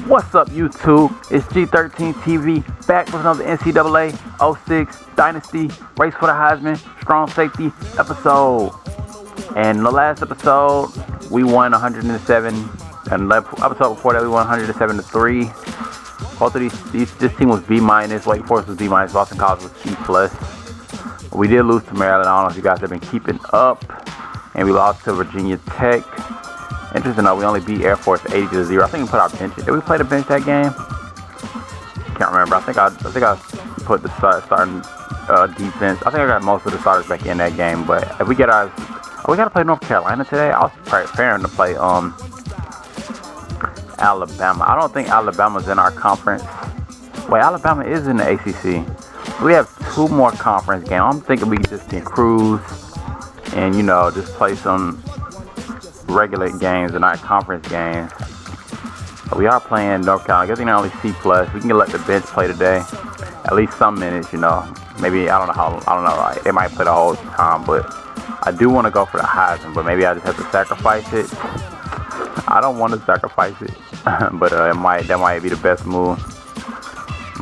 What's up, YouTube? It's G13 TV back with another NCAA 06 Dynasty Race for the Heisman Strong Safety episode. And the last episode, we won 107. And episode before that, we won 107 to 3. Both of this team was B-. Wake Forest was B-. Boston College was C+. We did lose to Maryland. I don't know if you guys have been keeping up. And we lost to Virginia Tech. Interesting though, we only beat Air Force 80 to 0. I think we put our bench. Did we play the bench that game? Can't remember. I think I put the starting defense. I think I got most of the starters back in that game. But if we get our, we gotta play North Carolina today. I was preparing to play Alabama. I don't think Alabama's in our conference. Wait, Alabama is in the ACC. So we have 2 more conference games. I'm thinking we just can cruise and just play some regular games and not conference games. But we are playing North Carolina. I guess only C+. We can let the bench play today. At least some minutes, Maybe I don't know. Like, they might play the whole time, but I do want to go for the Heisman. But maybe I just have to sacrifice it. I don't want to sacrifice it, but that might be the best move.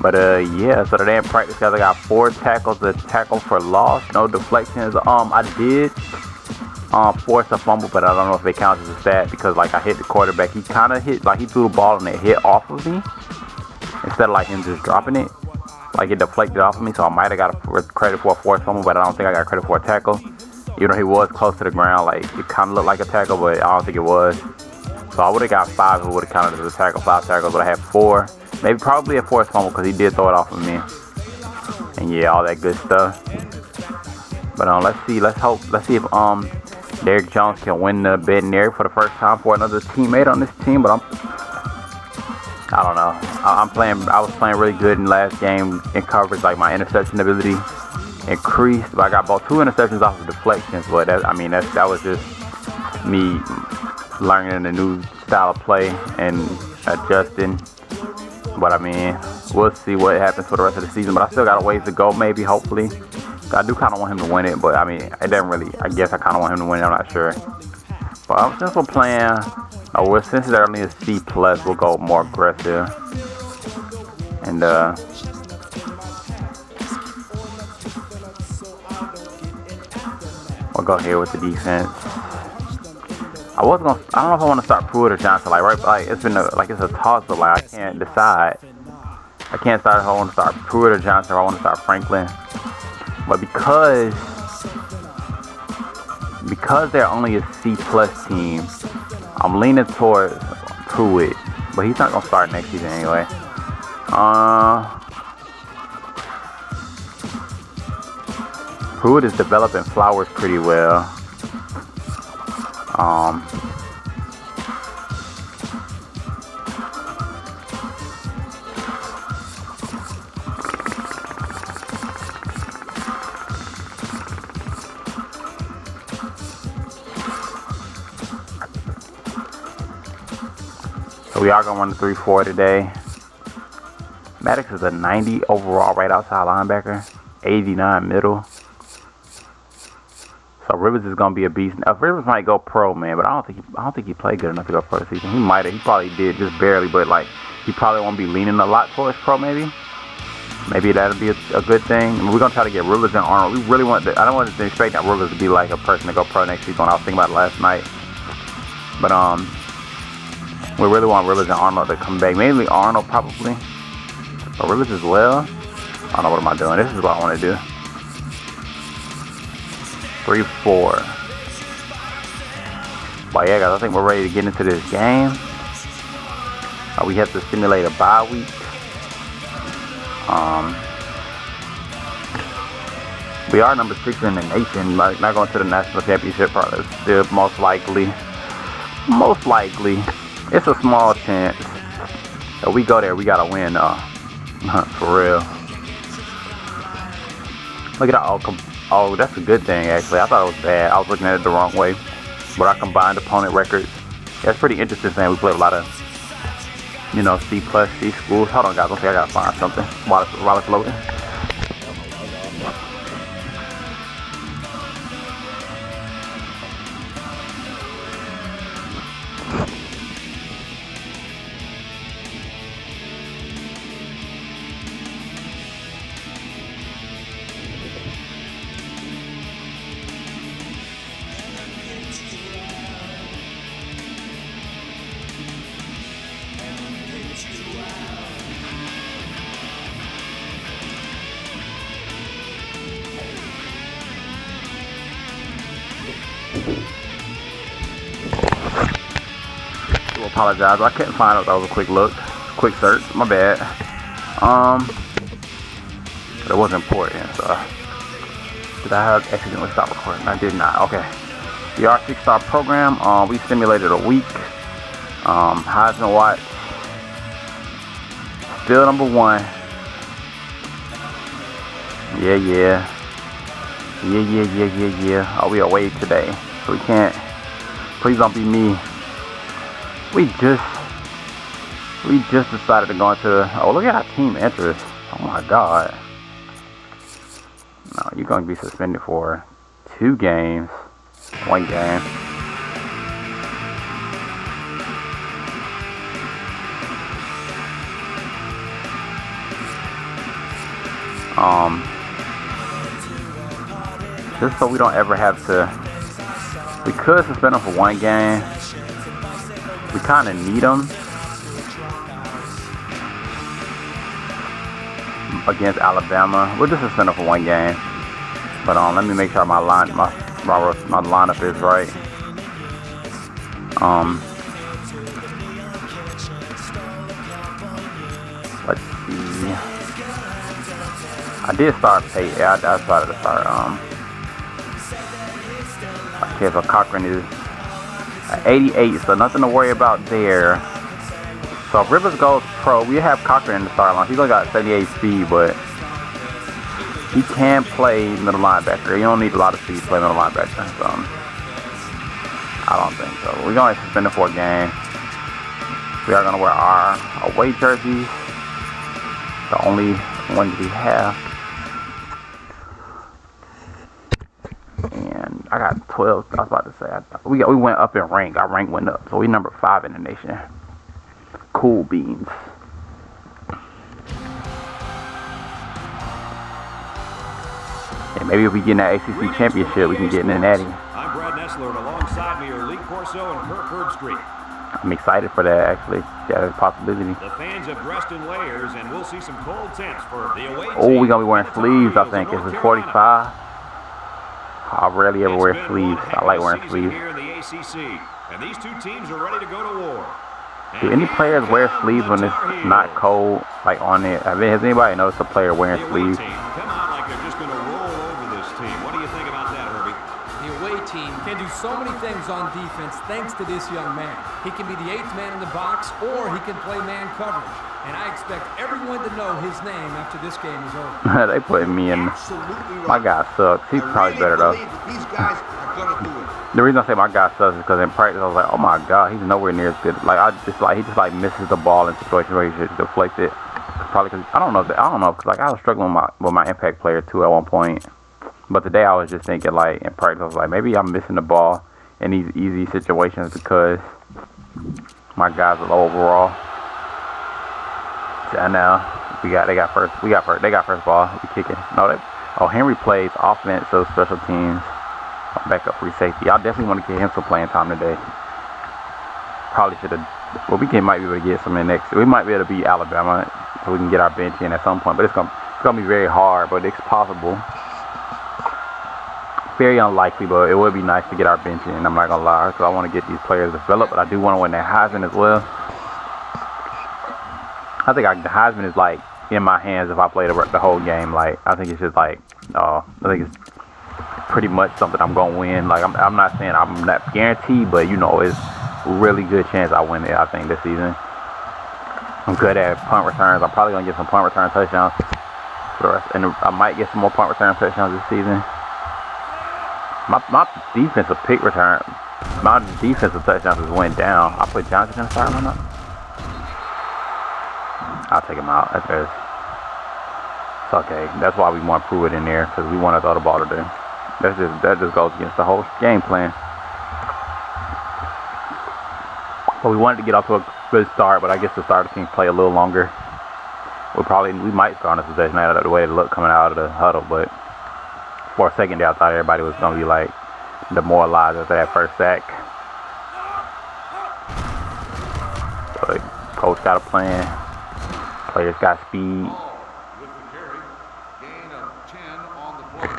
But yeah. So today in practice, guys, I got 4 tackles. A tackle for loss, no deflections. I did force a fumble, but I don't know if it counts as a stat because I hit the quarterback. He kind of hit, he threw the ball and it hit off of me instead of him just dropping it. It deflected off of me, so I might have got credit for a forced fumble, but I don't think I got credit for a tackle. Even though he was close to the ground, it kind of looked like a tackle, but I don't think it was. So I would have got 5 if it would have counted as a tackle, 5 tackles, but I had 4. Maybe probably a forced fumble because he did throw it off of me. And yeah, all that good stuff. But let's see if Derrick Jones can win the veterinary for the first time for another teammate on this team, but I don't know. I was playing really good in the last game in coverage. My interception ability increased, but I got both 2 interceptions off of deflections. But that was just me learning a new style of play and adjusting. But we'll see what happens for the rest of the season. But I still got a ways to go, maybe, hopefully. I do kind of want him to win it, but it doesn't really. I guess I kind of want him to win it. I'm not sure. But since we're playing, since it's only a C+, we'll go more aggressive. And we'll go here with the defense. I don't know if I want to start Pruitt or Johnson. It's been it's a toss, but I can't decide. I can't start if I want to start Pruitt or Johnson, or I want to start Franklin. But because they're only a C+ team, I'm leaning towards Pruitt, but he's not gonna start next season anyway. Pruitt is developing Flowers pretty well. So we are going to run the 3-4 today. Maddox is a 90 overall right outside linebacker, 89 middle. So Rivers is going to be a beast. Rivers might go pro, man, but I don't think he played good enough to go pro this season. He probably did, just barely, but he probably won't be leaning a lot towards pro, maybe. Maybe that'll be a good thing. We're going to try to get Rivers and Arnold. We really want I don't want to expect that Rivers to be a person to go pro next season. I was thinking about it last night. But we really want Rivers and Arnold to come back. Mainly Arnold, probably. But Rivers as well. I don't know, what am I doing? This is what I want to do. 3-4. But yeah, guys, I think we're ready to get into this game. We have to simulate a bye week. We are number 6 in the nation. Not going to the national championship, probably. Still most likely. It's a small chance. If we go there, we gotta win, for real. Look at that. Oh, that's a good thing, actually. I thought it was bad. I was looking at it the wrong way. But our combined opponent records. That's pretty interesting, saying we played a lot of, C+, C schools. Hold on, guys. I think I gotta find something while it's loading. apologize. I couldn't find it. That was a quick search. My bad. But it wasn't important. So did I have accidentally stop recording? I did not. Okay. The our 6-star program. We simulated a week. Heisman Watch. Still number 1. Yeah. Oh, we are away today, so we can't. Please don't be me. We just decided to go into. Oh, look at our team interest. Oh my God. No, you're going to be suspended for 2 games, 1 game. Just so we don't ever have to. We could suspend them for 1 game. We kind of need them against Alabama. We'll just suspend them for 1 game. But let me make sure my lineup is right. Let's see. I did start Peyton. I started to start. Okay, so Cochran is 88, so nothing to worry about there. So if Rivers goes pro, we have Cochran in the start line. He's only got 78 speed, but he can play middle linebacker. You don't need a lot of speed to play middle linebacker. So I don't think so. We're going to suspend it for a game. We are going to wear our away jerseys, the only ones we have. And I got 12. I was about to say we went up in rank. Our rank went up, so we number 5 in the nation. Cool beans. And maybe if we get in that ACC championship, we can get in the natty. I'm Brad Nessler, and alongside me are Lee Corso and Kirk Herbstreit. I'm excited for that, actually. That is a possibility. The fans have dressed in layers, and we'll see some cold temps for the away team. Oh, we're gonna be wearing sleeves. I think it's 45. I rarely ever wear sleeves. I like wearing sleeves. Here in the ACC, and these 2 teams are ready to go to war. Do any players wear sleeves when it's not cold, like on it? I mean, has anybody noticed a player wearing sleeves? Come out like they're just going to roll over this team. What do you think about that, Herbie? The away team can do so many things on defense thanks to this young man. He can be the 8th man in the box, or he can play man coverage. And I expect everyone to know his name after this game is over. They put me in. My guy sucks. He's probably better though. These guys are gonna do it. The reason I say my guy sucks is because in practice I was like, oh my God, he's nowhere near as good. Like he just misses the ball in situations where he should deflect it. Probably because I don't know because like I was struggling with my impact player too at one point. But today I was just thinking like in practice I was like maybe I'm missing the ball in these easy situations because my guys are low overall. And now they got first ball. We kicking. Henry plays offense, so special teams. Backup free safety. I definitely want to get him some playing time today. Probably should have. Well, might be able to get some in next. We might be able to beat Alabama, so we can get our bench in at some point. But it's gonna be very hard, but it's possible. Very unlikely, but it would be nice to get our bench in. I'm not gonna lie, because I want to get these players developed, but I do want to win that Heisman as well. I think the Heisman is like in my hands if I play the whole game. Like I think it's just like, I think it's pretty much something I'm gonna win. Like I'm not saying I'm not guaranteed, but it's a really good chance I win it. I think this season. I'm good at punt returns. I'm probably gonna get some punt return touchdowns for the rest, and I might get some more punt return touchdowns this season. My defensive pick return, my defensive touchdowns just went down. I put Johnson in the start lineup. I'll take him out. It's okay. That's why we want to prove it in there, because we want to throw the ball today. That just goes against the whole game plan. But we wanted to get off to a good start, but I guess the starter team play a little longer. We might start on this possession out of the way it looked coming out of the huddle, but for a second there, I thought everybody was going to be like demoralized after that first sack. But coach got a plan. Players got speed. With the carry, gain of 10 on the play.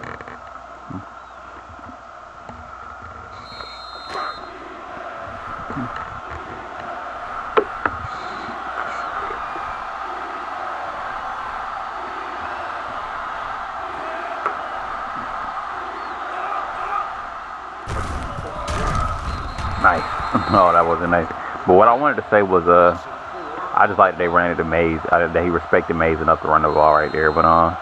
Oh, that wasn't nice. But what I wanted to say was, I just like that they ran it to Mays. That he respected Mays enough to run the ball right there. But I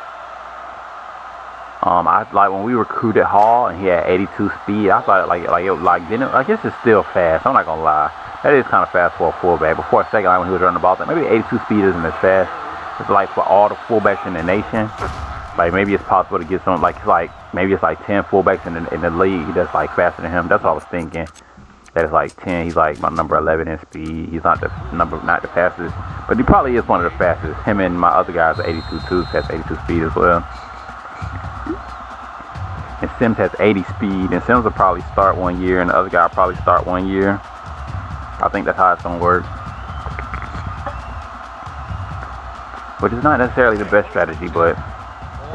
like when we recruited Hall and he had 82 speed. I thought I guess it's still fast. I'm not gonna lie. That is kind of fast for a fullback. Before a second line when he was running the ball, maybe 82 speed isn't as fast. It's like for all the fullbacks in the nation. Like maybe it's possible to get some maybe it's like 10 fullbacks in the league that's like faster than him. That's what I was thinking. That is like 10. He's like my number 11 in speed. He's not the fastest, but he probably is one of the fastest. Him and my other guys are 82 too. Has 82 speed as well. And Sims has 80 speed, and Sims will probably start 1 year, and the other guy will probably start 1 year. I think that's how it's gonna work. Which is not necessarily the best strategy, but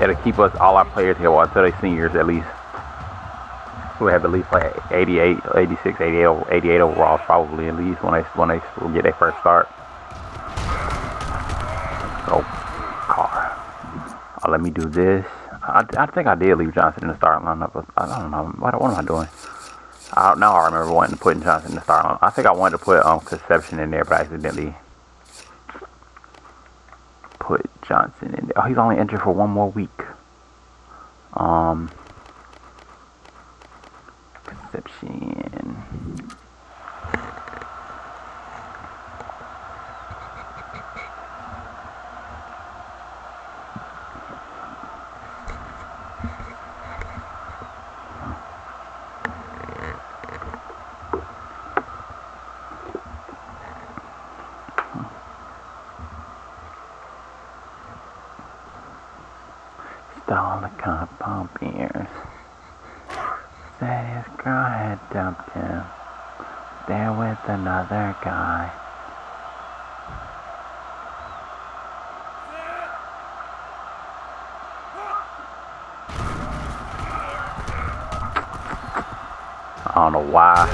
it'll keep us all our players here until they seniors at least. We have at least like 88, 86, 88 overall probably at least when they get their first start. So, car. Let me do this. I think I did leave Johnson in the starting lineup, but I don't know. What am I doing? Now I remember wanting to put Johnson in the starting lineup. I think I wanted to put Conception in there, but I accidentally put Johnson in there. Oh, he's only injured for 1 more week. Conception. Stole a couple beers. Said his girl had dumped him. There with another guy. I don't know why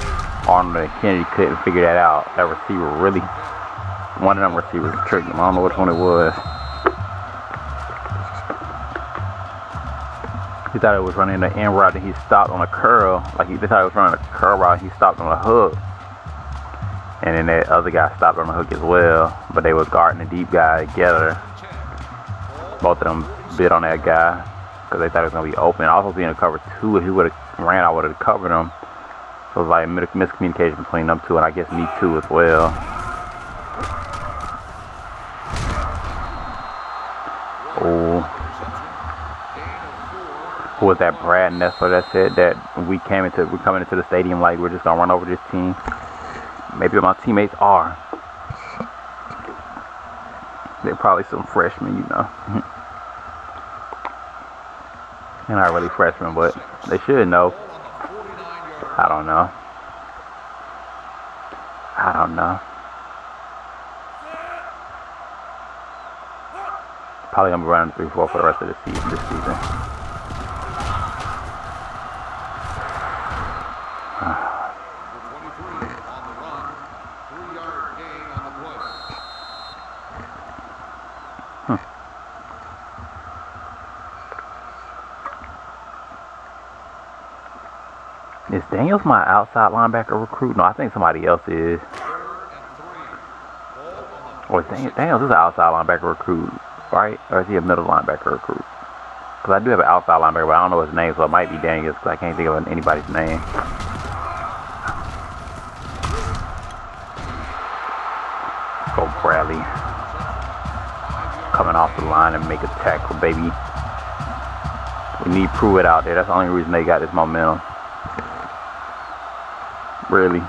Arnold and Kennedy couldn't figure that out. That receiver really, one of them receivers tricked him. I don't know which one it was. He thought it was running the end route and he stopped on a curl. They thought he was running a curl route. He stopped on a hook. And then that other guy stopped on the hook as well. But they was guarding the deep guy together. Both of them bit on that guy because they thought it was going to be open. Also being a cover 2, if he would have ran, I would have covered him. So it was like miscommunication between them two, and I guess me too as well. Oh. Who was that? Brad Nessler that said that we're coming into the stadium like we're just gonna run over this team. Maybe my teammates are. They're probably some freshmen, you know. They're not really freshmen, but they should know. I don't know. Probably gonna be running 3-4 for the rest of this season. Is Daniels my outside linebacker recruit? No, I think somebody else is. Or Daniels is an outside linebacker recruit, right? Or is he a middle linebacker recruit? Because I do have an outside linebacker, but I don't know his name, so it might be Daniels because I can't think of anybody's name. Go Bradley. Coming off the line and make a tackle, baby. We need Pruitt out there. That's the only reason they got this momentum. Really.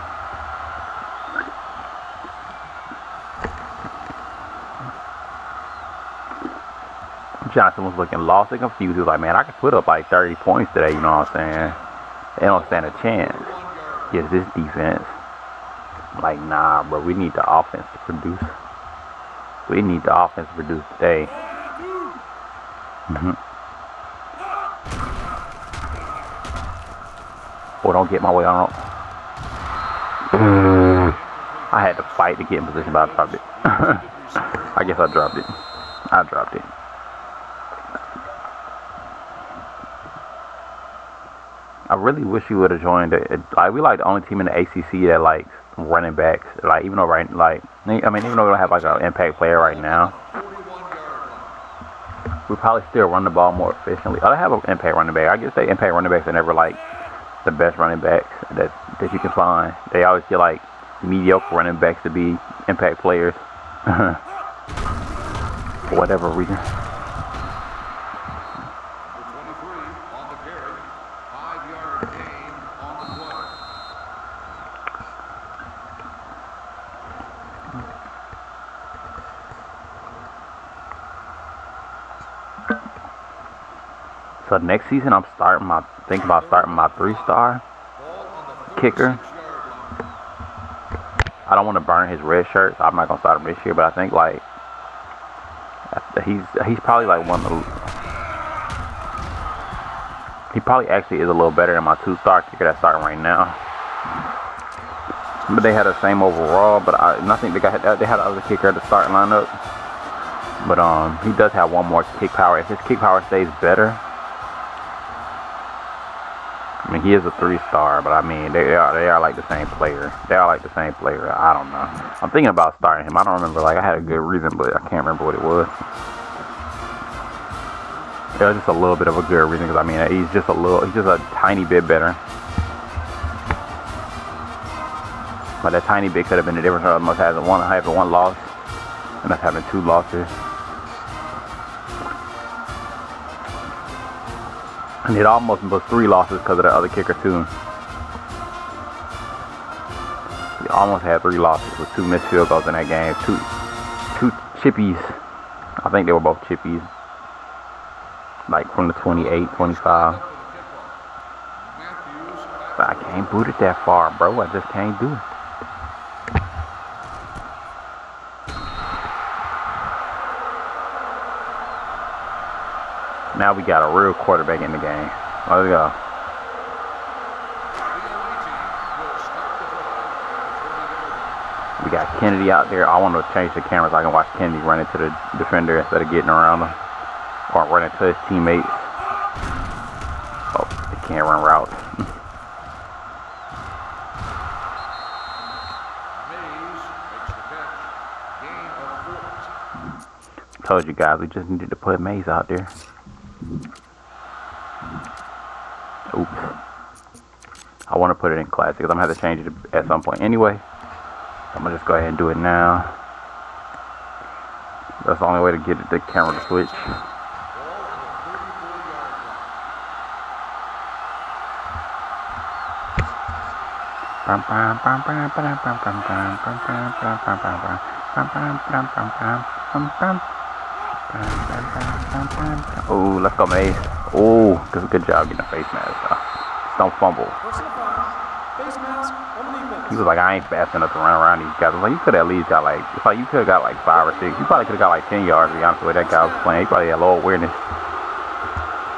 Johnson was looking lost and confused. He was like, man, I could put up like 30 points today, you know what I'm saying? They don't stand a chance against this defense. Like, nah, bro, we need the offense to produce. We need the offense to produce today. Oh, don't get my way on. I had to fight to get in position, but I dropped it. I guess I dropped it. I really wish you would have joined it. We like the only team in the ACC that likes running backs. Like even though even though we don't have like an impact player right now, 41-yard line. we probably still run the ball more efficiently. I have an impact running back. I guess they impact running backs are never like the best running backs that you can find. They always get like mediocre running backs to be impact players for whatever reason. The 23 on the carry. 5-yard gain on the play. So next season, I'm thinking about starting my 3-star Ball on the kicker. 36-yard line. I don't want to burn his red shirt, so I'm not gonna start him this year. But I think like he's probably like one of the. He probably actually is a little better than my 2-star kicker that's starting right now. But they had the same overall. But I think they had the other kicker at the starting lineup. But he does have one more kick power. If his kick power stays better. I mean, he is a 3-star, but I mean, they are like the same player. They are like the same player. I don't know. I'm thinking about starting him. I don't remember. Like, I had a good reason, but I can't remember what it was. It was just a little bit of a good reason because I mean, he's just a tiny bit better. But that tiny bit could have been the difference. I must have having one loss, and us having 2 losses. And it almost was 3 losses because of the other kicker too. We almost had 3 losses with 2 missed field goals in that game. Two chippies. I think they were both chippies. Like from the 28, 25. But I can't boot it that far, bro. I just can't do it. Now we got a real quarterback in the game. Let's go. We got Kennedy out there. I want to change the camera so I can watch Kennedy run into the defender instead of getting around him. Or run into his teammates. Oh, they can't run routes. Told you guys, we just needed to put Mays out there. Oops. I want to put it in classic because I'm going to have to change it at some point anyway. I'm going to just go ahead and do it now. That's the only way to get the camera to switch. Oh, let's go, Mace. Oh, good job getting a face mask. Just don't fumble. He was like, I ain't fast enough to run around these guys. I was like, you could at least got like, it's like you could have got like 5 or 6. You probably could have got like 10 yards, to be honest with you. That guy was playing. He probably had low awareness.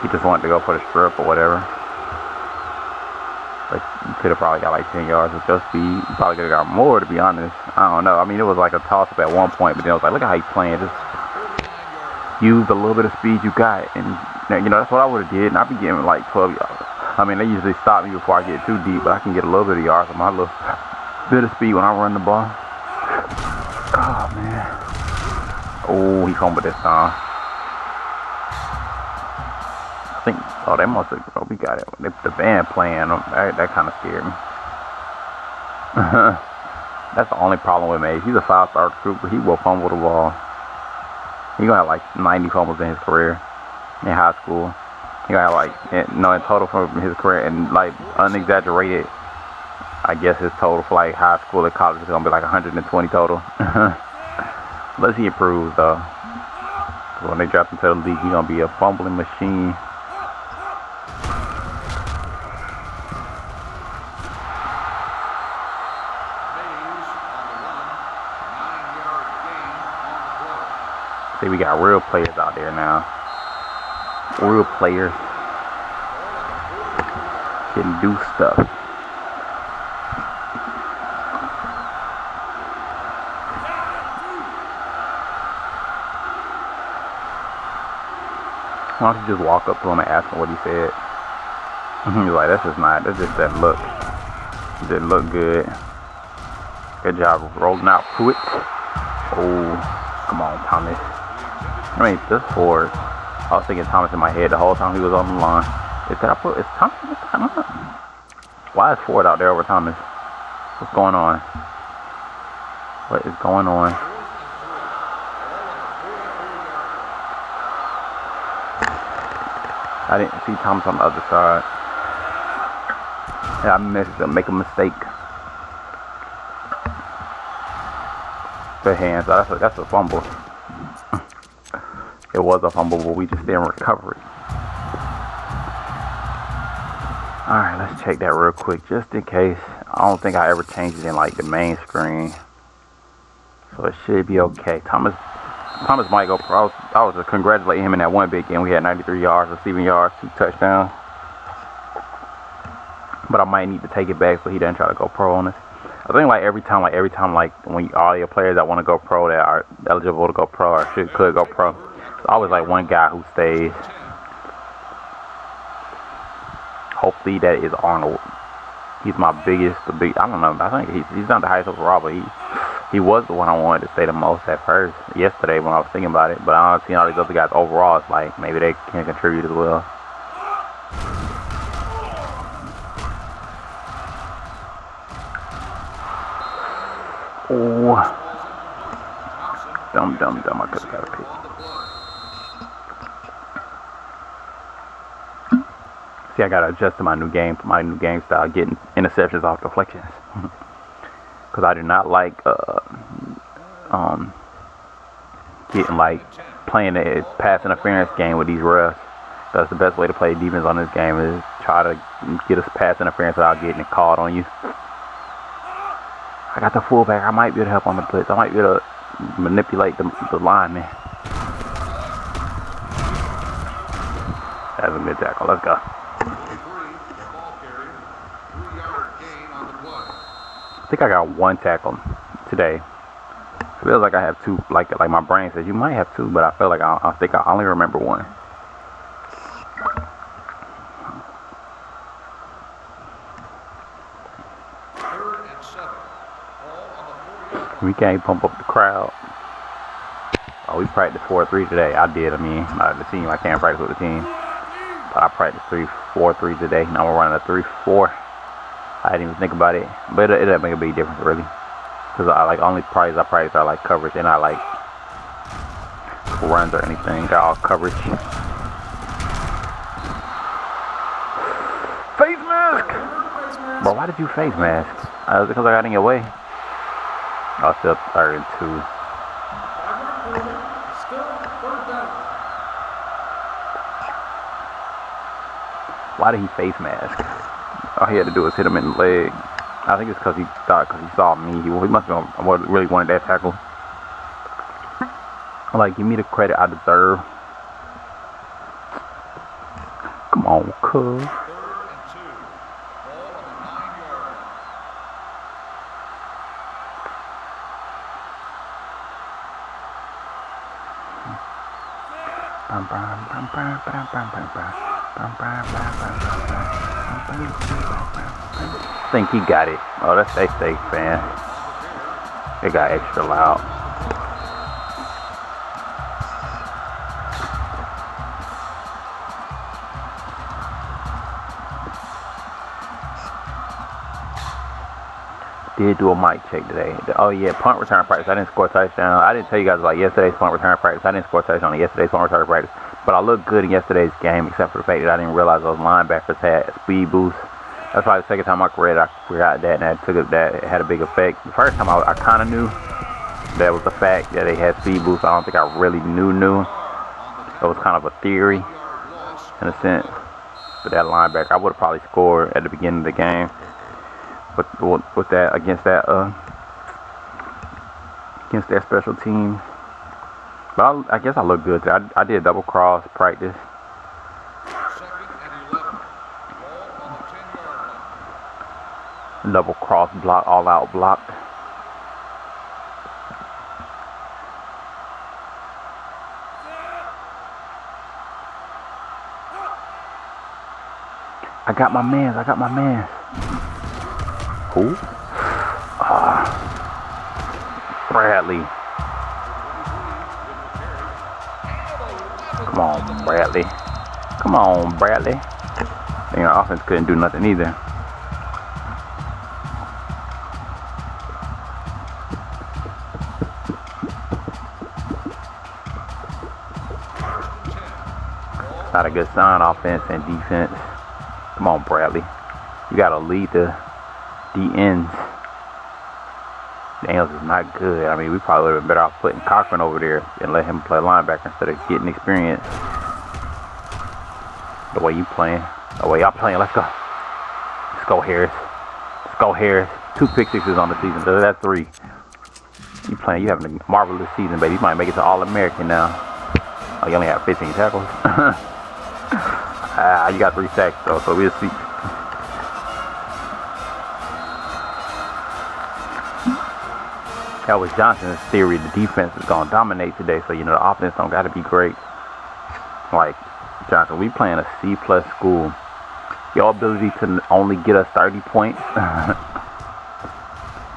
He just wanted to go for the strip or whatever. But you could have probably got like 10 yards with your speed. You probably could have got more, to be honest. I don't know. I mean, it was like a toss-up at one point, but then it was like, look at how he's playing. Just use a little bit of speed you got. And, you know, that's what I would have did. And I'd be getting like 12 yards. I mean, they usually stop me before I get too deep, but I can get a little bit of yards on my little bit of speed when I run the ball. Oh, man. Oh, he fumbled this time. I think, oh, they must have, oh, we got it. The band playing, that kind of scared me. That's the only problem with Mays. He's a 5-star recruit, but he will fumble the ball. He's going to have like 90 fumbles in his career in high school. He got like, in total from his career, and like unexaggerated, I guess his total for like high school and college is gonna be like 120 total. Unless he improves though. When they drop him to the league, he's gonna be a fumbling machine. See, we got real players out there now. Real players can do stuff. Why don't you just walk up to him and ask him what he said? He's like, that just doesn't look. It didn't look good. Good job rolling out Pruitt. Oh, come on, Thomas. I mean, this Ford. I was thinking Thomas in my head the whole time he was on the line. Is Thomas? I don't know. Why is Ford out there over Thomas? What's going on? What is going on? I didn't see Thomas on the other side. Yeah, I missed him. Make a mistake. Good hands. That's a fumble. It was a fumble, but we just didn't recover it. Alright, let's check that real quick, just in case. I don't think I ever changed it in like the main screen. So it should be okay. Thomas might go pro. I was just congratulating him in that one big game. We had 93 yards, receiving yards, 2 touchdowns. But I might need to take it back so he doesn't try to go pro on us. I think every time when all your players that want to go pro that are eligible to go pro or could go pro, there's always like one guy who stays. Hopefully that is Arnold. He's my biggest, I don't know. I think he's not the highest overall, but he was the one I wanted to stay the most at first yesterday when I was thinking about it. But I don't see all these other guys overall. It's like maybe they can contribute as well. Oh, dumb. I could have got a pick. See, I gotta adjust to my new game style, getting interceptions off deflections. Because I do not like getting playing a pass interference game with these refs. That's the best way to play defense on this game is try to get us pass interference without getting it called on you. I got the fullback. I might be able to help on the blitz. I might be able to manipulate the lineman. That's a good tackle. Let's go. I think I got 1 tackle today. It feels like I have 2. Like my brain says you might have 2, but I feel like I think I only remember 1. We can't pump up the crowd. Oh, we practiced 4-3 today. I did. I mean, the team. I can't practice with the team. But I practiced 3-4-3 today. Now we're running a 3-4. I didn't even think about it, but it doesn't make a big difference really. Because only plays I practice are coverage, and not runs or anything. They're all coverage. Face mask. Bro, why did you face mask? Was it because I got in your way? Oh, still 3rd and 2. Why did he face mask? All he had to do was hit him in the leg. I think it's because he saw me. He must have really wanted that tackle. Give me the credit I deserve. Come on, cuz. I think he got it. Oh, that's they safe, man. It got extra loud. Did do a mic check today. Oh yeah, punt return practice. I didn't score a touchdown. I didn't tell you guys about yesterday's punt return practice. I didn't score a touchdown on yesterday's punt return practice. But I looked good in yesterday's game, except for the fact that I didn't realize those linebackers had speed boost. That's probably the second time I read it. I forgot that, and that it had a big effect. The first time I kind of knew that was the fact that they had speed boost. I don't think I really knew. It was kind of a theory in a sense. But that linebacker, I would have probably scored at the beginning of the game. With that against that special team. But I guess I look good. I did double cross practice. Double cross block, all out block. I got my man. Who? Bradley. Come on, Bradley. Come on, Bradley. And your offense couldn't do nothing either. Not a good sign, offense and defense. Come on, Bradley. You got to lead the ends. Daniels is not good. I mean, we probably would have been better off putting Cochran over there and let him play linebacker instead of getting experience. The way you playing. The way y'all playing. Let's go. Let's go, Harris. Let's go, Harris. 2 pick sixes on the season. So that's 3. You playing. You having a marvelous season, baby. You might make it to All-American now. Oh, you only have 15 tackles. You got 3 sacks, though, so we'll see. That was Johnson's theory. The defense is going to dominate today, so, the offense don't got to be great. Like, Johnson, we playing a C-plus school. Your ability to only get us 30 points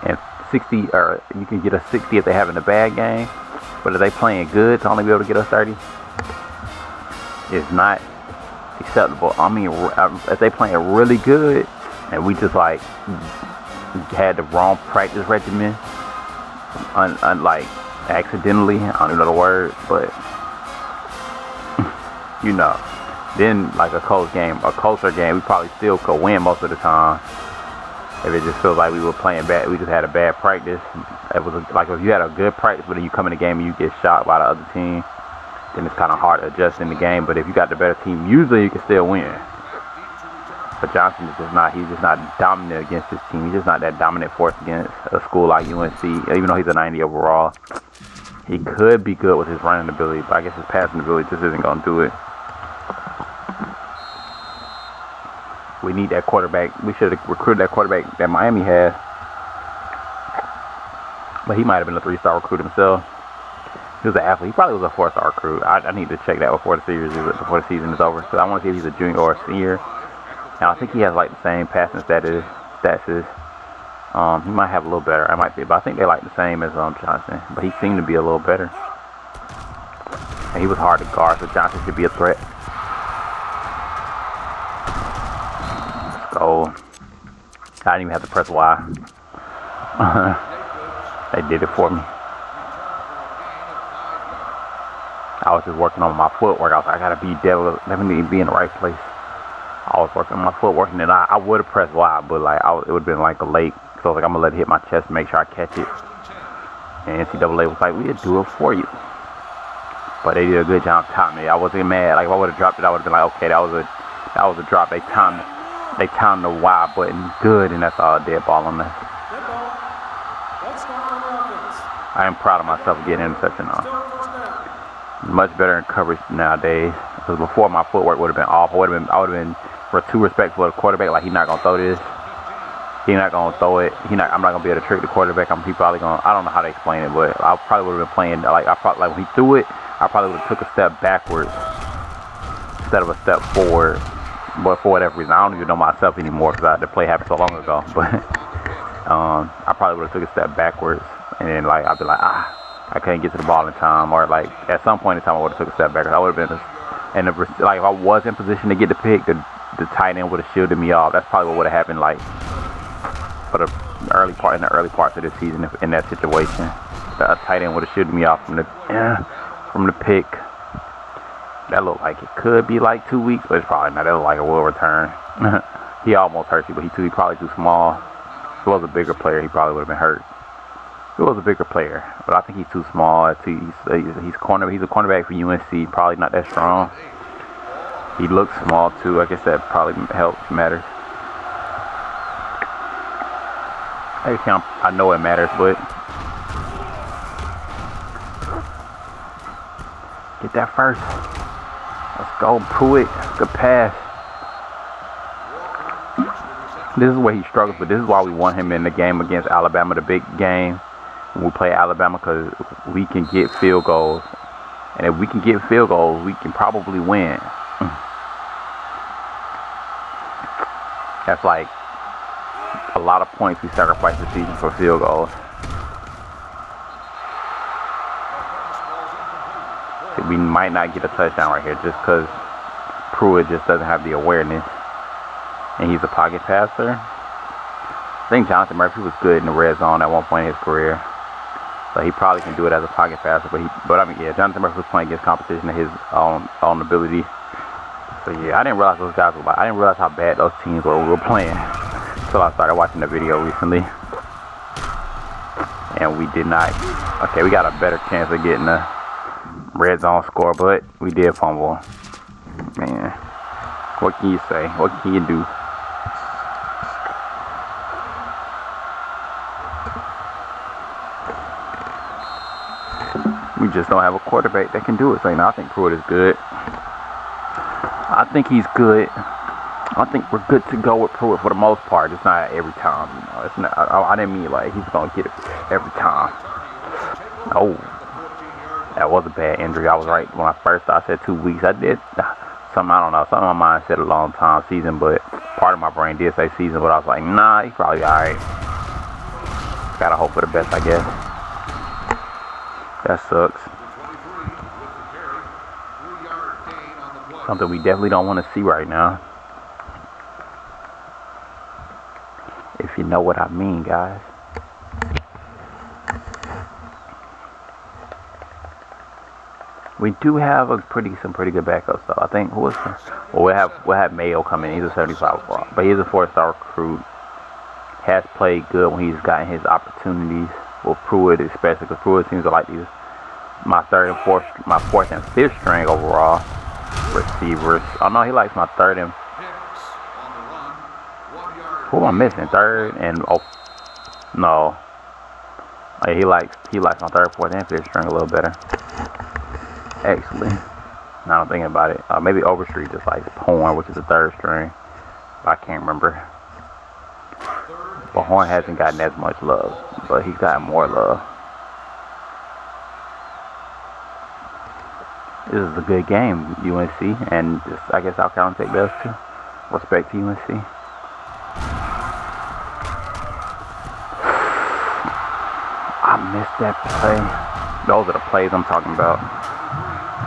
and 60, or you can get us 60 if they're having a bad game, but if they playing good to only be able to get us 30, is not acceptable. I mean, if they playing really good and we just like had the wrong practice regimen, like accidentally, I don't even know the word, but then like a closer game, we probably still could win most of the time. If it just feels like we were playing bad, we just had a bad practice. It was like if you had a good practice, but then you come in the game and you get shot by the other team, then it's kind of hard to adjust in the game. But if you got the better team, usually you can still win. But Johnson is just not, he's just not dominant against his team. He's just not that dominant force against a school like UNC, even though he's a 90 overall. He could be good with his running ability, but I guess his passing ability just isn't going to do it. We need that quarterback. We should have recruited that quarterback that Miami has. But he might have been a 3-star recruit himself. He was an athlete. He probably was a 4-star recruit. I need to check that before the season is over. Because I want to see if he's a junior or a senior. Now I think he has like the same passing stats as. He might have a little better. I might be, but I think they like the same as Johnson. But he seemed to be a little better. And he was hard to guard, so Johnson should be a threat. So I didn't even have to press Y. They did it for me. I was just working on my footwork. I was like, I gotta be devil. Let me be in the right place. I was working on my footwork, and then I would have pressed Y, but like it would have been like a late. So I was like, I'm gonna let it hit my chest and make sure I catch it. And NCAA was like, we'll do it for you. But they did a good job timing me. I wasn't mad. Like if I would have dropped it, I would have been like, okay, that was a drop. They timed the Y button good, and that's all dead ball on there. I am proud of myself getting interception on. Much better in coverage nowadays. Because before my footwork would have been off. I would have been too respectful of the quarterback. Like he's not gonna throw this. He's not gonna throw it. I'm not gonna be able to trick the quarterback. He probably gonna. I don't know how to explain it, but I probably would have been playing like when he threw it. I probably would have took a step backwards instead of a step forward. But for whatever reason, I don't even know myself anymore because the play happened so long ago. But I probably would have took a step backwards, and then like I'd be like, I couldn't get to the ball in time, or like at some point in time I would have took a step backwards. I would have been, like if I was in position to get the pick, the tight end would have shielded me off. That's probably what would have happened like for the early parts of this season in that situation. The tight end would have shielded me off from the pick. That looked like it could be like 2 weeks, but it's probably not. That looked like it will return. He almost hurt you, but he's probably too small. If he was a bigger player, he probably would have been hurt. If he was a bigger player, but I think he's too small. He's a cornerback for UNC, probably not that strong. He looks small too. I guess that probably matters. I know it matters, but get that first. Let's go, Pruitt. Good pass. This is where he struggles, but this is why we want him in the game against Alabama, the big game. When we play Alabama, because we can get field goals. And if we can get field goals, we can probably win. That's like a lot of points we sacrifice this season for field goals. We might not get a touchdown right here just because Pruitt just doesn't have the awareness. And he's a pocket passer. I think Jonathan Murphy was good in the red zone at one point in his career. So he probably can do it as a pocket passer. But I mean, yeah, Jonathan Murphy was playing against competition of his own ability. So yeah, I didn't realize those guys were I didn't realize how bad those teams were playing until I started watching the video recently. And we did not. Okay, we got a better chance of getting a red zone score, but we did fumble. Man, what can you say? What can you do? We just don't have a quarterback that can do it. So, I think Pruitt is good. I think he's good. I think we're good to go with Pruitt for the most part. It's not every time. It's not. I didn't mean like he's gonna get it every time. Oh, that was a bad injury. I was right when I first started. I said 2 weeks. I did something. I don't know. Something in my mind said a long time season, but part of my brain did say season. But I was like, nah, he's probably all right. Gotta hope for the best, I guess. That sucks. Something we definitely don't want to see right now. If you know what I mean, guys. We do have some pretty good backups though. I think we'll have Mayo come in. He's a 75 overall, but he's a 4-star recruit. Has played good when he's gotten his opportunities. Well, Pruitt especially, because Pruitt seems to like these my fourth and fifth string overall receivers. Oh no, he likes my third and who am I missing? Third and no. He likes my third, fourth, and fifth string a little better. Actually, now I'm thinking about it. Maybe Overstreet just likes Horn, which is the third string. I can't remember. But Horn hasn't gotten as much love, but he's gotten more love. This is a good game, UNC, and I guess South Carolina State does too. Respect to UNC. I missed that play. Those are the plays I'm talking about.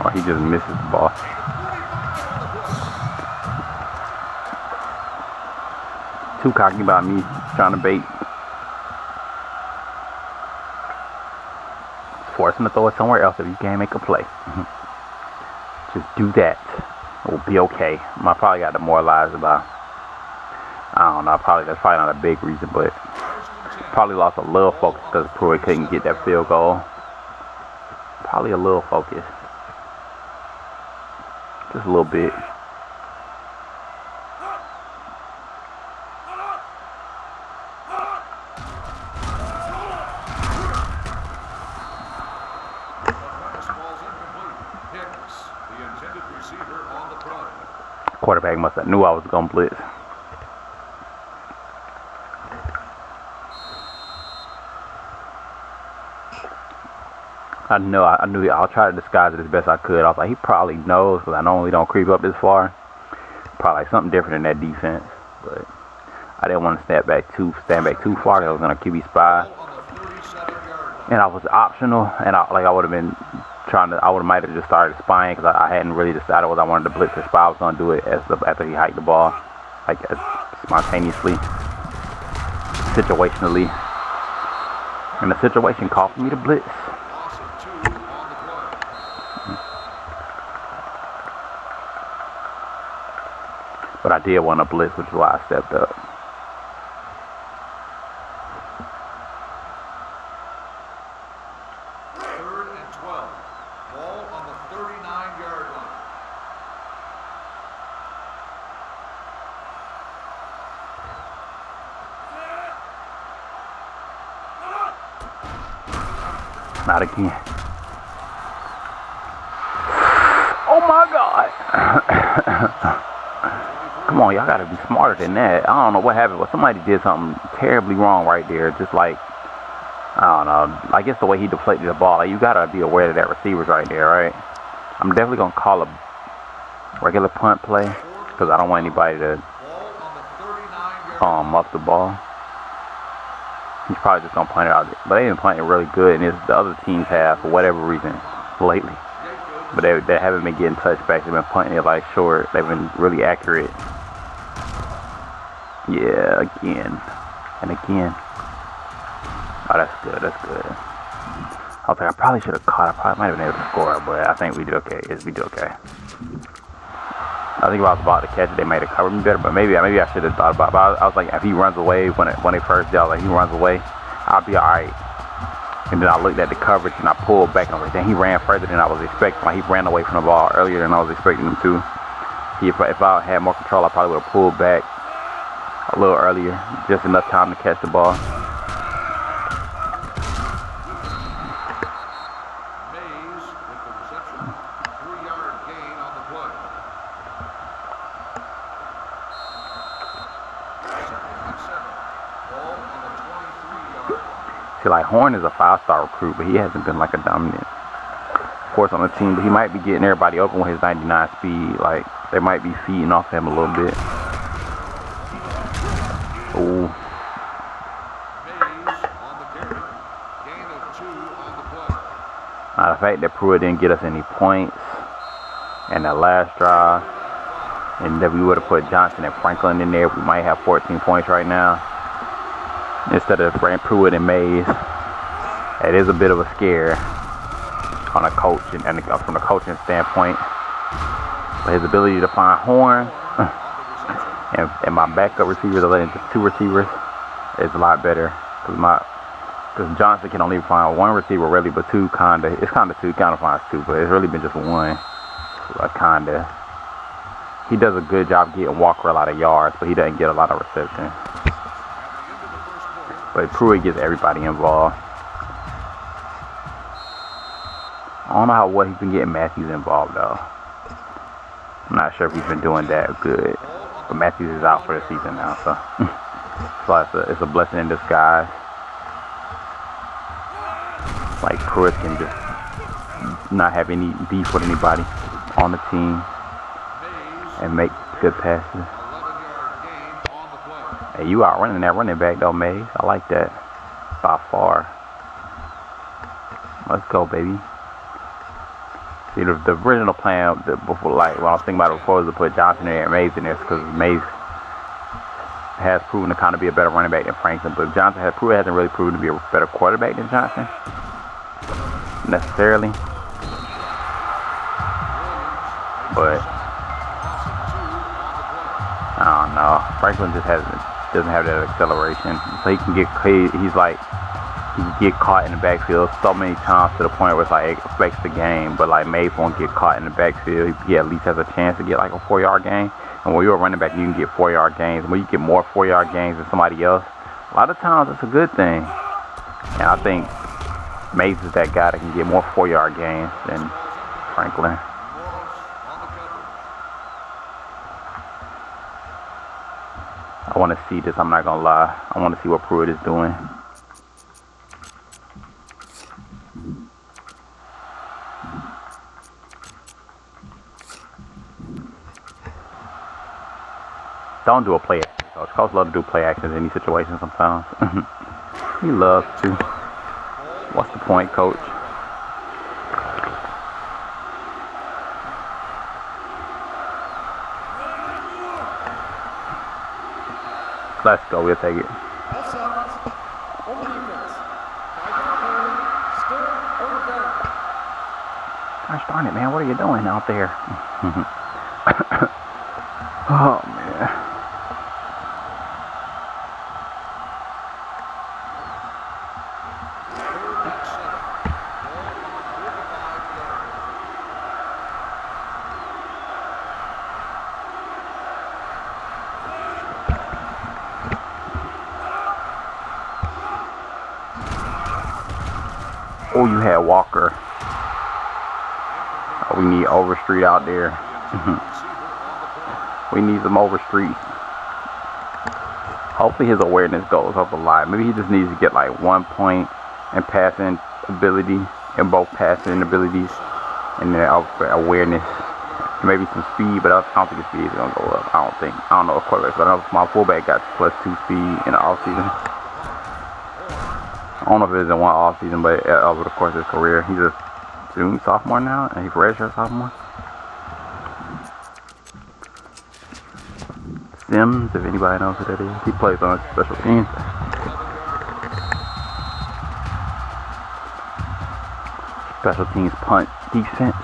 Oh, he just misses the ball. Too cocky about me trying to bait. Force him to throw it somewhere else if you can't make a play. Just do that. We'll be okay. I probably got demoralized about. I don't know. That's probably not a big reason, but probably lost a little focus because Pruitt couldn't get that field goal. Probably a little focus. Just a little bit. Quarterback must have knew I was going to blitz. I knew I'll try to disguise it as best I could. I was like, he probably knows because I normally don't creep up this far. Probably something different in that defense. But I didn't want to stand back too far. I was going to QB spy. And I was optional. And I would have been might have just started spying because I hadn't really decided whether I wanted to blitz or spy. I was going to do it after he hiked the ball, like spontaneously, situationally. And the situation called for me to blitz. But I did want to blitz, which is why I stepped up. Not again. Oh my God. Come on, y'all gotta be smarter than that. I don't know what happened, but somebody did something terribly wrong right there. Just like, I don't know. I guess the way he deflected the ball, like, you gotta be aware that receiver's right there, right? I'm definitely gonna call a regular punt play because I don't want anybody to muff the ball. He's probably just gonna punt it out, but they didn't punt it really good, and the other teams have for whatever reason lately. But they haven't been getting touchbacks. They've been punting it like short. They've been really accurate. Yeah, again. And again. Oh, that's good. That's good. I was like, I probably should have caught. I probably might have been able to score, but I think we do okay. Yes, we do okay. I think if I was about to catch it, they might have covered me better, but maybe I should have thought about it. But I was like, if he runs away when they first did, I was like, he runs away, I'll be all right. And then I looked at the coverage and I pulled back and I was like, then he ran further than I was expecting. Like, he ran away from the ball earlier than I was expecting him to. If I had more control, I probably would have pulled back a little earlier, just enough time to catch the ball. Mays with the reception. 3-yard gain on the play. Second and 7. Ball on the 23-yard line. See, like, Horn is a 5-star recruit, but he hasn't been like a dominant force on the team. But he might be getting everybody open with his 99 speed. Like, they might be feeding off him a little bit. Ooh. Mays on the carry. Gain of 2 on the play. Now, the fact that Pruitt didn't get us any points in that last drive, and that we would have put Johnson and Franklin in there, we might have 14 points right now instead of Pruitt and Mays. It is a bit of a scare on a coach and from the coaching standpoint. But his ability to find Horn and my backup receivers, just 2 receivers, is a lot better because Johnson can only find 1 receiver really, but 2 kinda. It's kinda 2, kinda finds 2, but it's really been just 1. Kinda. He does a good job getting Walker a lot of yards, but he doesn't get a lot of reception. But Pruitt gets everybody involved. I don't know what he's been getting Matthews involved though. I'm not sure if he's been doing that good. But Matthews is out for the season now, so it's a blessing in disguise. Like, Pruitt can just not have any beef with anybody on the team and make good passes. 11-yard gain on the play. Hey, you out running that running back though, Mays. I like that by far. Let's go, baby. See, the original plan, before, like, when I was thinking about it before, was to put Johnson in there and Mays in there, because Mays has proven to kind of be a better running back than Franklin, but Pruitt hasn't really proven to be a better quarterback than Johnson, necessarily. But I don't know. Franklin just doesn't have that acceleration, so he can get he can get caught in the backfield so many times to the point where it's like it affects the game. But like Mays won't get caught in the backfield. He at least has a chance to get like a 4-yard gain. And when you're a running back, you can get 4-yard gains. When you get more 4-yard gains than somebody else, a lot of times it's a good thing. And I think Mays is that guy that can get more 4-yard gains than Franklin. I want to see this. I'm not gonna lie. I want to see what Pruitt is doing. Don't do a play action, coach. Coach love to do play actions in any situation sometimes. He loves to. What's the point, coach? Let's go. We'll take it. Gosh darn it, man. What are you doing out there? Oh, man. Oh, you had Walker. Oh, we need Overstreet out there. We need some Overstreet. Hopefully his awareness goes up a lot. Maybe he just needs to get like 1 point in passing ability, in both passing abilities, and then awareness. Maybe some speed, but I don't think his speed is gonna go up. I don't know if quarterbacks, but I know my fullback got +2 speed in the offseason. I don't know if it was in one offseason, but over the course of his career, he's a junior, sophomore now, and he's redshirt sophomore. Sims, if anybody knows who that is, he plays on special teams. Special teams punt defense.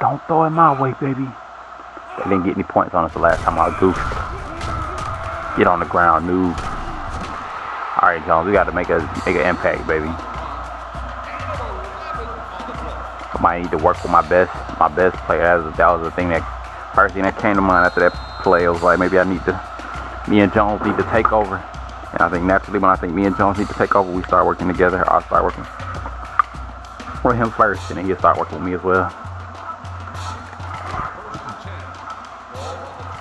Don't throw it my way, baby. They didn't get any points on us the last time I goofed. Get on the ground, noob. All right, Jones, we got to make an impact, baby. I might need to work with my best player. That was the thing first thing that came to mind after that play. I was like, maybe me and Jones need to take over. And I think naturally, when I think me and Jones need to take over, we start working together. I'll start working with him first, and then he'll start working with me as well.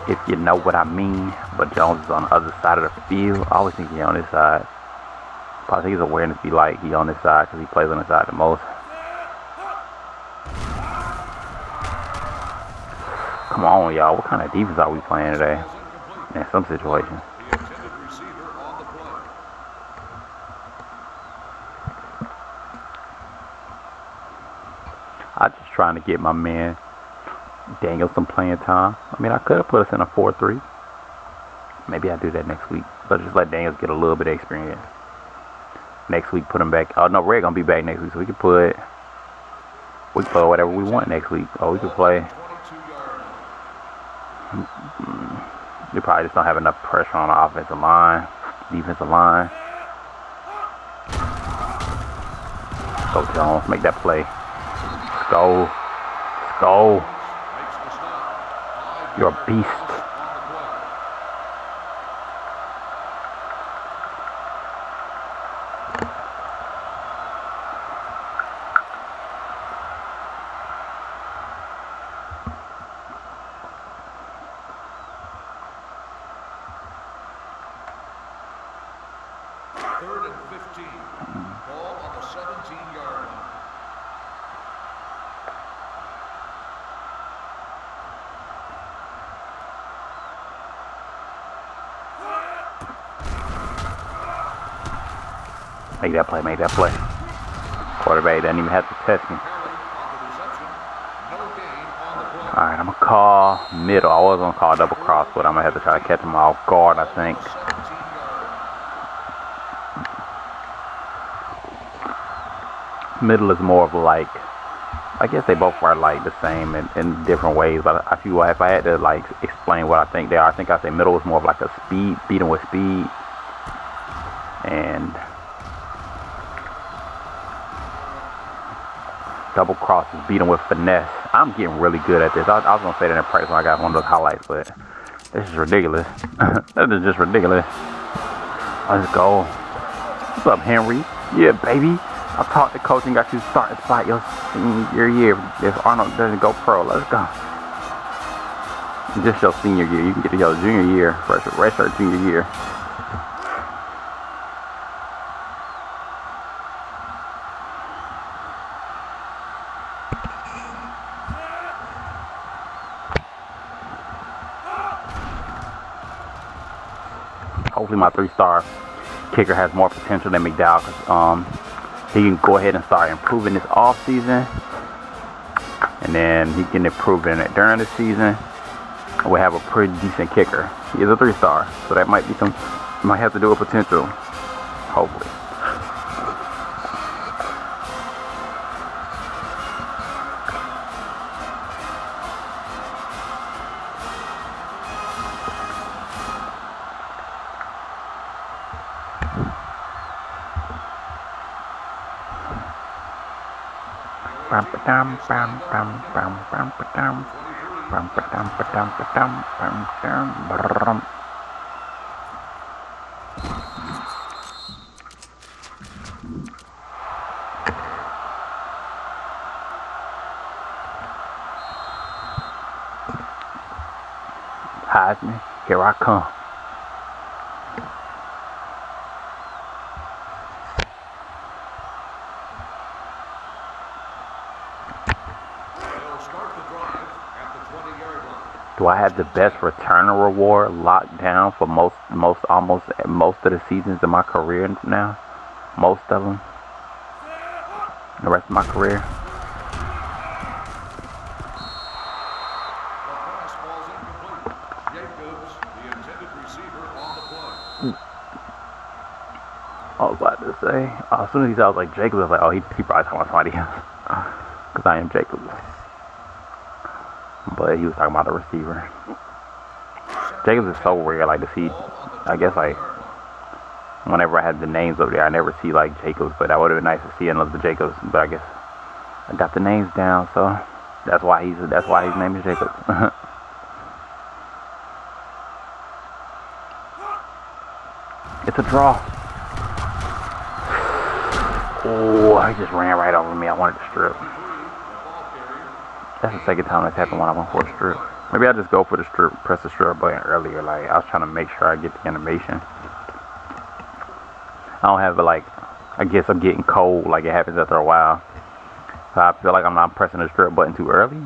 If you know what I mean. But Jones is on the other side of the field. I always think he's on this side. Probably his awareness be like he on this side because he plays on this side the most. Come on, y'all. What kind of defense are we playing today? In some situations. I'm just trying to get my man Daniel some playing time. I mean, I could have put us in a 4-3. Maybe I'll do that next week. But just let Daniels get a little bit of experience. Next week, put him back. Oh, no, Red going to be back next week. So we can play whatever we want next week. Oh, we can play. We probably just don't have enough pressure on the offensive line, defensive line. Go, Jones. Make that play. Let's go. Let's go. You're a beast. Third and 15. Ball on the 17-yard line. Make that play, make that play. Quarterback doesn't even have to test me. Alright, I'm going to call middle. I was going to call double cross, but I'm going to have to try to catch him off guard, I think. Middle is more of like, I guess they both are like the same in different ways, but I feel like if I had to like explain what I think they are, I think I say middle is more of like a speed, beating with speed, and double cross is beating with finesse. I'm getting really good at this. I was gonna say that in practice when I got one of those highlights, but this is ridiculous. That is just ridiculous. Let's go. What's up, Henry? Yeah, baby. I talked to coach and got you starting to fight your senior year if Arnold doesn't go pro. Let's go. Just your senior year. You can get to your junior year, redshirt junior year. Hopefully my 3-star kicker has more potential than McDowell because he can go ahead and start improving this off season, and then he can improve in it during the season. We'll have a pretty decent kicker. He is a 3-star, so that might be might have to do with potential. Hopefully. Heisman, here I come. Do I have the best returner reward locked down for almost most of the seasons of my career now? Most of them. The rest of my career. The pass falls incomplete. Jacobs, the intended receiver, on the play. I was about to say, as soon as he said I was like Jacobs, I was like, oh, he probably talking about somebody else. Because I am Jacobs. But he was talking about the receiver. Jacobs is so rare, like, to see, I guess, like, whenever I had the names up there, I never see, like, Jacobs, but that would have been nice to see another Jacobs, but I guess I got the names down, so that's why his name is Jacobs. It's a draw. Oh, he just ran right over me. I wanted to strip. That's the second time that's happened when I went for a strip. Maybe I just go for the strip, press the strip button earlier. Like, I was trying to make sure I get the animation. I don't have it, like, I guess I'm getting cold, like it happens after a while. So I feel like I'm not pressing the strip button too early.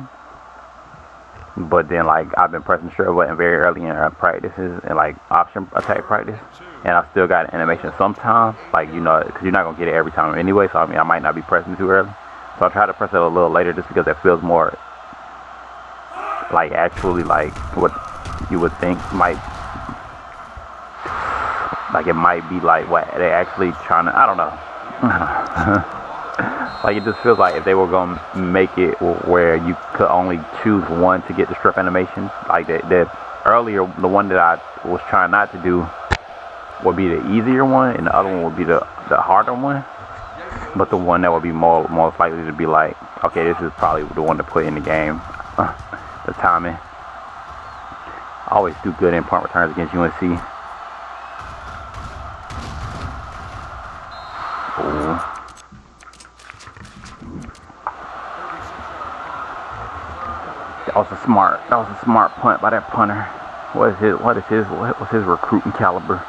But then, like, I've been pressing the strip button very early in our practices and, like, option attack practice. And I still got an animation sometimes, like, you know, because you're not going to get it every time anyway. So, I mean, I might not be pressing it too early. So I try to press it a little later just because it feels more, like, actually, like, what you would think might, like, it might be, like, what they actually trying to, I don't know. Like, it just feels like if they were going to make it where you could only choose one to get the strip animation, like the earlier, the one that I was trying not to do would be the easier one, and the other one would be the harder one. But the one that would be most likely to be like, okay, this is probably the one to put in the game. The timing. I always do good in punt returns against UNC. Ooh. That was a smart punt by that punter. What was his recruiting caliber?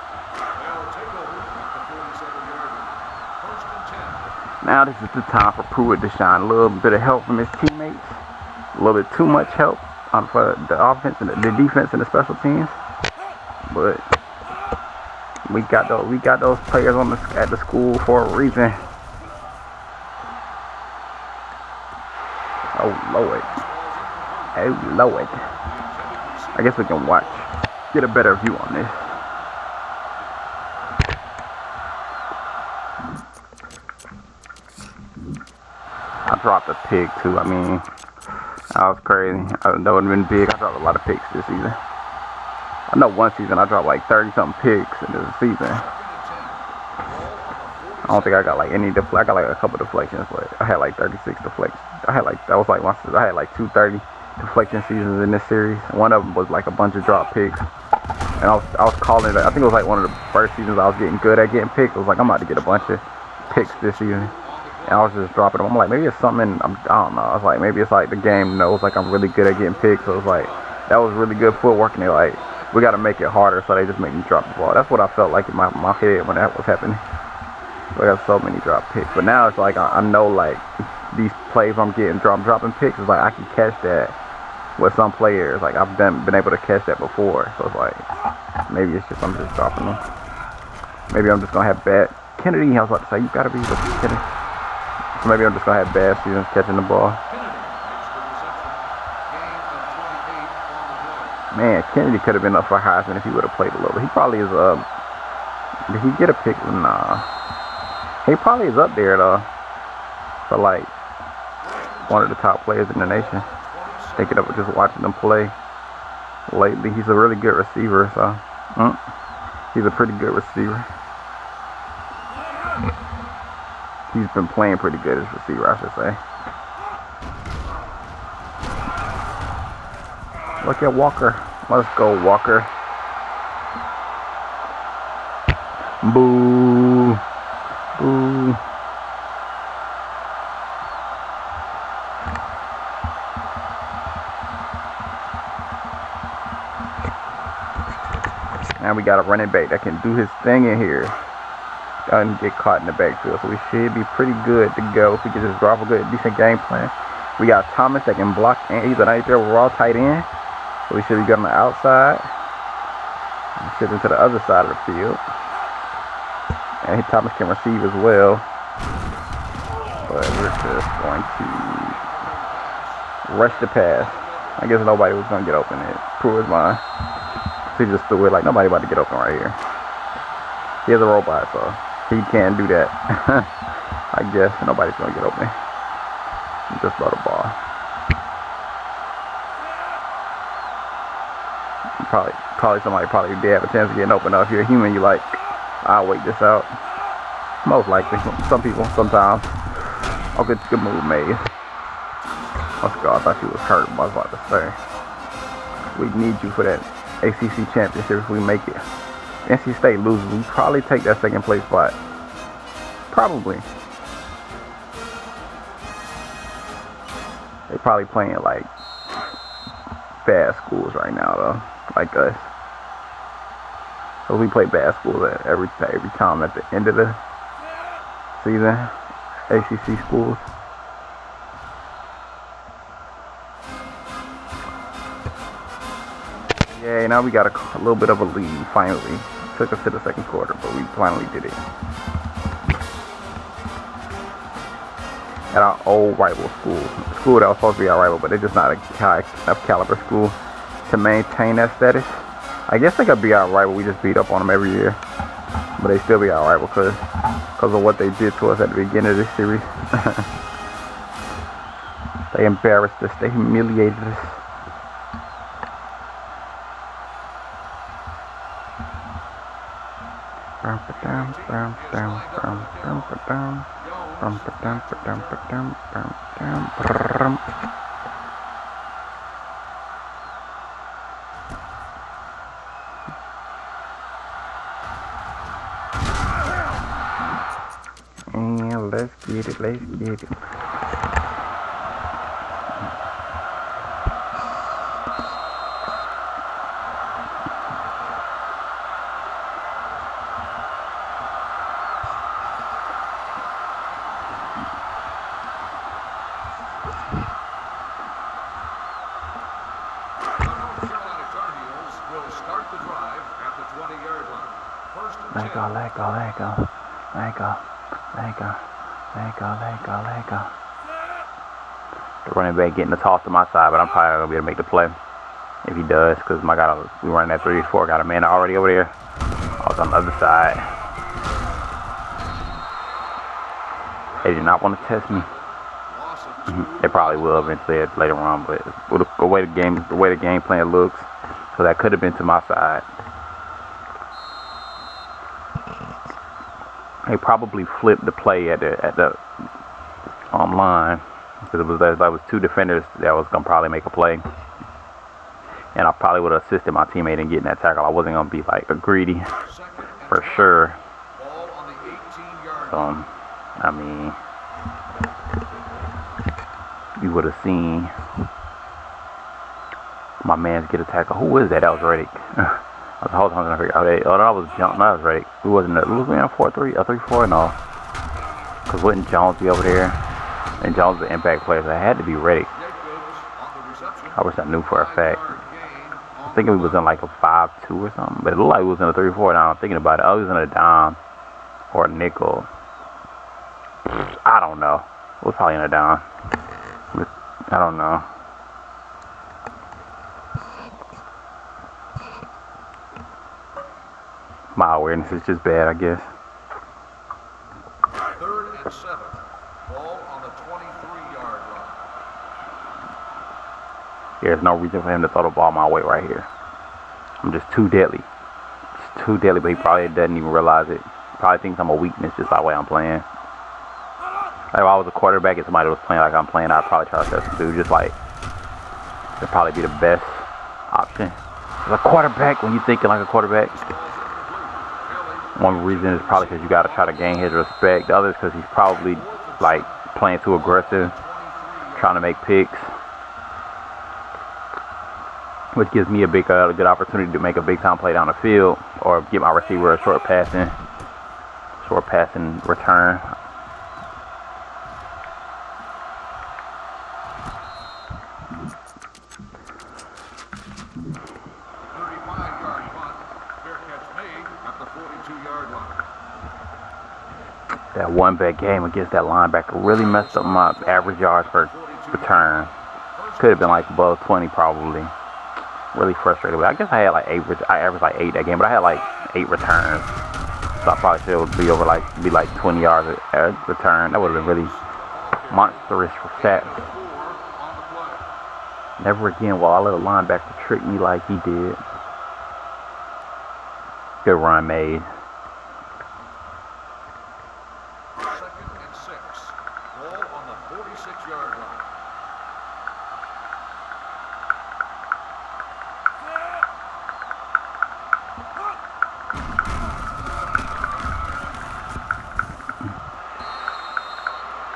Now this is the time for Pruitt to shine. A little bit of help from his teammates. A little bit too much help for the offense and the defense and the special teams. But we got those players at the school for a reason. Oh Lord. Oh Lord. I guess we can get a better view on this. I dropped a pig too. I mean, that was crazy. That would have been big. I dropped a lot of pigs this season. I know one season I dropped like 30-something pigs in this season. I don't think I got like any I got like a couple deflections, but I had like 36 deflections. I had like 230 deflection seasons in this series. One of them was like a bunch of drop picks. And I was calling it, I think it was like one of the first seasons I was getting good at getting picks. I was like, I'm about to get a bunch of picks this season. And I was just dropping them. I'm like, maybe it's something, I don't know. I was like, maybe it's like the game knows like I'm really good at getting picks. So it was like, that was really good footwork. And they're like, we got to make it harder. So they just make me drop the ball. That's what I felt like in my head when that was happening. So I got so many drop picks. But now it's like, I know like these plays I'm getting dropping picks. It's like I can catch that with some players. Like I've been able to catch that before. So it's like, maybe it's just I'm just dropping them. Maybe I'm just going to have bad. Kennedy, I was about to say, you got to be with Kennedy. So maybe I'm just going to have bad seasons catching the ball. Man, Kennedy could have been up for Heisman if he would have played a little bit. He probably is, did he get a pick? Nah. He probably is up there, though. For, like, one of the top players in the nation. Thinking of just watching him play lately. He's a really good receiver, so. He's a pretty good receiver. He's been playing pretty good as receiver, I should say. Look at Walker. Let's go, Walker. Boo. Boo. Now we got a running back that can do his thing in here. Doesn't get caught in the backfield, so we should be pretty good to go if we can just drop a good, decent game plan. We got Thomas that can block, and he's an right there. We're all tight end. So we should be good on the outside. Shifting to the other side of the field. And Thomas can receive as well. But we're just going to rush the pass. I guess nobody was going to get open. It proves mine. He just threw it like nobody about to get open right here. He has a robot, so he can't do that. I guess nobody's going to get open. Just throw the ball. Probably somebody did have a chance of getting open. Now, if you're a human, you like, I'll wait this out. Most likely. Some people, sometimes. Oh, good move made. Let's go. I thought you was hurt. I was about to say. We need you for that ACC championship if we make it. NC State loses. We probably take that second place spot. Probably. They probably playing like bad schools right now though, like us. So we play bad schools at every time at the end of the season. ACC schools. Yeah, now we got a little bit of a lead finally. Took us to the second quarter, but we finally did it. At our old rival school that was supposed to be our rival, but they're just not a high enough caliber school to maintain that status. I guess they could be our rival. We just beat up on them every year, but they still be our rival because of what they did to us at the beginning of this series. They embarrassed us. They humiliated us. And let's get it. Let go. The running back getting the toss to my side, but I'm probably not going to be able to make the play if he does, because we running that 3-4, got a man already over there. I was on the other side. They did not want to test me. They probably will eventually later on, but the way the game plan looks, so that could have been to my side. They probably flipped the play at the line because there was two defenders that was gonna probably make a play, and I probably would have assisted my teammate in getting that tackle. I wasn't gonna be like a greedy for sure. I mean, you would have seen my man get a tackle. Who was that? That was Reddick. I was the whole time trying to figure out. That was Jones. That was Reddick. Who wasn't it? Was we in a 4-3? A 3-4? No. Because wouldn't Jones be over there? And Jones was the impact player, so it had to be Reddick. I wish I knew for a fact. I think we was in like a 5-2 or something, but it looked like we was in a 3-4 now. I'm thinking about it. Oh, he was in a dime or a nickel. I don't know. It was probably in a dime. I don't know. My awareness is just bad, I guess. 3rd and 7. Ball on the 23-yard line. There's no reason for him to throw the ball my way right here. I'm just too deadly. Just too deadly, but he probably doesn't even realize it. Probably thinks I'm a weakness just by the way I'm playing. Like if I was a quarterback and somebody was playing like I'm playing, I'd probably try to test some dude just like it'd probably be the best option. As a quarterback, when you're thinking like a quarterback, one reason is probably because you got to try to gain his respect. The other is because he's probably like playing too aggressive, trying to make picks, which gives me a good opportunity to make a big time play down the field or get my receiver a short passing return. That one bad game against that linebacker really messed up my average yards per return. Could have been like above 20 probably. Really frustrated. But I guess I had like I averaged like 8 that game, but I had like 8 returns. So I probably should be over be like 20 yards a return. That would have been really monstrous for stats. Never again will I let a linebacker trick me like he did. Good run made. Second and 6. Ball on the 46-yard line.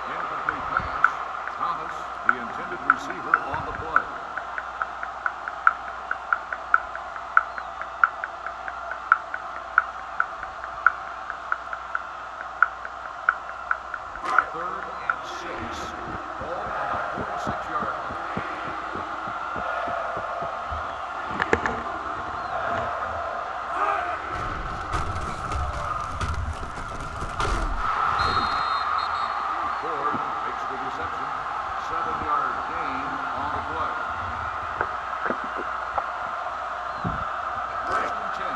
Incomplete pass. Thomas, the intended receiver, on the play. Third and 6. Ball on the 46-yard line. Ford makes the reception. 7-yard gain on the play. First and 10.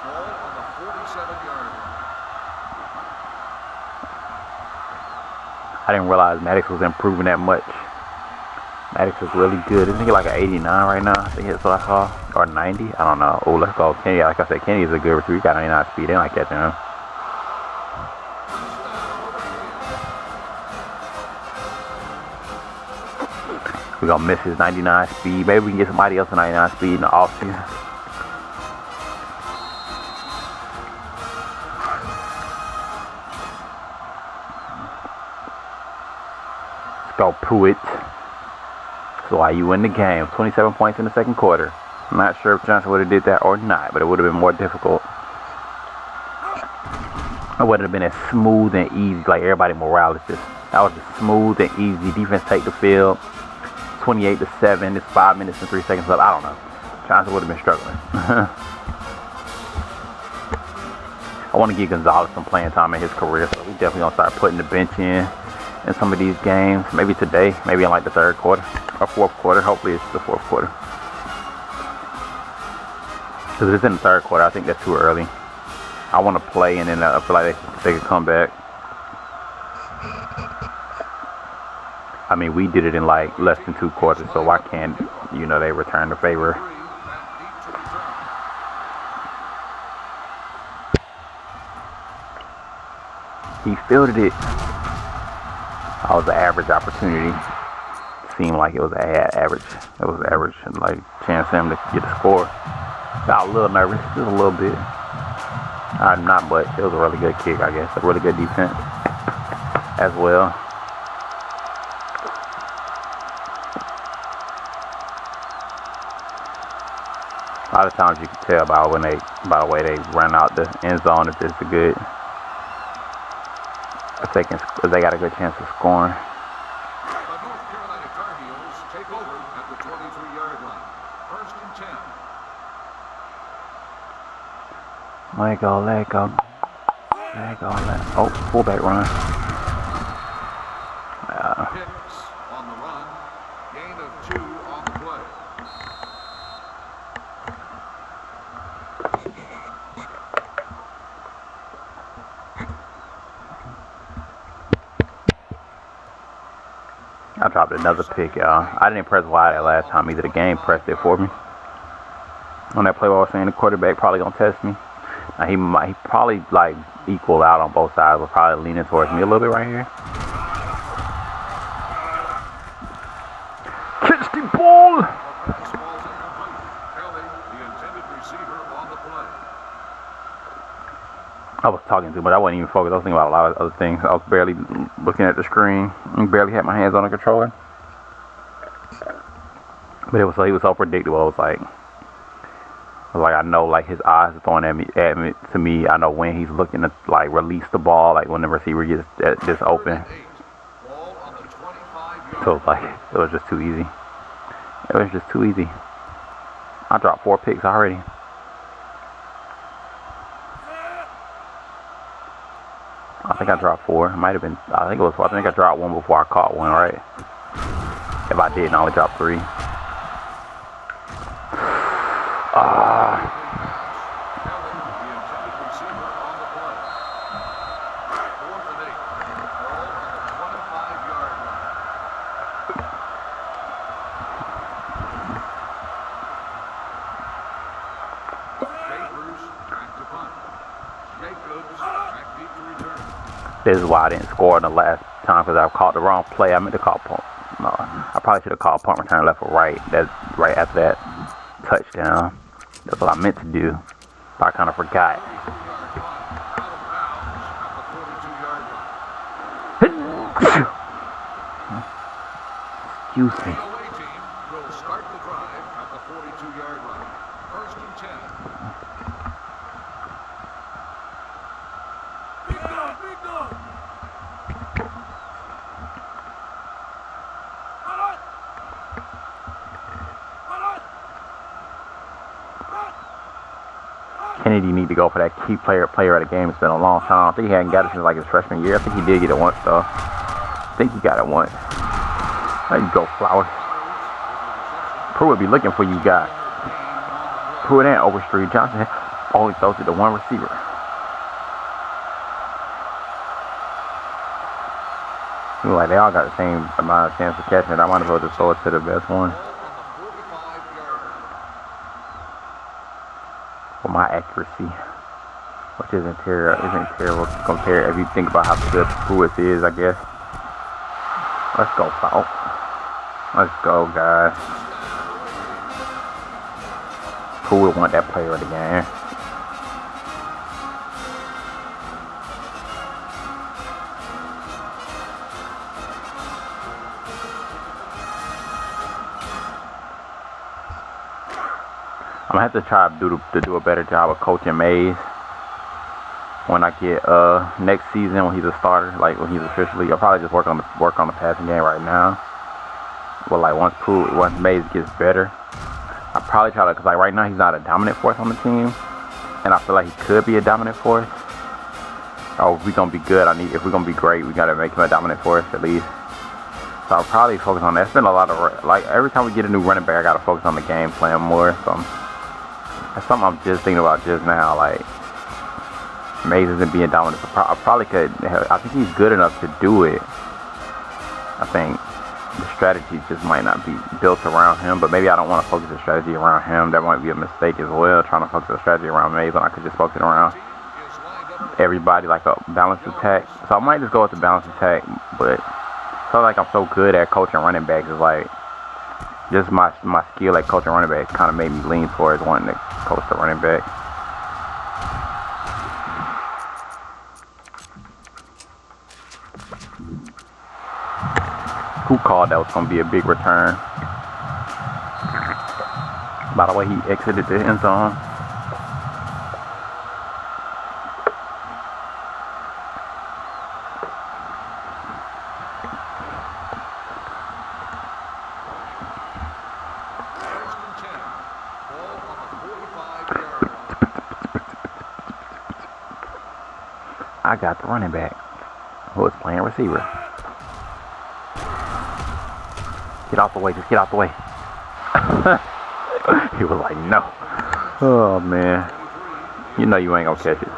Ball on the 47-yard line. I didn't realize Maddox was improving that much. Maddox is really good. Isn't he like an 89 right now? I think that's what I saw. Or 90? I don't know. Oh, let's go. Kenny, like I said, Kenny is a good receiver. He got 99 speed. They don't like catching him. We're going to miss his 99 speed. Maybe we can get somebody else a 99 speed in the offseason. Let's go, Pruitt. So why you win the game? 27 points in the second quarter. I'm not sure if Johnson would have did that or not, but it would have been more difficult. It wouldn't have been as smooth and easy. Like everybody morale is just, that was just smooth and easy. Defense take the field. 28-7. It's 5 minutes and 3 seconds left. I don't know. Johnson would have been struggling. I want to give Gonzalez some playing time in his career, so we definitely gonna start putting the bench in some of these games. Maybe today, maybe in like the third quarter or fourth quarter. Hopefully it's the fourth quarter. Because if it's in the third quarter, I think that's too early. I want to play, and then I feel like they could come back. I mean, we did it in like less than 2 quarters, so why can't, they return the favor? He fielded it. That was an average opportunity. Seemed like it was average. It was average, like chance for him to get the score. Got a little nervous, just a little bit. Not much. It was a really good kick, I guess. A really good defense as well. A lot of times you can tell by the way they run out the end zone if it's good. If they got a good chance of scoring. The North Carolina Tar Heels take over at the 23-yard line. First and 10. Let go. Oh, fullback run. Hicks on the run. Gain of 2 on the play. I dropped another pick, y'all. I didn't press Y that last time either. The game pressed it for me. On that play, I was saying the quarterback probably gonna test me. Now, he probably like equal out on both sides. We're probably leaning towards me a little bit right here. Catch the ball. Pass ball's incomplete. Kelly, the intended receiver, on the play. I was talking too much. I wasn't even focused. I was thinking about a lot of other things. I was barely looking at the screen. I barely had my hands on the controller. But he was so predictable. It was like I know, like his eyes are throwing to me. I know when he's looking to like release the ball, like when the receiver gets this open. Ball on the 25-yard So it was just too easy. It was just too easy. I dropped 4 picks already. I think I dropped 4. It might have been. I think it was 4. I think I dropped 1 before I caught 1, right? If I didn't, I only dropped 3. This is why I didn't score in the last time, because I caught the wrong play. I meant to call punt. No, I probably should have called punt return left or right. That's right after that touchdown. That's what I meant to do, but I kind of forgot. Excuse me. Will start the drive at the 42-yard line. 1st and 10. Kennedy need to go for that key player of the game. It's been a long time. I think he hadn't got it since like his freshman year. I think he did get it once though. I think he got it once. There you go, Flowers. Pruitt be looking for you guys. Pruitt and Overstreet. Johnson only throws it to one receiver. Like they all got the same amount of chance of catching it. I might as well just throw it to the best one. For my accuracy, which isn't terrible compared if you think about how good Pruitt is, I guess. Let's go, Foul. Let's go, guys. Pruitt want that player of the game. I'm gonna have to try to do a better job of coaching Mays when I get next season when he's a starter, like when he's officially. I'll probably just work on the passing game right now. But like once Mays gets better, I probably try to, because like right now he's not a dominant force on the team, and I feel like he could be a dominant force. Oh, if we're gonna be good, if we're gonna be great, we gotta make him a dominant force at least. So I'll probably focus on that. It's been a lot of like every time we get a new running back, I gotta focus on the game plan more. So that's something I'm just thinking about just now. Like Mays isn't being dominant. So I probably could. I think he's good enough to do it. I think the strategy just might not be built around him. But maybe I don't want to focus the strategy around him. That might be a mistake as well. Trying to focus the strategy around Mays when I could just focus it around everybody, like a balanced attack. So I might just go with the balanced attack. But I feel like I'm so good at coaching running backs. It's like just my skill at coaching running back kind of made me lean towards wanting to coach the running back. Who called that was going to be a big return? By the way, he exited the end zone. I got the running back who was playing receiver. Get out the way, just get out the way. He was like, no. Oh, man. You know you ain't gonna catch it.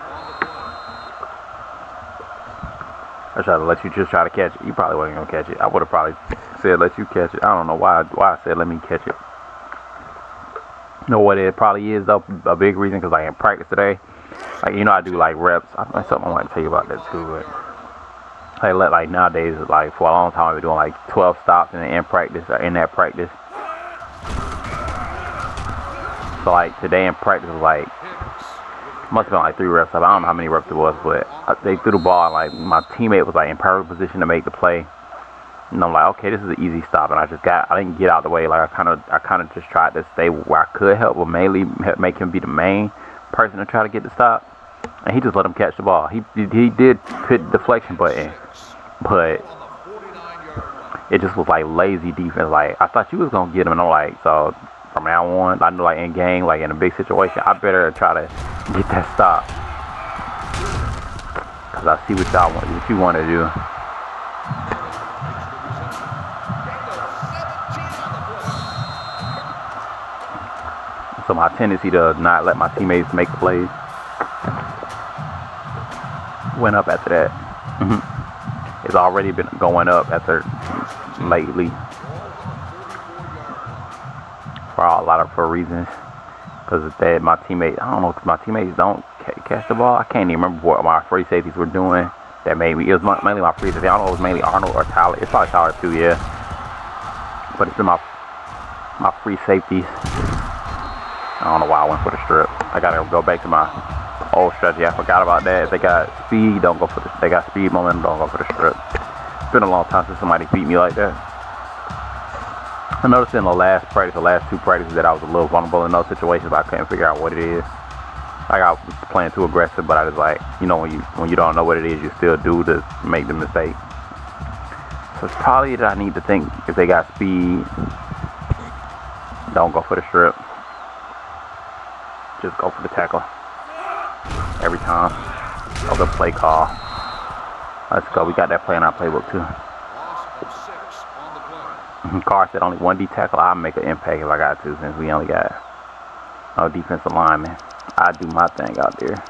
I tried to let you just try to catch it. You probably wasn't gonna catch it. I would have probably said let you catch it. I don't know why I said let me catch it. You know what it probably is though? A big reason, because like in practice today, like, you know, I do like reps. That's something I want to tell you about that too. But like nowadays, like for a long time, I've been doing like 12 stops in that practice. So like today in practice was like, must have been like 3 reps up. I don't know how many reps it was, but they threw the ball and like my teammate was like in perfect position to make the play. And I'm like, okay, this is an easy stop. And I didn't get out of the way. Like I kind of just tried to stay where I could help, but mainly make him be the main person to try to get the stop. And he just let him catch the ball. He did hit the deflection button, but it just was like lazy defense. Like I thought you was gonna get him, and I'm like, so from now on, I know like in game, like in a big situation, I better try to get that stop. because I see what y'all want, what you want to do. So my tendency to not let my teammates make plays went up after that. It's already been going up after lately for reasons. Because that my teammates, I don't know, because my teammates don't catch the ball. I can't even remember what my free safeties were doing. That made me. It was mainly my free safety. I don't know if it was mainly Arnold or Tyler. It's probably Tyler too, yeah. But it's been my free safeties. I don't know why I went for the strip. I gotta go back to my old strategy. I forgot about that. If they got speed, don't go for the. They got speed, momentum, don't go for the strip. It's been a long time since somebody beat me like that. I noticed in the last two practices, that I was a little vulnerable in those situations, but I couldn't figure out what it is. Like I was playing too aggressive, but I was like, you know, when you don't know what it is, you still do to make the mistake. So it's probably that I need to think if they got speed, don't go for the strip. Just go for the tackle every time. Oh, the play call. Let's go. We got that play in our playbook too. Carr said only one D tackle. I'll make an impact if I got to, since we only got no defensive lineman. I do my thing out there.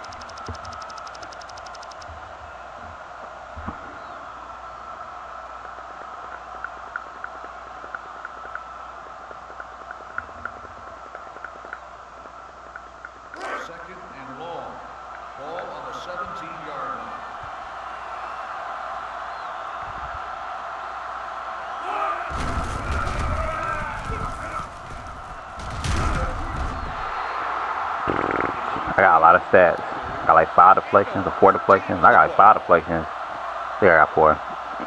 Second and long. Ball on the 17-yard line. I got a lot of stats. I got like 5 deflections or 4 deflections. I got like 5 deflections. There, I got 4.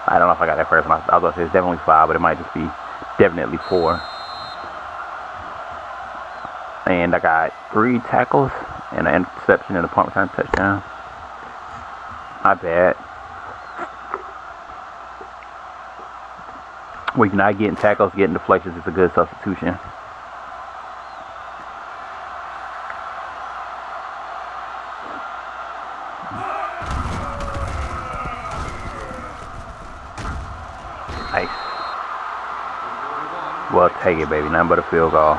I don't know if I got that first one. I was going to say it's definitely 5, but it might just be definitely 4. And I got 3 tackles and an interception and a punt return touchdown. Not bad. When you're not getting tackles, getting deflections is a good substitution. Nice. Well, take it, baby. Nothing but a field goal.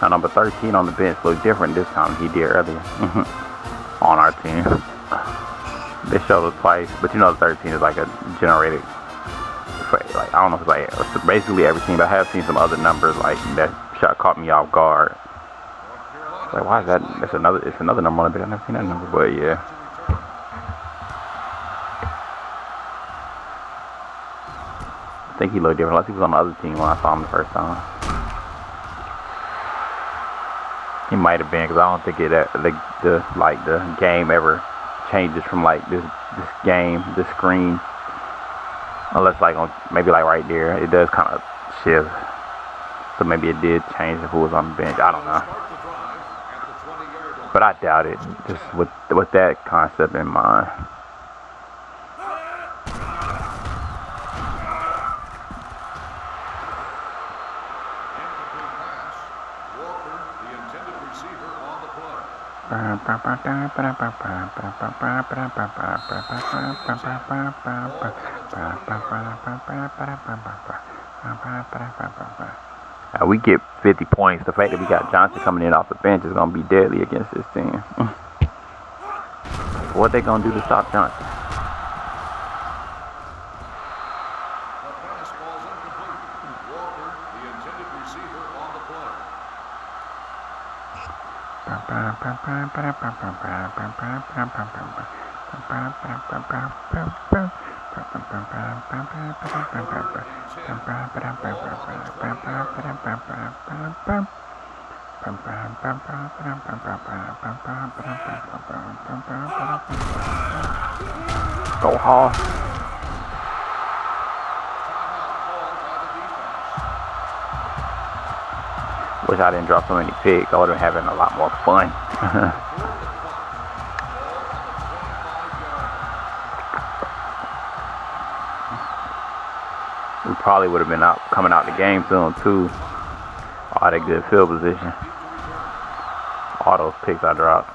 Now, number 13 on the bench looked different this time than he did earlier on our team. They showed us twice, but you know, 13 is like a generated. Like, I don't know if it's like basically every team, but I have seen some other numbers like that shot caught me off guard. Like, why is that? It's another number on the bench. I've never seen that number, but yeah. I think he looked different. Unless he was on the other team when I saw him the first time. He might have been, because I don't think the game ever changes from like this screen, unless like maybe like right there it does kind of shift. So maybe it did change who was on the bench. I don't know, but I doubt it. Just with that concept in mind. We get 50 points. The fact that we got Johnson coming in off the bench is going to be deadly against this team. What they going to do to stop Johnson? Go hard. Wish I didn't drop so many picks. I would have been having a lot more fun. We probably would have been coming out the game soon too. All that good field position. All those picks I dropped.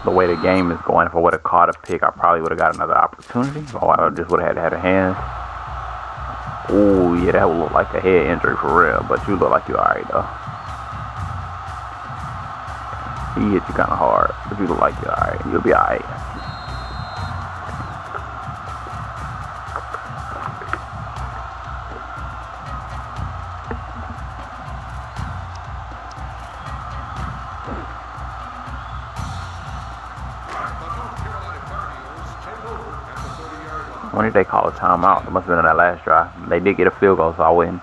The way the game is going, if I would have caught a pick, I probably would have got another opportunity. Or I just would have had a hand. Oh yeah, that would look like a head injury for real. But you look like you're alright though. He hit you kind of hard, but you look like you're alright. You'll be alright. When did they call a timeout? It must have been on that last drive. They did get a field goal, so I wouldn't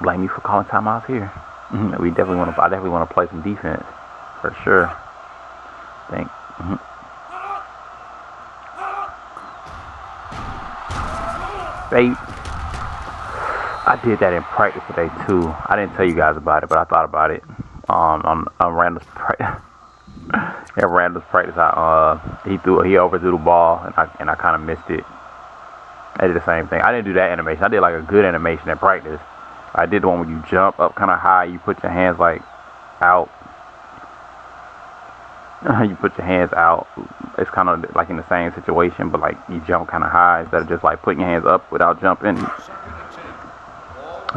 blame you for calling timeouts here. I definitely want to play some defense for sure. I think. Bait. I did that in practice today too. I didn't tell you guys about it, but I thought about it. On random practice. At random practice, he overthrew the ball, and I kind of missed it. I did the same thing. I didn't do that animation. I did like a good animation in practice. I did the one where you jump up kind of high. You put your hands like out. You put your hands out. It's kind of like in the same situation, but like you jump kind of high instead of just like putting your hands up without jumping.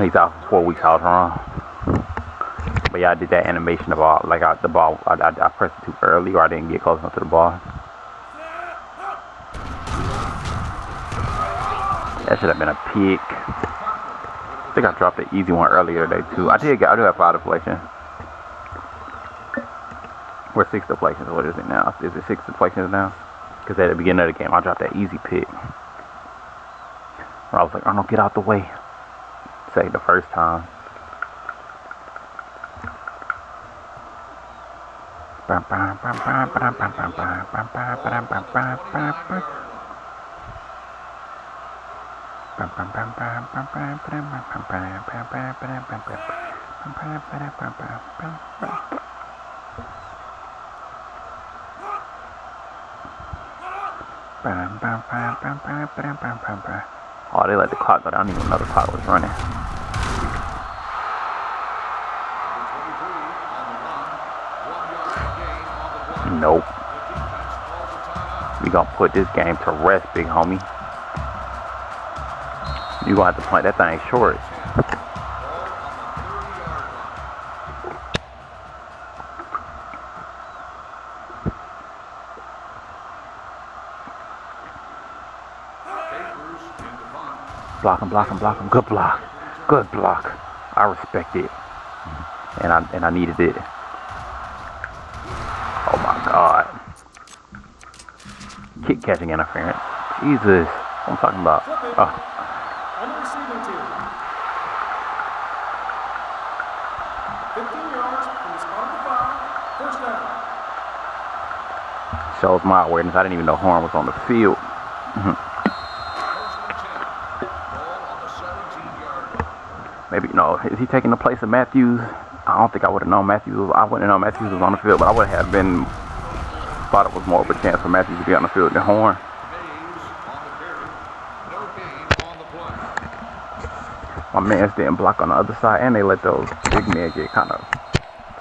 He's out for 4 weeks. I was wrong. But yeah, I did that animation of all. Like I pressed it too early, or I didn't get close enough to the ball. That should have been a pick. I think I dropped an easy one earlier today too. I do have 5 deflections. Or 6 deflections. What is it now? Is it 6 deflections now? Because at the beginning of the game, I dropped that easy pick. Where I was like, Arnold, get out the way. Say the first time. Oh, they let the clock go down. I didn't even know the clock was running. Nope. We gonna put this game to rest, big homie. You gonna have to punt that thing short. Block him. Good block. I respect it. And I needed it. Oh my God. Kick catching interference. Jesus. What I'm talking about. Oh. On the receiving team. 15 yards from the spot of the 5. First down. Shows my awareness. I didn't even know Horn was on the field. Maybe, no. Is he taking the place of Matthews? I don't think I would have known Matthews. I wouldn't have known Matthews was on the field, but I would have thought it was more of a chance for Matthews to be on the field than Horn. My mans didn't block on the other side, and they let those big men get kind of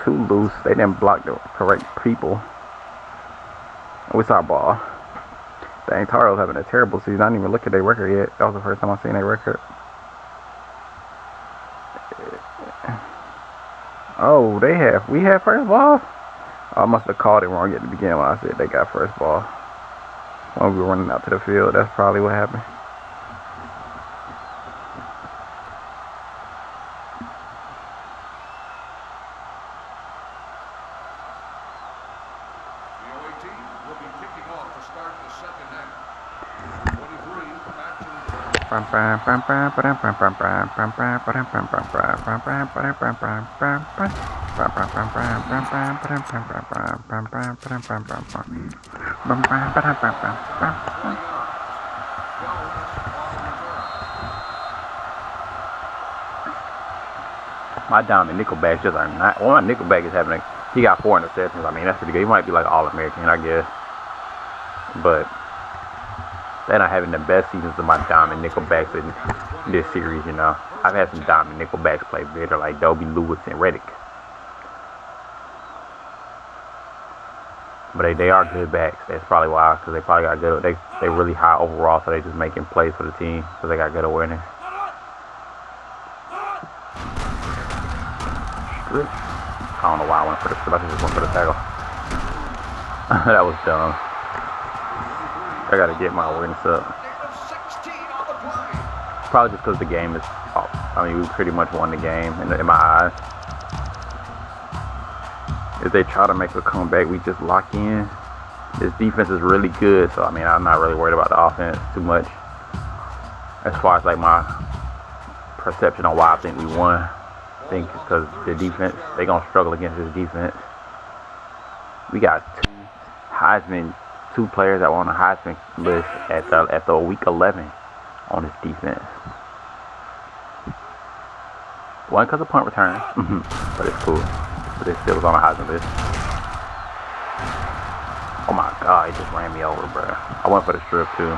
too loose. They didn't block the correct people. What's our ball? Dang, Taro's having a terrible season. I didn't even look at their record yet. That was the first time I seen their record. Oh, we had first ball? Oh, I must have called it wrong at the beginning when I said they got first ball. When we were running out to the field, that's probably what happened. start the second half. 23 back to the My diamond nickelbacks just are not. Well, my nickelback is having he got 4 interceptions. I mean, that's pretty good. He might be like All-American, I guess. But they're not having the best seasons of my diamond nickelbacks in this series, you know. I've had some diamond nickelbacks play better, like Dobie Lewis and Reddick. But they are good backs. That's probably why, because they probably got good. They really high overall, so they just making plays for the team because they got good awareness. I don't know why I went for the. I just went for the tackle. That was dumb. I gotta get my awareness up. Probably just because the game is. I mean, we pretty much won the game in my eyes. If they try to make a comeback, we just lock in. This defense is really good, so I mean, I'm not really worried about the offense too much. As far as like my perception on why I think we won. I think because the defense, they're going to struggle against this defense. We got two players that were on the Heisman list at the week 11 on this defense. One because of punt return, but it's cool. But it still was on the Heisman list. Oh my God, he just ran me over, bro. I went for the strip too.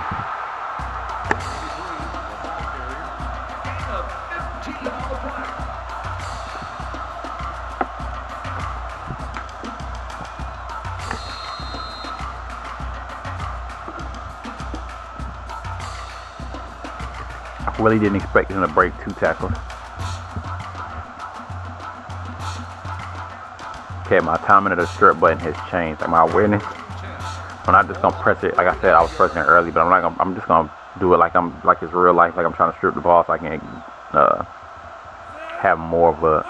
I really didn't expect him to break 2 tackles. Okay, my timing of the strip button has changed. Like my awareness. I'm not just gonna press it. Like I said, I was pressing it early, but I'm just gonna do it like it's real life. Like I'm trying to strip the ball so I can have more of a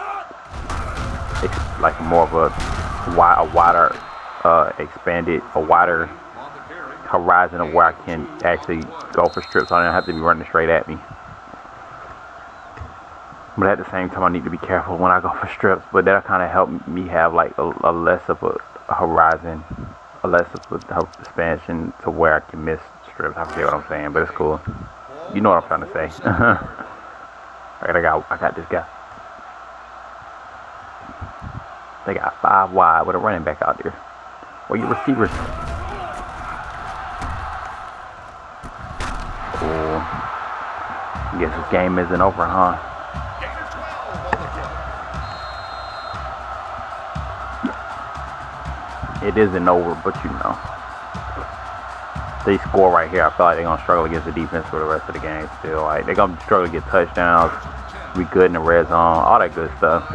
wider horizon of where I can actually go for strips. I don't have to be running straight at me. But at the same time, I need to be careful when I go for strips. But that'll kind of help me have like a less of a horizon, a less of a expansion to where I can miss strips. I forget what I'm saying, but it's cool. You know what I'm trying to say. I got this guy. They got 5 wide with a running back out there. Where your receivers? Cool. I guess this game isn't over, huh? It isn't over, but you know. They score right here. I feel like they're going to struggle against the defense for the rest of the game still. Like, they're going to struggle to get touchdowns. We good in the red zone. All that good stuff.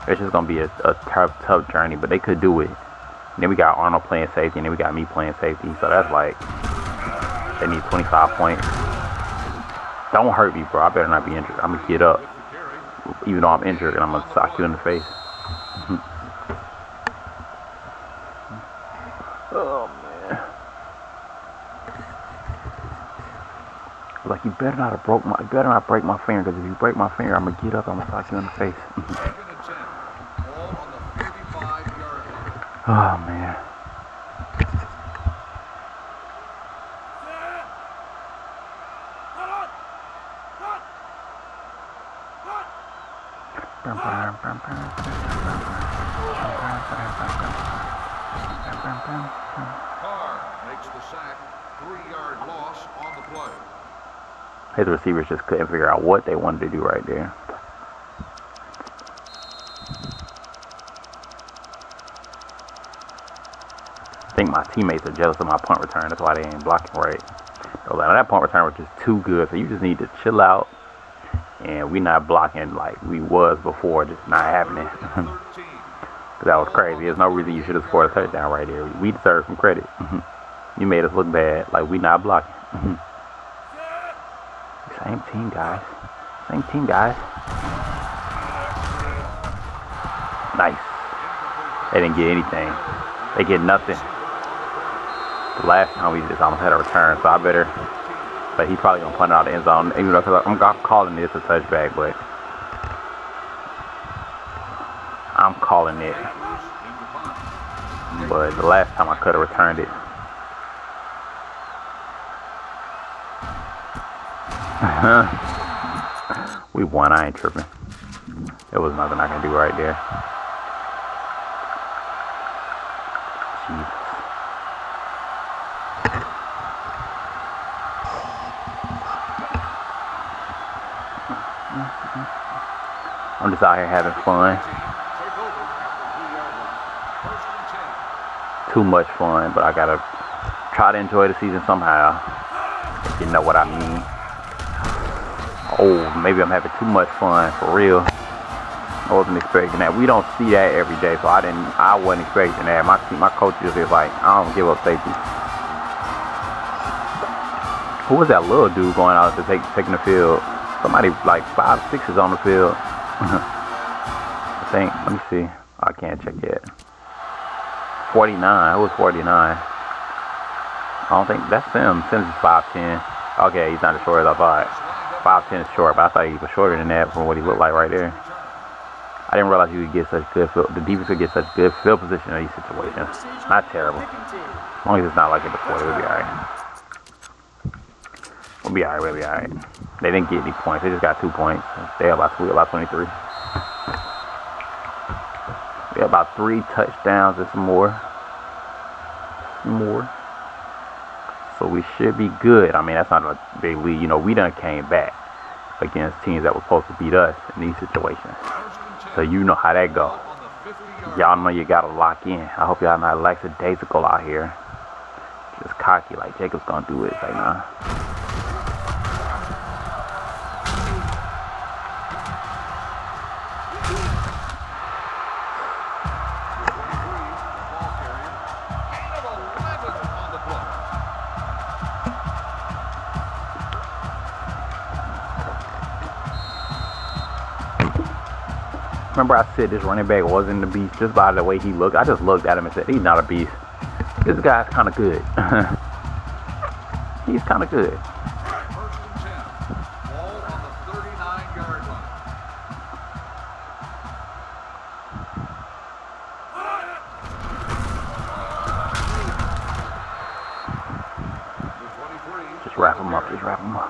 It's just going to be a tough journey, but they could do it. And then we got Arnold playing safety, and then we got me playing safety. So that's like, they need 25 points. Don't hurt me, bro. I better not be injured. I'm going to get up. Even though I'm injured, and I'm going to sock you in the face. Oh, man. Like, you better not break my finger, because if you break my finger, I'm going to get up, I'm going to sock you in the face. Oh, man. Carr makes the sack. 3-yard loss on the play. His receivers just couldn't figure out what they wanted to do right there. I think my teammates are jealous of my punt return. That's why they ain't blocking right. So that punt return was just too good. So you just need to chill out. And we not blocking like we was before. Just not happening. That was crazy. There's no reason you should have scored a touchdown right there. We deserve some credit. You made us look bad. Like we not blocking. Same team, guys. Same team, guys. Nice. They didn't get anything. They get nothing. The last time we just almost had a return, so I better. But he probably gonna punt it out the end zone, even though I'm calling this a touchback, but I'm calling it. But the last time I could have returned it. We won. I ain't tripping. There was nothing I can do right there. Jesus. I'm just out here having fun. Too much fun, but I gotta try to enjoy the season somehow. If you know what I mean. Oh, maybe I'm having too much fun for real. I wasn't expecting that. We don't see that every day, so I wasn't expecting that. My coach is just like, I don't give up safety. Who was that little dude going out to taking the field? Somebody like 5'6" is on the field. I think. Let me see. I can't check yet. 49. It was 49. I don't think that's Sims. Sims is 5'10". Okay, he's not as short as I thought. 5'10" is short, but I thought he was shorter than that from what he looked like right there. I didn't realize you could get such good field. The defense could get such good field position in these situations. Not terrible. As long as it's not like it before, we'll be alright. We'll be alright. They didn't get any points. They just got 2 points. They have about 23. We have about 3 touchdowns and some more. So we should be good. I mean, that's not a big lead. You know, we done came back against teams that were supposed to beat us in these situations. So you know how that go. Y'all know you gotta lock in. I hope y'all not lackadaisical out here. Just cocky like Jacob's gonna do it. It's like, nah. Remember I said this running back wasn't the beast just by the way he looked. I just looked at him and said, he's not a beast. This guy's kind of good. He's kind of good. First and 10. Ball on the 39-yard line. Just wrap him up.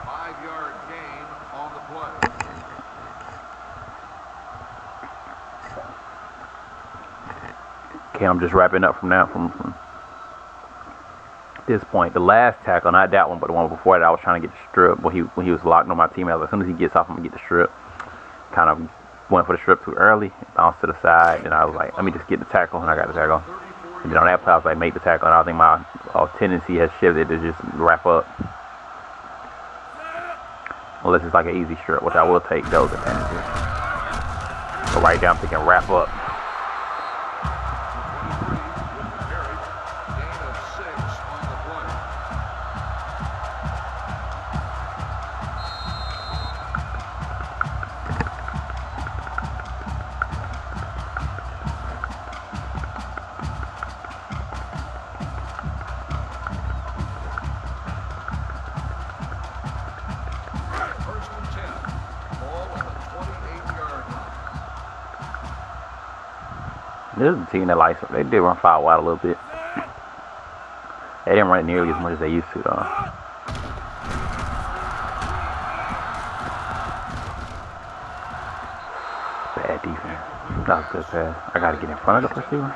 5-yard gain on the play. Okay, I'm just wrapping up from now. From this point, the last tackle, not that one, but the one before that, I was trying to get the strip when he was locked on my team. I was like, as soon as he gets off, I'm gonna get the strip. Kind of went for the strip too early, bounced to the side, and I was like, let me just get the tackle, and I got the tackle. And then on that play, I was like, make the tackle, and I think my tendency has shifted to just wrap up. Unless it's like an easy strip, which I will take those advantages. But right now, I'm thinking wrap up. This is a team that likes, they did run foul wide a little bit. They didn't run it nearly as much as they used to, though. Bad defense. That was a good pass. I gotta get in front of the receiver.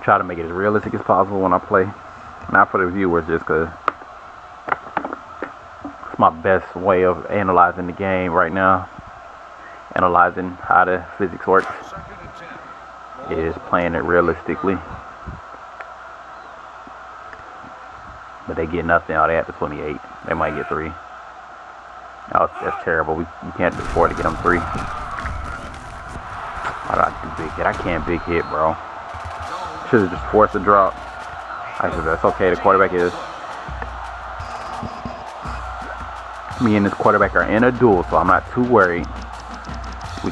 Try to make it as realistic as possible when I play. Not for the viewers, just because it's my best way of analyzing the game right now. Analyzing how the physics works is playing it realistically. But they get nothing out of the 28. They might get 3. That's terrible. We can't afford to get them 3. Why do I do big hit? I can't big hit, bro. Should have just forced a drop. I said that's okay. The quarterback is. Me and this quarterback are in a duel, so I'm not too worried.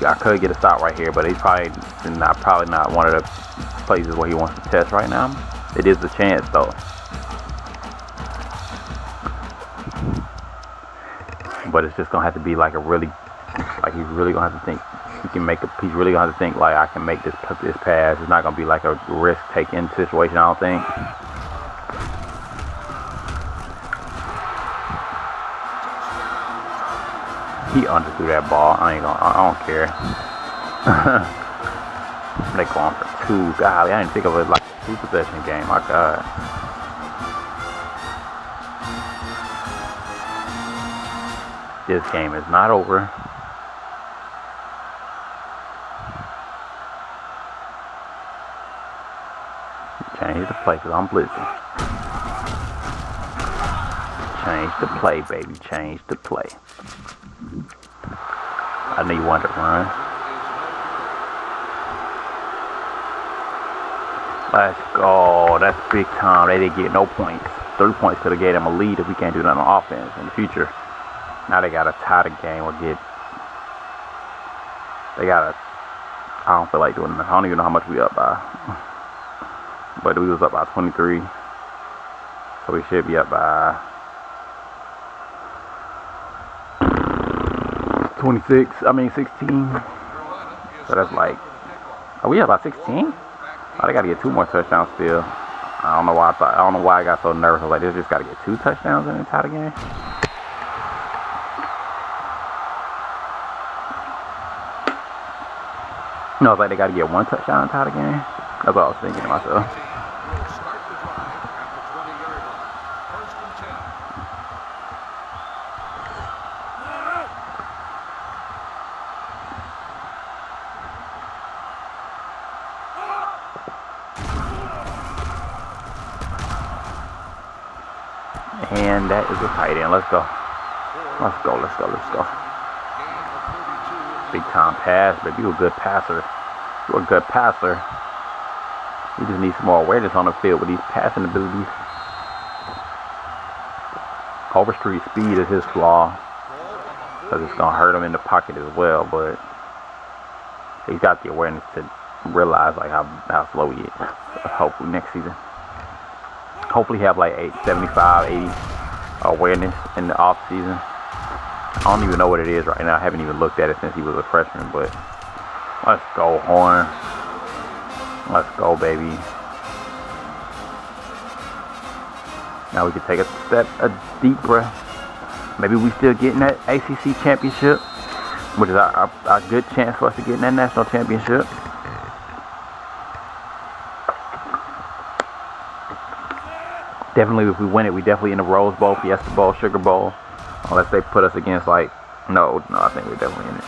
I could get a stop right here, but he's probably not one of the places where he wants to test right now. It is a chance though. But it's just gonna have to be like a really, like he's really gonna have to think he can make a. He's really gonna have to think like I can make this pass. It's not gonna be like a risk taking situation. I don't think. He underthrew that ball. I don't care. They going for 2. Golly, I didn't think of it like a 2-possession game. My God. This game is not over. Change the play because I'm blitzing. Change the play, baby. Change the play. I know you wanted to run. Let's go. That's big time. They didn't get no points. 3 points could have gave them a lead if we can't do nothing on offense in the future. Now they got to tie the game or get. They got to. I don't feel like doing that. I don't even know how much we up by. But we was up by 23. So we should be up by 16. So that's like, are we up by 16? Oh, they got to get 2 more touchdowns still. I don't know why I got so nervous. I was like, they just got to get 2 touchdowns and then tie the game. No, I was like, they got to get 1 touchdown and tie the game. That's what I was thinking to myself. And that is a tight end. Let's go. Let's go. Let's go. Let's go. Big time pass, baby. You a good passer. You're a good passer. We just need some more awareness on the field with these passing abilities. Overstreet speed is his flaw. Because it's going to hurt him in the pocket as well. But he's got the awareness to realize like how slow he is. Hopefully next season. Hopefully have like 75, 80 awareness in the off season. I don't even know what it is right now. I haven't even looked at it since he was a freshman, but let's go, Horn. Let's go, baby. Now we can take a deep breath. Maybe we still getting that ACC championship, which is a good chance for us to get in that national championship. Definitely, if we win it, we definitely in the Rose Bowl, Fiesta Bowl, Sugar Bowl. Unless they put us against, like, no, I think we're definitely in it.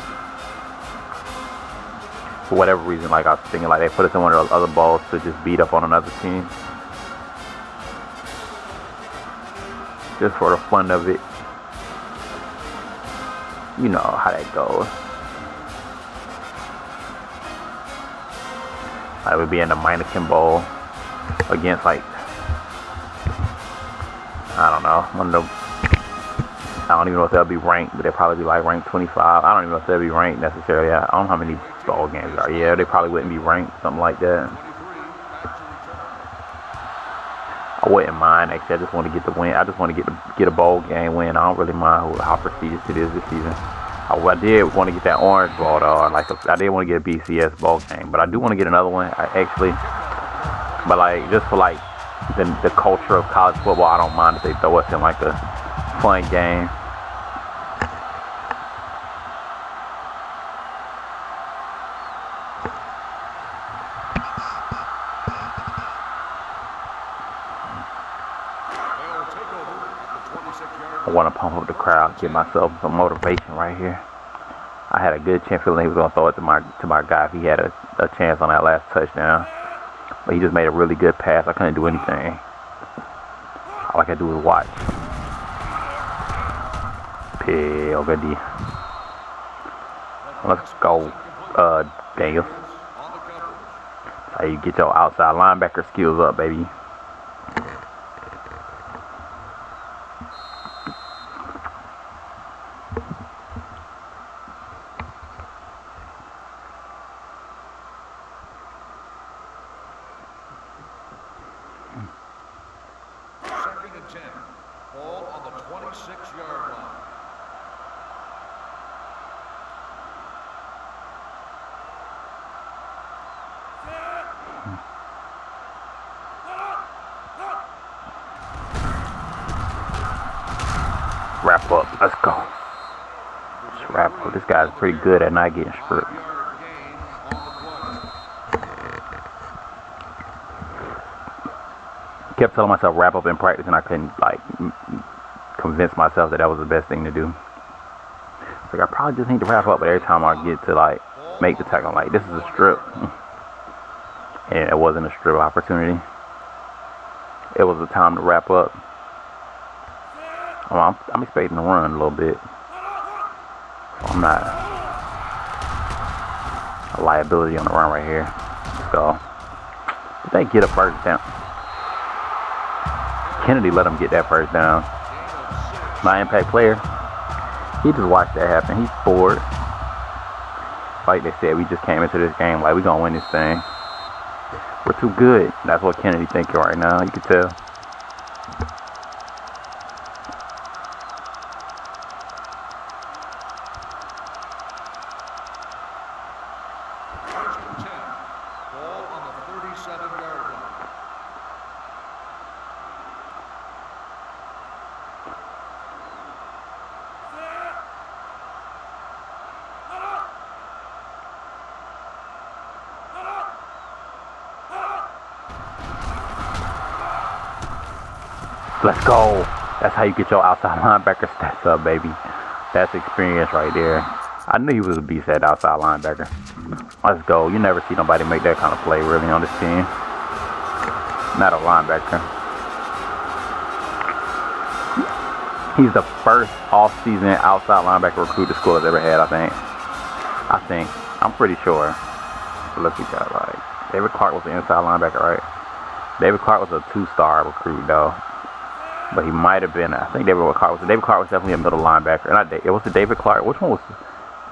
For whatever reason, like, I was thinking, like, they put us in one of those other bowls to just beat up on another team. Just for the fun of it. You know how that goes. I would be in the Meineken Bowl against, like, I don't know, one of them. I don't even know if they'll be ranked, but they'll probably be like ranked 25. I don't even know if they'll be ranked necessarily. I don't know how many bowl games there are. Yeah, they probably wouldn't be ranked, something like that. I wouldn't mind, actually. I just want to get the win. I just want to get a bowl game win. I don't really mind how prestigious it is this season. I did want to get that Orange Bowl, though. Like, I did want to get a BCS bowl game, but I do want to get another one, actually. But, like, just for, like, the culture of college football, I don't mind if they throw us in, like, a fun game. I want to pump up the crowd, give myself some motivation right here. I had a good chance feeling he was going to throw it to my guy if he had a chance on that last touchdown. But he just made a really good pass. I couldn't do anything. All I could do was watch. P.O.G.D. Let's go, Daniel. That's how you get your outside linebacker skills up, baby. 10. Ball on the 26-yard line. Wrap up. Let's go. Let's wrap up. This guy's pretty good at not getting stripped. 5-yard gain on the play. Kept telling myself wrap up in practice, and I couldn't like convince myself that that was the best thing to do. Like I probably just need to wrap up, but every time I get to like make the tackle, I'm like, this is a strip, and it wasn't a strip opportunity. It was the time to wrap up. Well, I'm expecting to run a little bit, so I'm not a liability on the run right here. So if they get a first down, Kennedy let him get that first down. My impact player, he just watched that happen. He's bored. Like they said, we just came into this game like we gonna win this thing. We're too good. That's what Kennedy thinking right now. You can tell. First and 10. Ball on the 37-yard line. Let's go. That's how you get your outside linebacker stats up, baby. That's experience right there. I knew he was a beast at outside linebacker. Let's go. You never see nobody make that kind of play really on this team. Not a linebacker. He's the first off-season outside linebacker recruit the school has ever had, I think. I'm pretty sure. Look, we got like David Clark was the inside linebacker, right? David Clark was a 2-star recruit though. But he might have been. I think David Clark was definitely a middle linebacker. Not it was it David Clark. Which one was?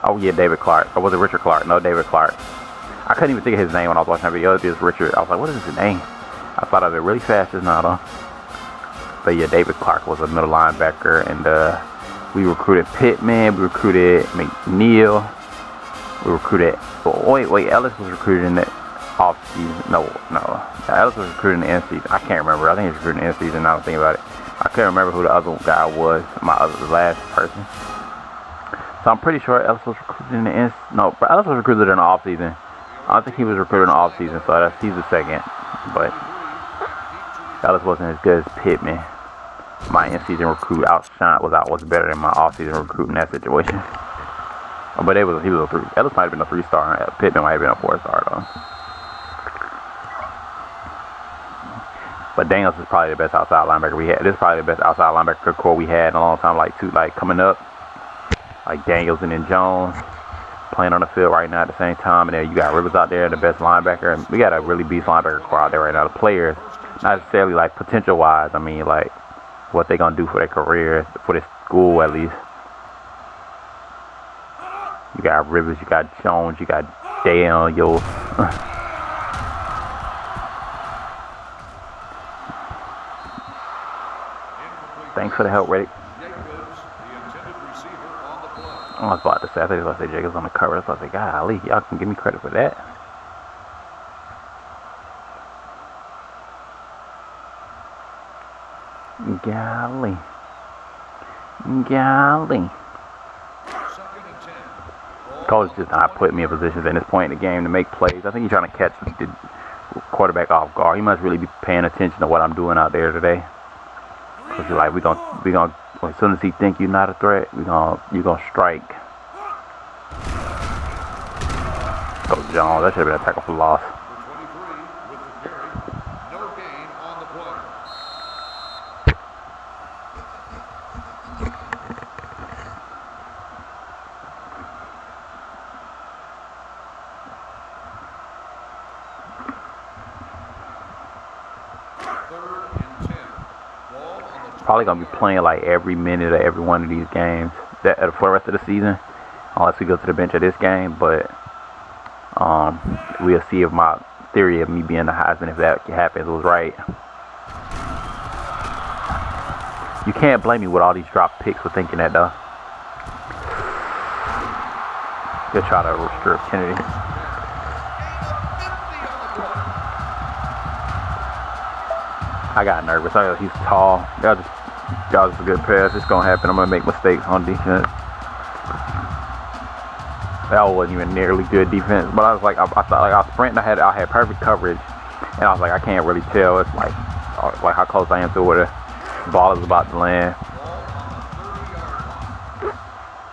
Oh yeah, David Clark. Or was it Richard Clark? No, David Clark. I couldn't even think of his name when I was watching that video. It was Richard. I was like, what is his name? I thought of it really fast just now though. But yeah, David Clark was a middle linebacker, and we recruited Pittman. We recruited McNeil. We recruited. Oh, wait. Ellis was recruited in the off season. No. Ellis was recruited in the end season. I can't remember. I think he was recruited in the end season. Now I'm thinking about it. I can't remember who the other guy was. The last person. So I'm pretty sure Ellis was recruited in the end. No, Ellis was recruited in the off season. I don't think he was recruited in the off season. So he's the second. But Ellis wasn't as good as Pittman. My in-season recruit was better than my off-season recruit in that situation. But he was a 3. Ellis might have been a 3-star. Pittman might have been a 4-star though. But Daniels is probably the best outside linebacker we had. This is probably the best outside linebacker core we had in a long time. Like coming up, like Daniels and then Jones playing on the field right now at the same time. And then you got Rivers out there, the best linebacker. And we got a really beast linebacker core out there right now. The players, not necessarily like potential-wise. I mean, like what they gonna do for their career, for their school at least. You got Rivers, you got Jones, you got Daniels. Thanks for the help, Reddick. I was about to say, I think I was about to say Jacobs on the cover. I was about to say, golly, y'all can give me credit for that. Golly. Coach just not putting me in positions at this point in the game to make plays. I think he's trying to catch the quarterback off guard. He must really be paying attention to what I'm doing out there today. Cause you're like, we gonna as soon as he think you're not a threat, you're gonna strike. Go Jones. That should have been a tackle for loss. Probably gonna be playing like every minute of every one of these games for the rest of the season, unless we go to the bench of this game. But we'll see if my theory of me being the Heisman, if that happens, was right. You can't blame me with all these drop picks for thinking that, though. He'll try to strip Kennedy. I got nervous. He's tall. That was a good pass. It's gonna happen. I'm gonna make mistakes on defense. That wasn't even nearly good defense. But I was like, I thought like I was sprinting. I had perfect coverage, and I was like, I can't really tell. It's like how close I am to where the ball is about to land.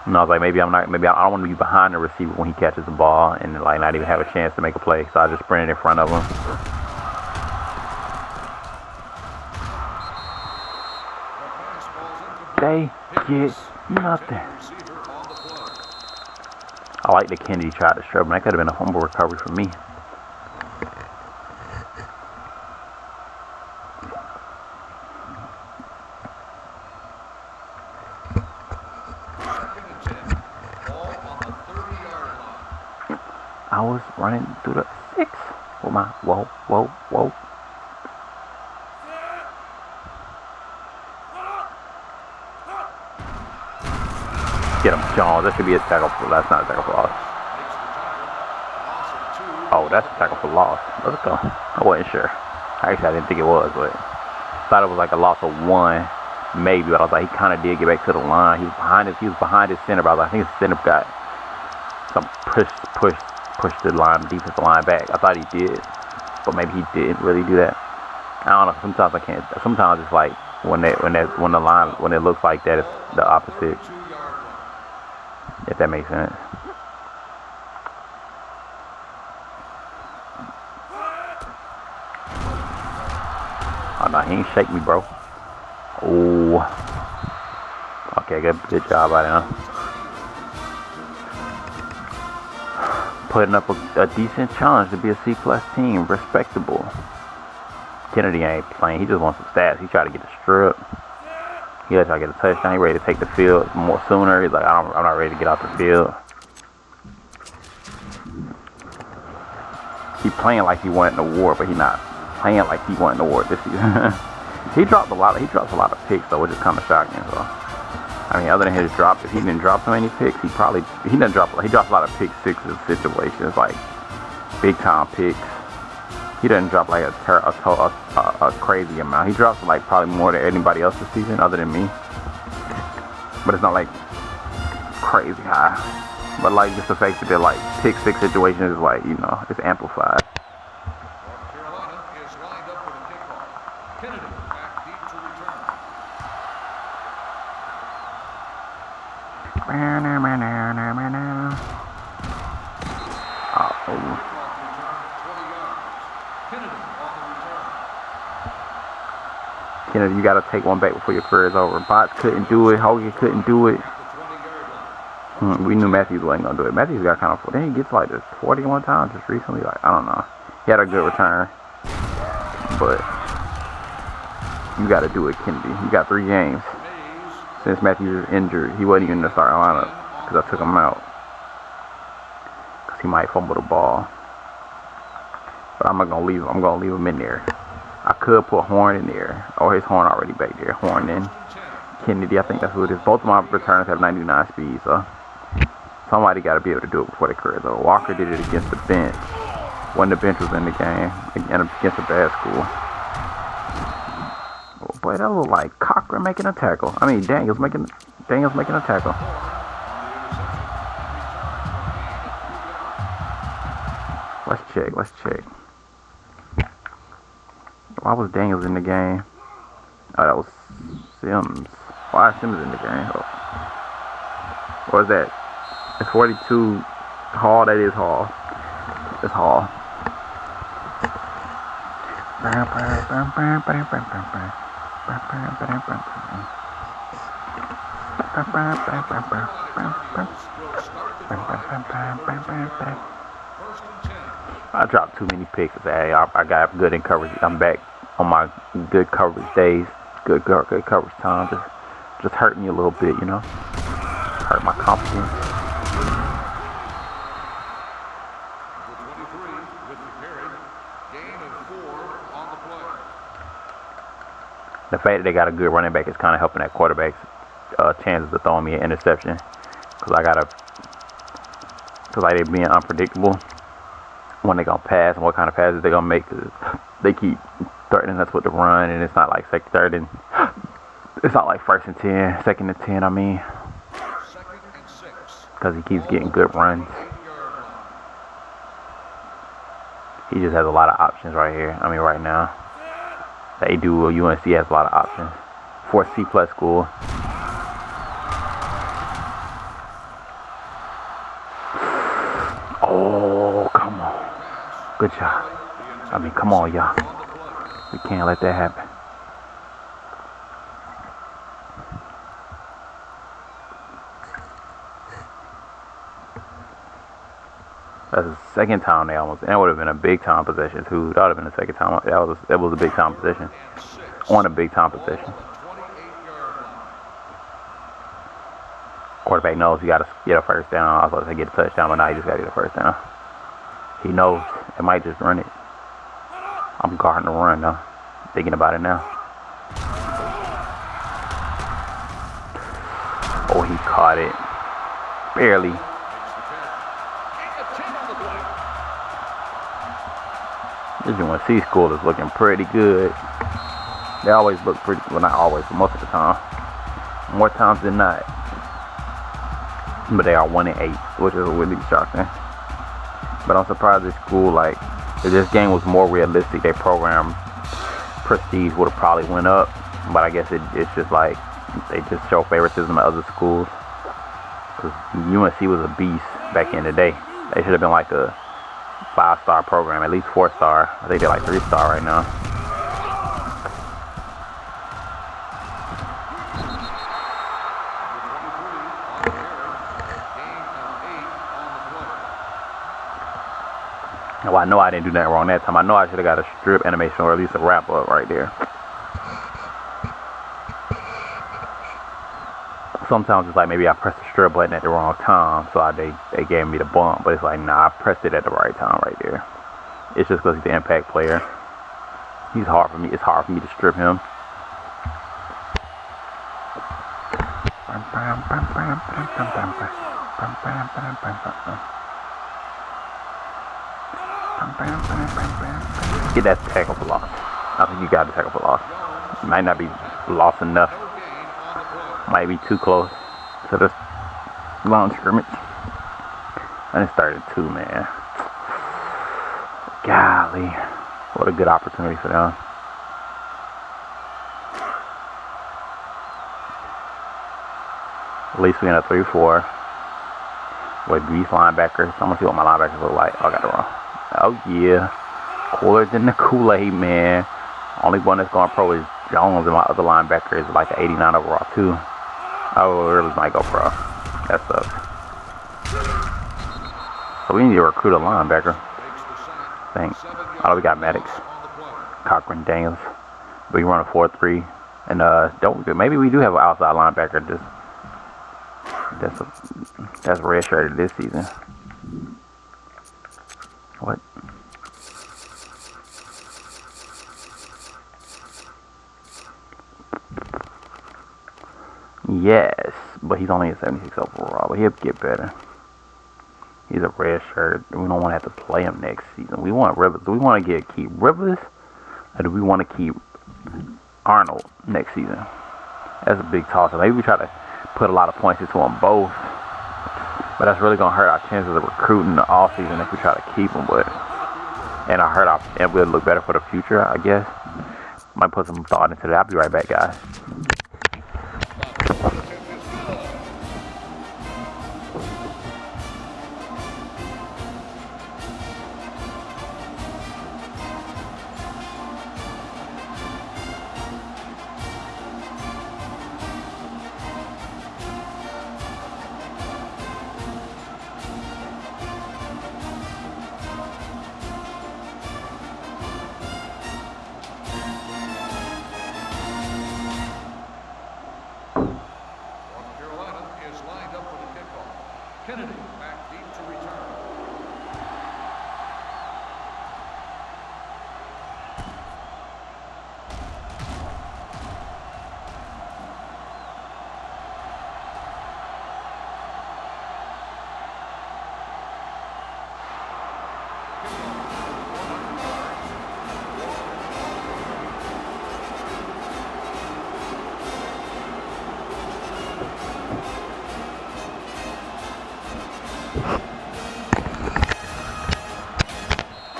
And I was like, maybe I don't want to be behind the receiver when he catches the ball and like not even have a chance to make a play. So I just sprinted in front of him. They get nothing. I like that Kennedy tried to strip him. That could have been a fumble recovery for me. I was running through the 6. Whoa. Get him, Jones. That should be a tackle for. That's not a tackle for loss. Oh, that's a tackle for loss. Let's go. I wasn't sure. Actually, I didn't think it was, but I thought it was like a loss of 1, maybe. But I was like, he kind of did get back to the line. He was behind his center, but I think his center got some push the defensive line back. I thought he did, but maybe he didn't really do that. I don't know. Sometimes I can't. Sometimes it's like when it looks like that, it's the opposite. If that makes sense. Oh no, he ain't shake me, bro. Oh. Okay, good job out of him. Putting up a decent challenge to be a C+ team. Respectable. Kennedy ain't playing. He just wants some stats. He tried to get a strip. He tried to get a touchdown. He ready to take the field more sooner. He's like, I'm not ready to get off the field. He playing like he won an award, but he not playing like he won an award this season. He drops a lot of picks though, which is kind of shocking. So I mean, other than his drop, if he didn't drop so many picks, he drops a lot of pick sixes situations, like big time picks. He doesn't drop like a crazy amount. He drops like probably more than anybody else this season, other than me. But it's not like crazy high. But like just the fact that they're like pick six situations is like, you know, it's amplified. North Carolina is lined up for the kickoff. Kennedy back deep to return. Kennedy, you got to take one back before your career is over. Bots couldn't do it. Hogan couldn't do it. We knew Matthews wasn't going to do it. Matthews got kind of... Then he gets like this 41 times just recently. Like, I don't know. He had a good return. But you got to do it, Kennedy. You got 3 games. Since Matthews is injured, he wasn't even in the starting lineup because I took him out. Because he might fumble the ball. But I'm not going to leave him. I'm going to leave him in there. I could put Horn in there. Or his Horn already back there. Horn in. Kennedy, I think that's who it is. Both of my returners have 99 speed, so somebody got to be able to do it before their career is over. Walker did it against the bench when the bench was in the game and against a bad school. Oh boy, that looked like Cochran making a tackle. I mean, Daniels making a tackle. Let's check. Why was Daniels in the game? Oh, that was Sims. Why is Sims in the game? Oh. What is that? It's 42 Hall. That is Hall. It's Hall. I dropped too many picks. Hey, I got good in coverage. I'm back on my good coverage days. Good coverage time. Just hurt me a little bit, you know. Hurt my confidence. Number 23 with the carry. Gain of 4 on the play. The fact that they got a good running back is kind of helping that quarterback's chances of throwing me an interception. Because like they being unpredictable when they gonna pass and what kind of passes they gonna make. Cause they keep threatening us with the run, and it's not like it's not like 1st and 10, 2nd and 10. I mean, because he keeps getting good runs. He just has a lot of options right here. I mean, right now. They do. UNC has a lot of options for a C+ school. Oh, come on. Good job. I mean, come on, y'all. We can't let that happen. That's the second time they almost, and it would have been a big time possession too. That would have been the second time. That was a big time possession. On a big time possession. Quarterback knows he got to get a first down. I was about to say get a touchdown, but now he just got to get a first down. He knows it might just run it. I'm guarding the run though. Thinking about it now. Oh, he caught it. Barely. This UNC school is looking pretty good. They always look pretty, well not always, but most of the time. More times than not. But they are 1-8, which is really shocking. But I'm surprised this school, like, if this game was more realistic, their program prestige would have probably went up. But I guess it's just like, they just show favoritism at other schools. Because UNC was a beast back in the day. They should have been like a 5-star program, at least 4-star. I think they're like 3-star right now. Well, I know I didn't do nothing wrong that time. I know I should have got a strip animation or at least a wrap up right there. Sometimes it's like maybe I pressed the strip button at the wrong time, so they gave me the bump. But it's like, nah, I pressed it at the right time right there. It's just because he's the impact player. He's hard for me. It's hard for me to strip him. Get that tackle for loss. I think you got to tackle for loss. Might not be lost enough. Might be too close to this long scrimmage. And it's 32, man. Golly. What a good opportunity for them. At least we in a 3-4 with these linebackers. I'm gonna see what my linebackers look like. Oh, I got it wrong. Oh yeah, cooler than the Kool-Aid, man. Only one that's going pro is Jones, and my other linebacker is like an 89 overall too. I really might go pro. That sucks. So we need to recruit a linebacker. Thanks. Oh, we got Maddox, Cochran, Daniels. We run a 4-3, and maybe we do have an outside linebacker. That's redshirted this season. What? Yes, but he's only a 76 overall, but he'll get better. He's a red shirt. We don't want to have to play him next season. We want Rivers. Do we want to keep Rivers, or do we want to keep Arnold next season? That's a big toss. Maybe we try to put a lot of points into them both, but that's really gonna hurt our chances of recruiting the off season if we try to keep them. But and we'll look better for the future, I guess. Might put some thought into that. I'll be right back, guys.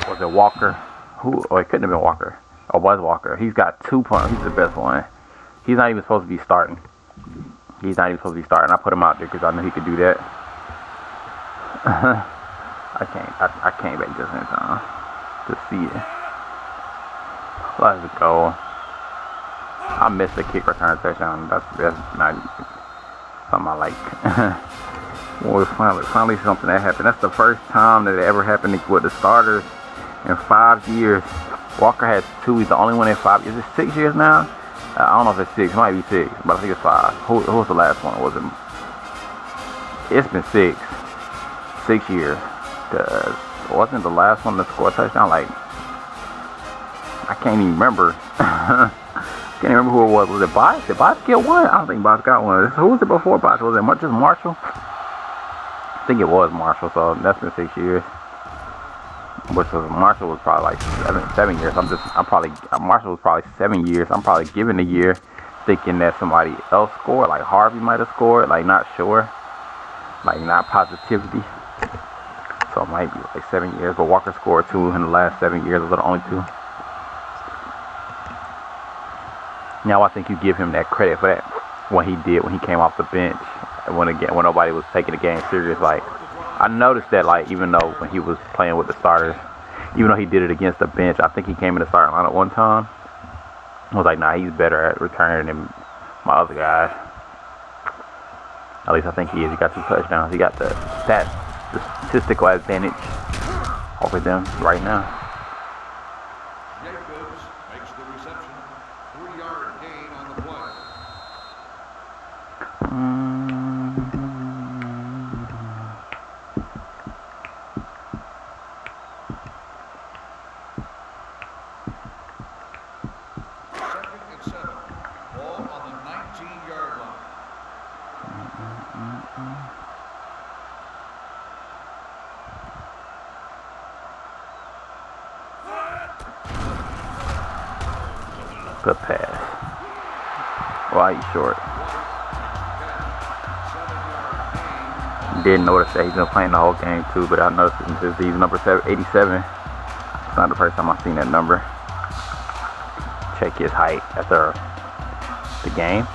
Was it Walker? Who? Oh, it couldn't have been Walker. Oh, it was Walker. He's got 2 points. He's the best one. He's not even supposed to be starting. He's not even supposed to be starting. I put him out there because I knew he could do that. I can't make this in time to see it. Let's go. I missed the kick return touchdown. That's not something I like. Well, finally something that happened. That's the first time that it ever happened with the starters in 5 years. Walker has 2. He's the only one in 5. Is it 6 years now? I don't know if it's 6. It might be 6, but I think it's 5. Who was the last one? Was it? It's been 6. 6 years. Wasn't the last one to score a touchdown? Like, I can't even remember. Can't remember who it was. Was it Bosch? Did Bosch get one? I don't think Bosch got one. Who was it before Bosch? Was it just Marshall? I think it was Marshall. So that's been 6 years. Which was Marshall was probably like 7 years. Marshall was probably 7 years. I'm probably giving a year, thinking that somebody else scored. Like Harvey might have scored. Like not sure. Like not positivity. So it might be like 7 years. But Walker scored 2 in the last 7 years. Those are the only 2. Now I think you give him that credit for that when he came off the bench when nobody was taking the game serious. Like I noticed that like even though when he was playing with the starters, even though he did it against the bench, I think he came in the starting lineup one time. I was like, nah, he's better at returning than my other guys. At least I think he is. He got 2 touchdowns. He got the statistical advantage over them right now. Jacobs makes the reception. 3-yard gain on the play. Second and 7. Ball on the 19-yard line. Good pass. Why he's short. Didn't notice that he's been playing the whole game too, but I noticed it since he's number 87. It's not the first time I've seen that number. Check his height after the game.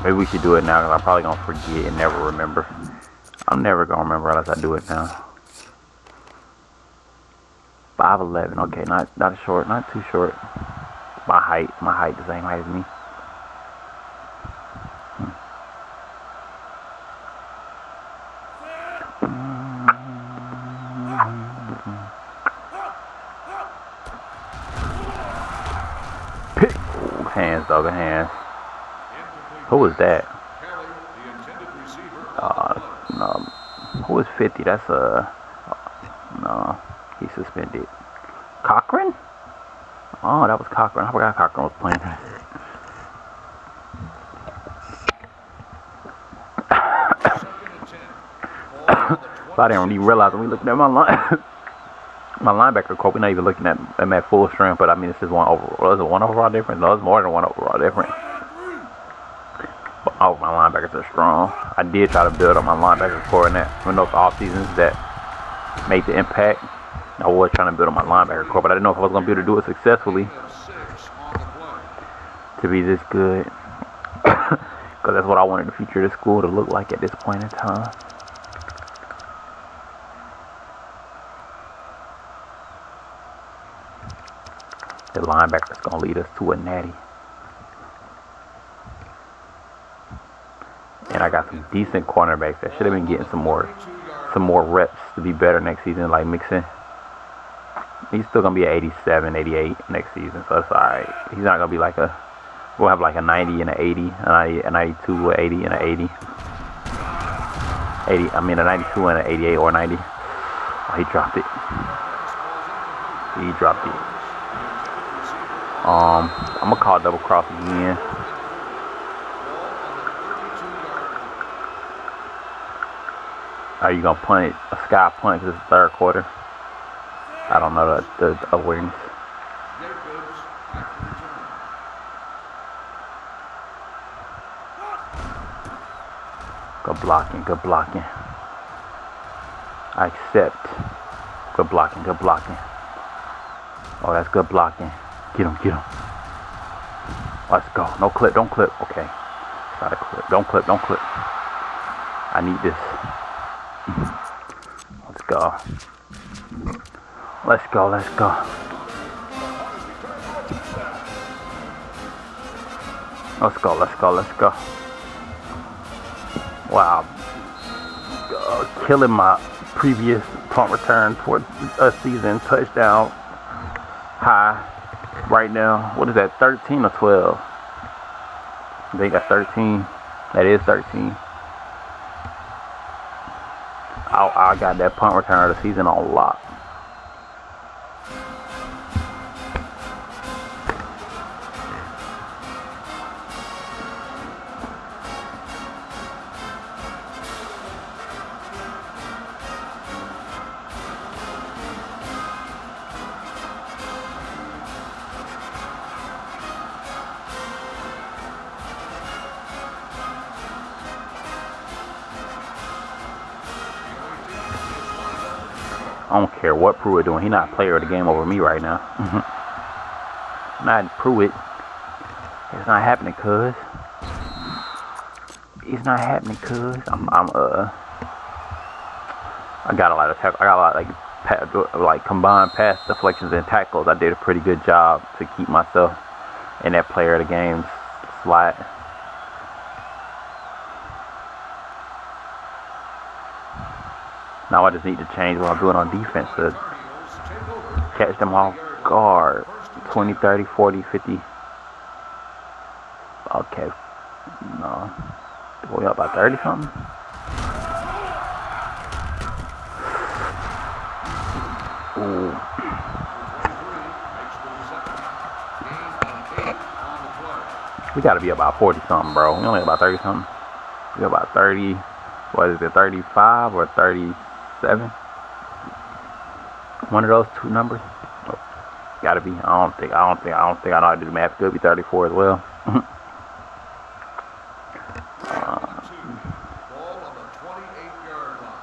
Maybe we should do it now because I'm probably gonna forget and never remember. I'm never gonna remember unless I do it now. 5'11", okay, not short, not too short. My height, the same height as me. Hands, dog, hands. Who was that? No. Who was 50? That's no. He's suspended. Cochran? Oh, that was Cochran. I forgot Cochran was playing. I didn't even realize when we looked at my linebacker core. We're not even looking at them at full strength, but I mean, it's just one overall. Is it one overall difference? No, it's more than one overall difference. But all my linebackers are strong. I did try to build up my linebacker core in those off seasons that made the impact. I was trying to build up my linebacker core, but I didn't know if I was going to be able to do it successfully to be this good. Because that's what I wanted the future of the school to look like at this point in time. The linebacker's going to lead us to a natty. And I got some decent cornerbacks that should have been getting some more reps to be better next season, like Mixon. He's still going to be an 87, 88 next season, so that's alright. He's not going to be like we'll have like a 90 and an 80, a 92, an 80, and an 80. A 92 and an 88 or 90. Oh, he dropped it. I'm going to call double cross again. Are you gonna punt it? A sky punt because it's the third quarter. I don't know the awareness. Jacobs back to return. Good blocking, good blocking. I accept. Good blocking, good blocking. Oh, that's good blocking. Get him, get him. Let's go. No clip, don't clip. Okay. It's not a clip. Don't clip, don't clip. I need this. Let's go. Let's go, let's go. Let's go, let's go, let's go. Wow. Killing my previous punt return for a season touchdown high right now. What is that, 13 or 12? I think that's 13. That is 13. I got that punt return of the season on lock. I don't care what Pruitt doing. He's not player of the game over me right now. Not Pruitt. It's not happening, cuz. It's not happening, cuz. I got a lot of tackles. I got a lot of like combined pass deflections and tackles. I did a pretty good job to keep myself in that player of the game slot. Now I just need to change what I'm doing on defense to catch them off guard. 20, 30, 40, 50. Okay. No. We up by 30 something? Ooh. We gotta be about 40 something, bro. We only about 30 something. We got about 30. What is it, 35 or 37? One of those two numbers. Oh, gotta be. I don't think I know how to do the math. Could be 34 as well. Ball on the 28-yard line.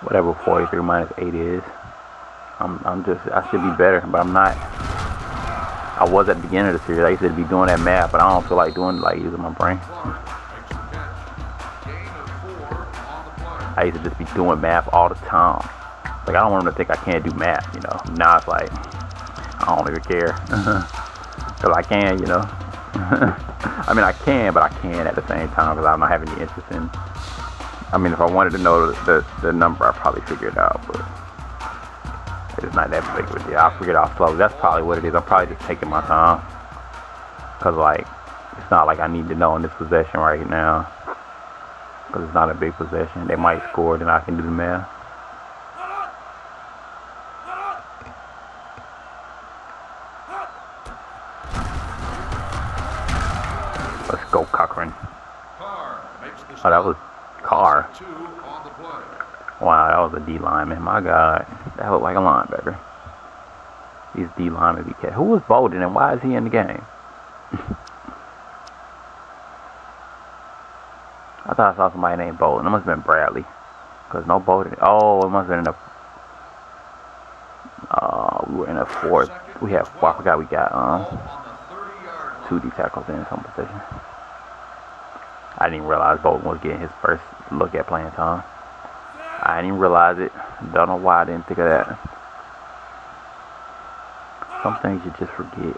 Whatever 43 minus 8 is. I should be better, but I'm not. I was at the beginning of the series. I used to be doing that math, but I don't feel like using my brain. I used to just be doing math all the time. Like, I don't want them to think I can't do math, you know. Now it's like, I don't even care. Because I can, you know. I mean, I can, but I can at the same time because I don't have any interest in. I mean, if I wanted to know the number, I'd probably figure it out, but it's not that big of a deal. I'll figure it out slowly. That's probably what it is. I'm probably just taking my time. Because, like, it's not like I need to know in this possession right now. Because it's not a big possession. They might score, then I can do the math. Let's go, Cochran. Oh, that was Carr. Wow, that was a D lineman. My God, that looked like a linebacker. These D linemen be cat. Who was Bolden and why is he in the game? I thought I saw somebody named Bolden. It must have been Bradley. Because no Bolden. Oh, it must have been in a. We were in a fourth. We have. Well, I forgot we got 2 D tackles in some position. I didn't even realize Bolden was getting his first look at playing time. I didn't even realize it. Don't know why I didn't think of that. Some things you just forget.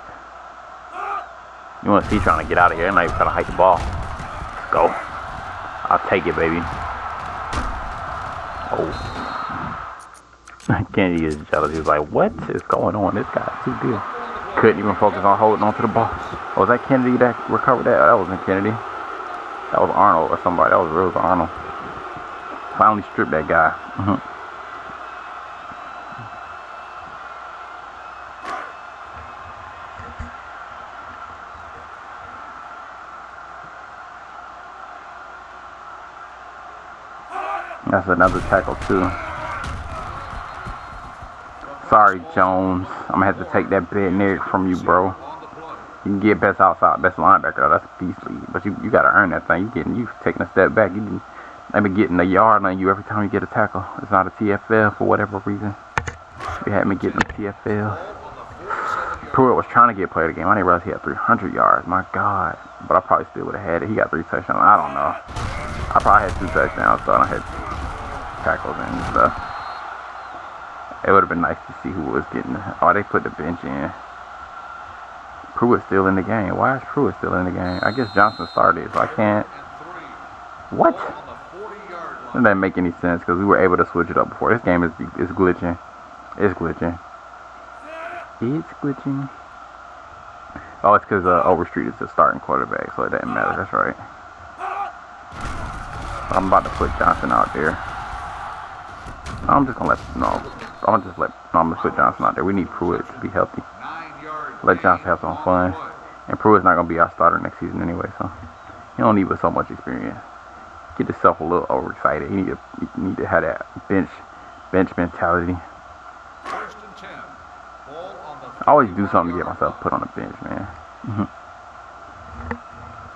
You want to see trying to get out of here. I'm not even trying to hike the ball. Let's go. I'll take it, baby. Oh. Kennedy is jealous. He was like, what is going on? This guy's too good. Couldn't even focus on holding on to the ball. Oh, was that Kennedy that recovered that? Oh, that wasn't Kennedy. That was Arnold or somebody. That was Rose Arnold. Finally stripped that guy. That's another tackle too. Sorry, Jones. I'm gonna have to take that bad Nick from you, bro. You can get best outside, best linebacker though. That's beastly. But you gotta earn that thing. You taking a step back. You maybe getting a yard on you every time you get a tackle. It's not a TFL for whatever reason. You had me getting a TFL. Pruitt was trying to get play of the game. I didn't realize he had 300 yards. My God. But I probably still would have had it. He got 3 touchdowns. I don't know. I probably had 2 touchdowns, so I don't have tackles and stuff. It would have been nice to see who was getting. Oh, they put the bench in. Pruitt's still in the game. Why is Pruitt still in the game? I guess Johnson started, so I can't. What? That doesn't make any sense because we were able to switch it up before. This game is glitching. It's glitching. It's glitching. Oh, it's because Overstreet is the starting quarterback, so it doesn't matter. That's right. I'm about to put Johnson out there. I'm just gonna I'm gonna put Johnson out there. We need Pruitt to be healthy. Let Johnson have some fun. And Pruitt's not gonna be our starter next season anyway, so he don't need with so much experience. Get himself a little overexcited. He need to have that bench mentality. I always do something to get myself put on the bench, man.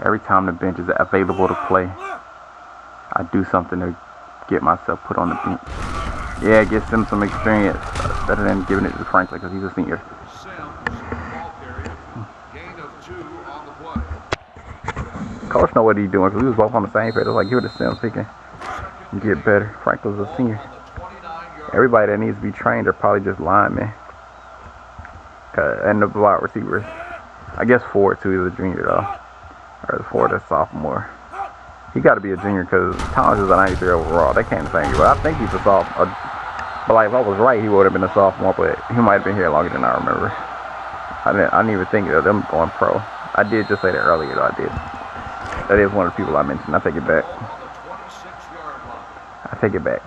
Every time the bench is available to play, I do something to get myself put on the bench. Yeah, it gets him some experience better than giving it to Franklin because he's a senior. Coach know what he's doing because we was both on the same page. I was like, give it to Sims, he can get better. Franklin's a senior. Everybody that needs to be trained are probably just linemen. And the wide receivers. I guess Ford too is a junior though. Or Ford is a sophomore. He got to be a junior because Thomas is a 93 overall. They can't say anything. But I think he's a sophomore. But like if I was right, he would have been a sophomore. But he might have been here longer than I remember. I didn't even think of them going pro. I did just say that earlier though. I did. That is one of the people I mentioned. I take it back. I take it back.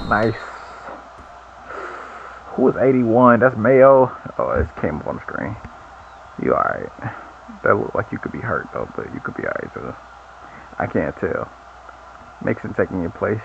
Nice. Who is 81? That's Mayo. Oh, it came up on the screen. You alright. That looked like you could be hurt though, but you could be alright too. I can't tell. Mixon taking your place.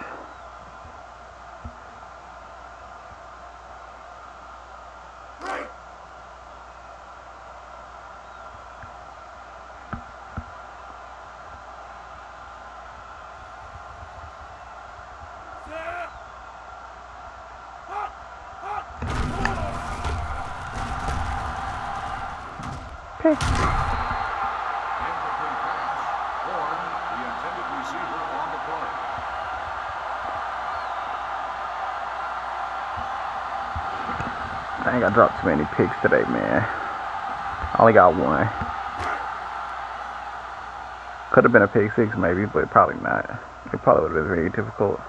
Okay. I think I dropped too many picks today, man. I only got one. Could have been a pick 6 maybe, but probably not. It probably would have been very difficult.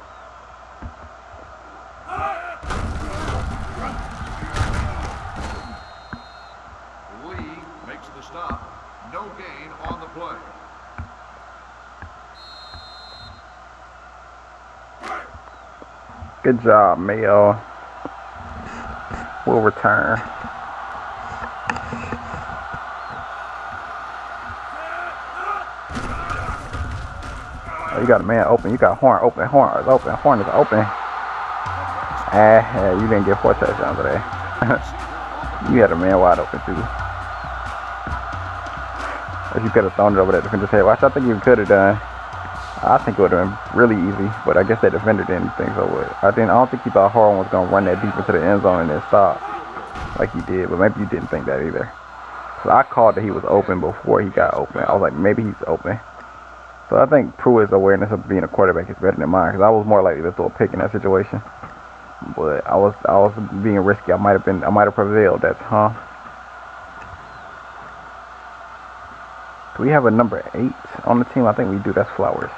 Lee makes the stop. No gain on the play. Good job, Mayo. We'll return. Oh, you got a man open. You got Horn open. Horn is open. Horn is open. Yeah, you didn't get 4 touchdowns today. You had a man wide open too. If you could have thrown it over that defender's head, which I think you could have done. I think it would have been really easy, but I guess that defender didn't think so. I don't think he thought Horn was going to run that deep into the end zone and then stop like he did, but maybe you didn't think that either. So I called that he was open before he got open. I was like, maybe he's open. So I think Pruitt's awareness of being a quarterback is better than mine because I was more likely to throw a pick in that situation. But I was being risky. I might have prevailed. That's Do we have a number 8 on the team? I think we do. That's Flowers.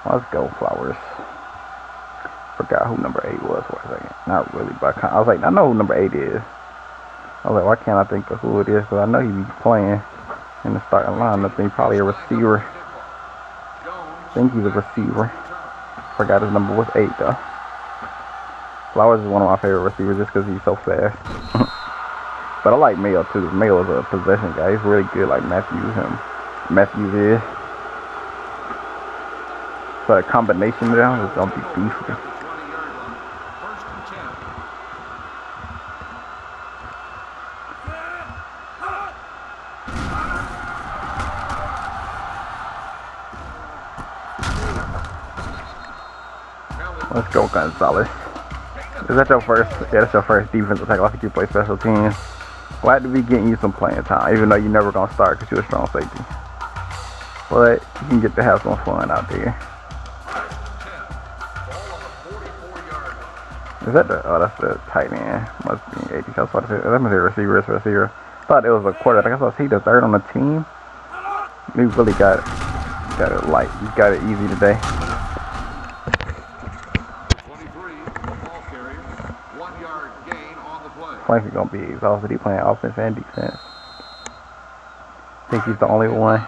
Let's go, Flowers. Forgot who number 8 was for a second. Not really, but I was like, I know who number 8 is. I was like, why can't I think of who it is? Because I know he be playing in the starting lineup. He's probably a receiver. I think he's a receiver. Forgot his number was 8 though. Flowers is one of my favorite receivers just because he's so fast. But I like Mayo too. Mayo is a possession guy. He's really good like Matthews is. So a combination of them is going to be beefy. Let's go, Gonzalez. Is that your first? Yeah, that's your first defensive tackle. I think you play special teams. Glad to be getting you some playing time, even though you're never going to start because you're a strong safety. But you can get to have some fun out there. Is that the, oh, that's the tight end. Must be 80. That must be a receiver. Thought it was a quarterback. I thought he the third on the team. He really got it light. He's got it easy today. 23, ball carrier, 1 yard gain on the play. Frankly, gonna be exhausted. He playing offense and defense. I think he's the only one.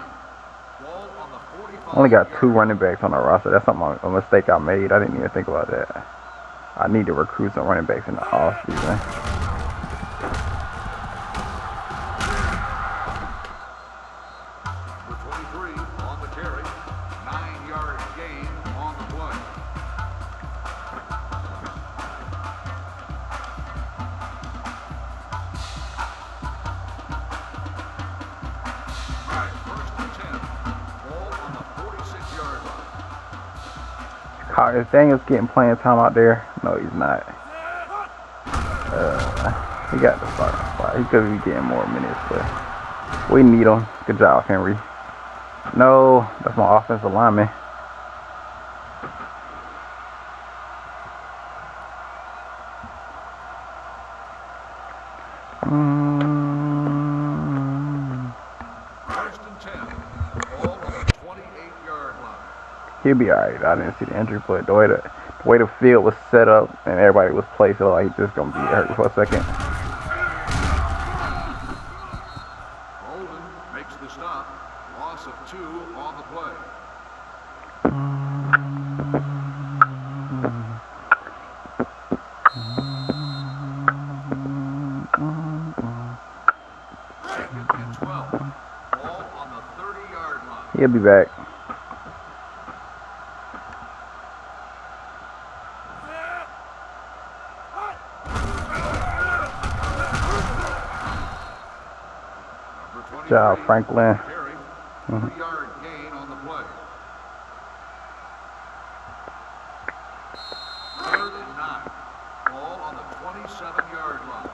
Only got 2 running backs on the roster. That's something a mistake I made. I didn't even think about that. I need to recruit some running backs in the off season. Number 23 on the carry, 9 yard gain on the play. All right, 1st and 10. Ball on the 46-yard line. Is Daniels getting playing time out there? No, he's not. He got the starting spot. He could be getting more minutes, but we need him. Good job, Henry. No, that's my offensive lineman. First and 10. Ball on the 28-yard line. He'll be alright. I didn't see the injury, but the way the field was set up and everybody was placed, so like he's just gonna be hurt for a second. Golden makes the stop. Loss of 2 on the play. Second and 12. Ball on the 30-yard line. He'll be back. Good job, Franklin. Carry, 3-yard gain on the play. 3rd and 9. Ball on the 27-yard line.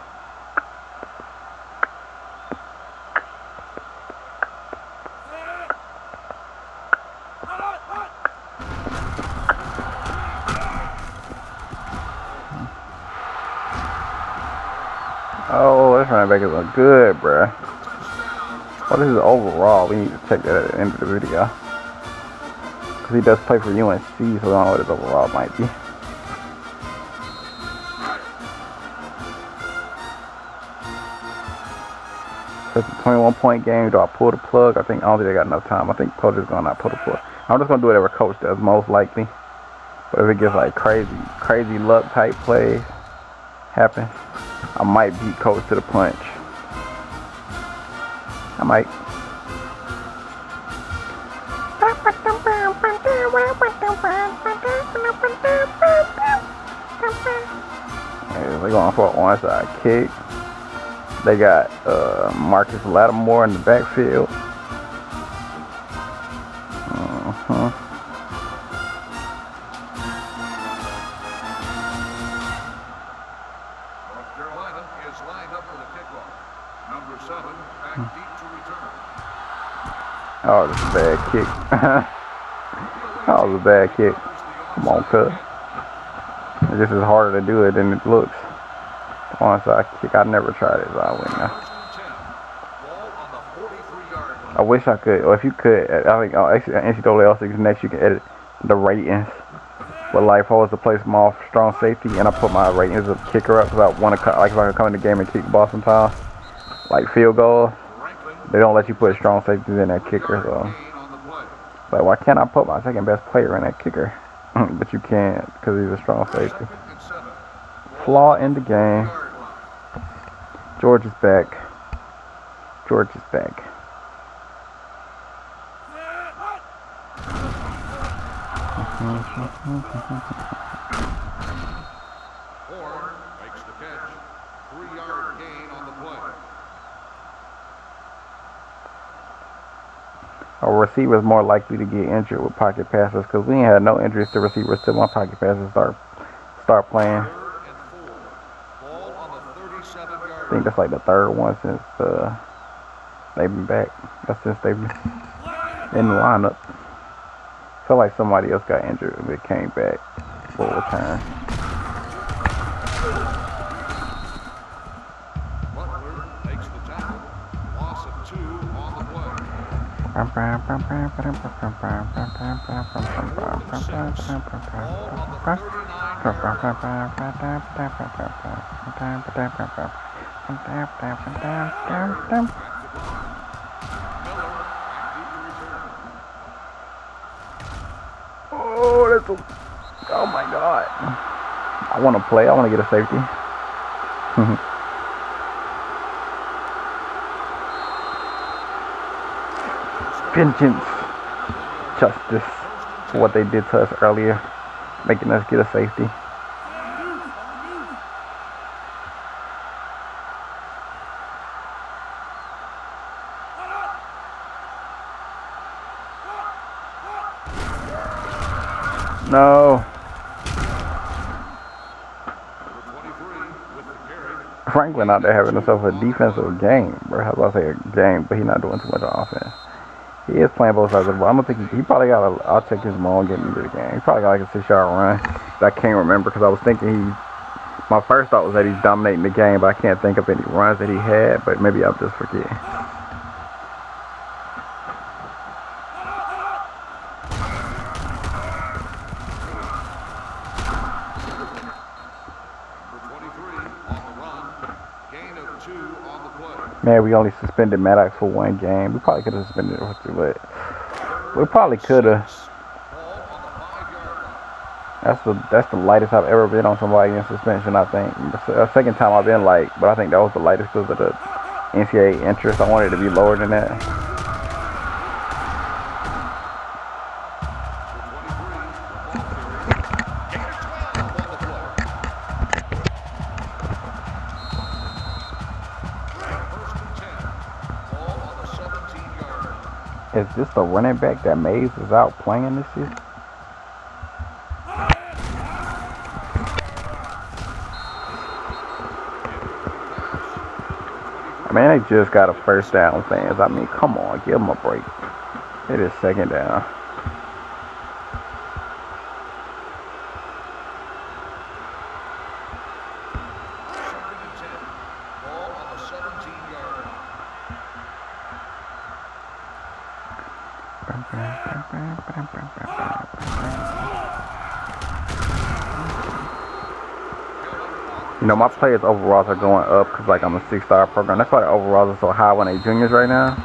Oh, this running back is looking good, bruh. Oh, this is overall. We need to check that at the end of the video. Because he does play for UNC, so we don't know what his overall might be. It's a 21-point game. Do I pull the plug? I don't think I got enough time. I think coach is going to not pull the plug. I'm just going to do whatever coach does, most likely. But if it gets like crazy luck type plays happen, I might beat coach to the punch. I might. Yeah, they're going for an onside kick. They got Marcus Lattimore in the backfield. North Carolina is lined up for the kickoff. Number 7 back deep to return. Oh, that's a bad kick. That was a bad kick. Come on, cuz. This is harder to do it than it looks. Onside kick. I never tried it, so I wouldn't know. I wish I could, or if you could, I think NCAA also next you can edit the ratings. But like if I was to play small, strong safety, and I put my ratings of kicker up, because I want to, like if I could come in the game and kick the ball sometimes, like field goals, they don't let you put strong safeties in that kicker. So, like why can't I put my second best player in that kicker? But you can't, because he's a strong safety. flaw in the game. George is back. George is back. Horn makes the catch. 3-yard gain on the play. Our receiver is more likely to get injured with pocket passes because we ain't had no injuries to receivers till my pocket passes start playing. 3rd and 4. Ball on the 37-yard I think that's like the third one since they've been back. That's since they've been in the lineup. Felt like somebody else got injured and they came back for a return. Butler makes the tackle. Loss of 2 on the play. Oh, that's a, oh my God. I want to play. I want to get a safety. Vengeance, justice for what they did to us earlier, making us get a safety. No. Franklin out there having himself a defensive game, bro. How about I say a game, but he's not doing too much on offense. He is playing both sides of the ball. I don't think he probably got a, I'll check his ball getting into the game. He probably got like a 6-yard run that I can't remember because I was thinking my first thought was that he's dominating the game, but I can't think of any runs that he had, but maybe I'm just forgetting. Man, we only suspended Maddox for 1 game. We probably could have suspended him for 2, but we probably could have. That's the lightest I've ever been on somebody in suspension, I think. The second time I've been light, but I think that was the lightest because of the NCAA interest. I wanted it to be lower than that. Is this the running back that Mays is out playing this year? I mean, they just got a first down, fans. I mean, come on, give them a break. It is 2nd down. You know, my players' overalls are going up because, like, I'm a 6-star program. That's why the overalls are so high when they juniors right now.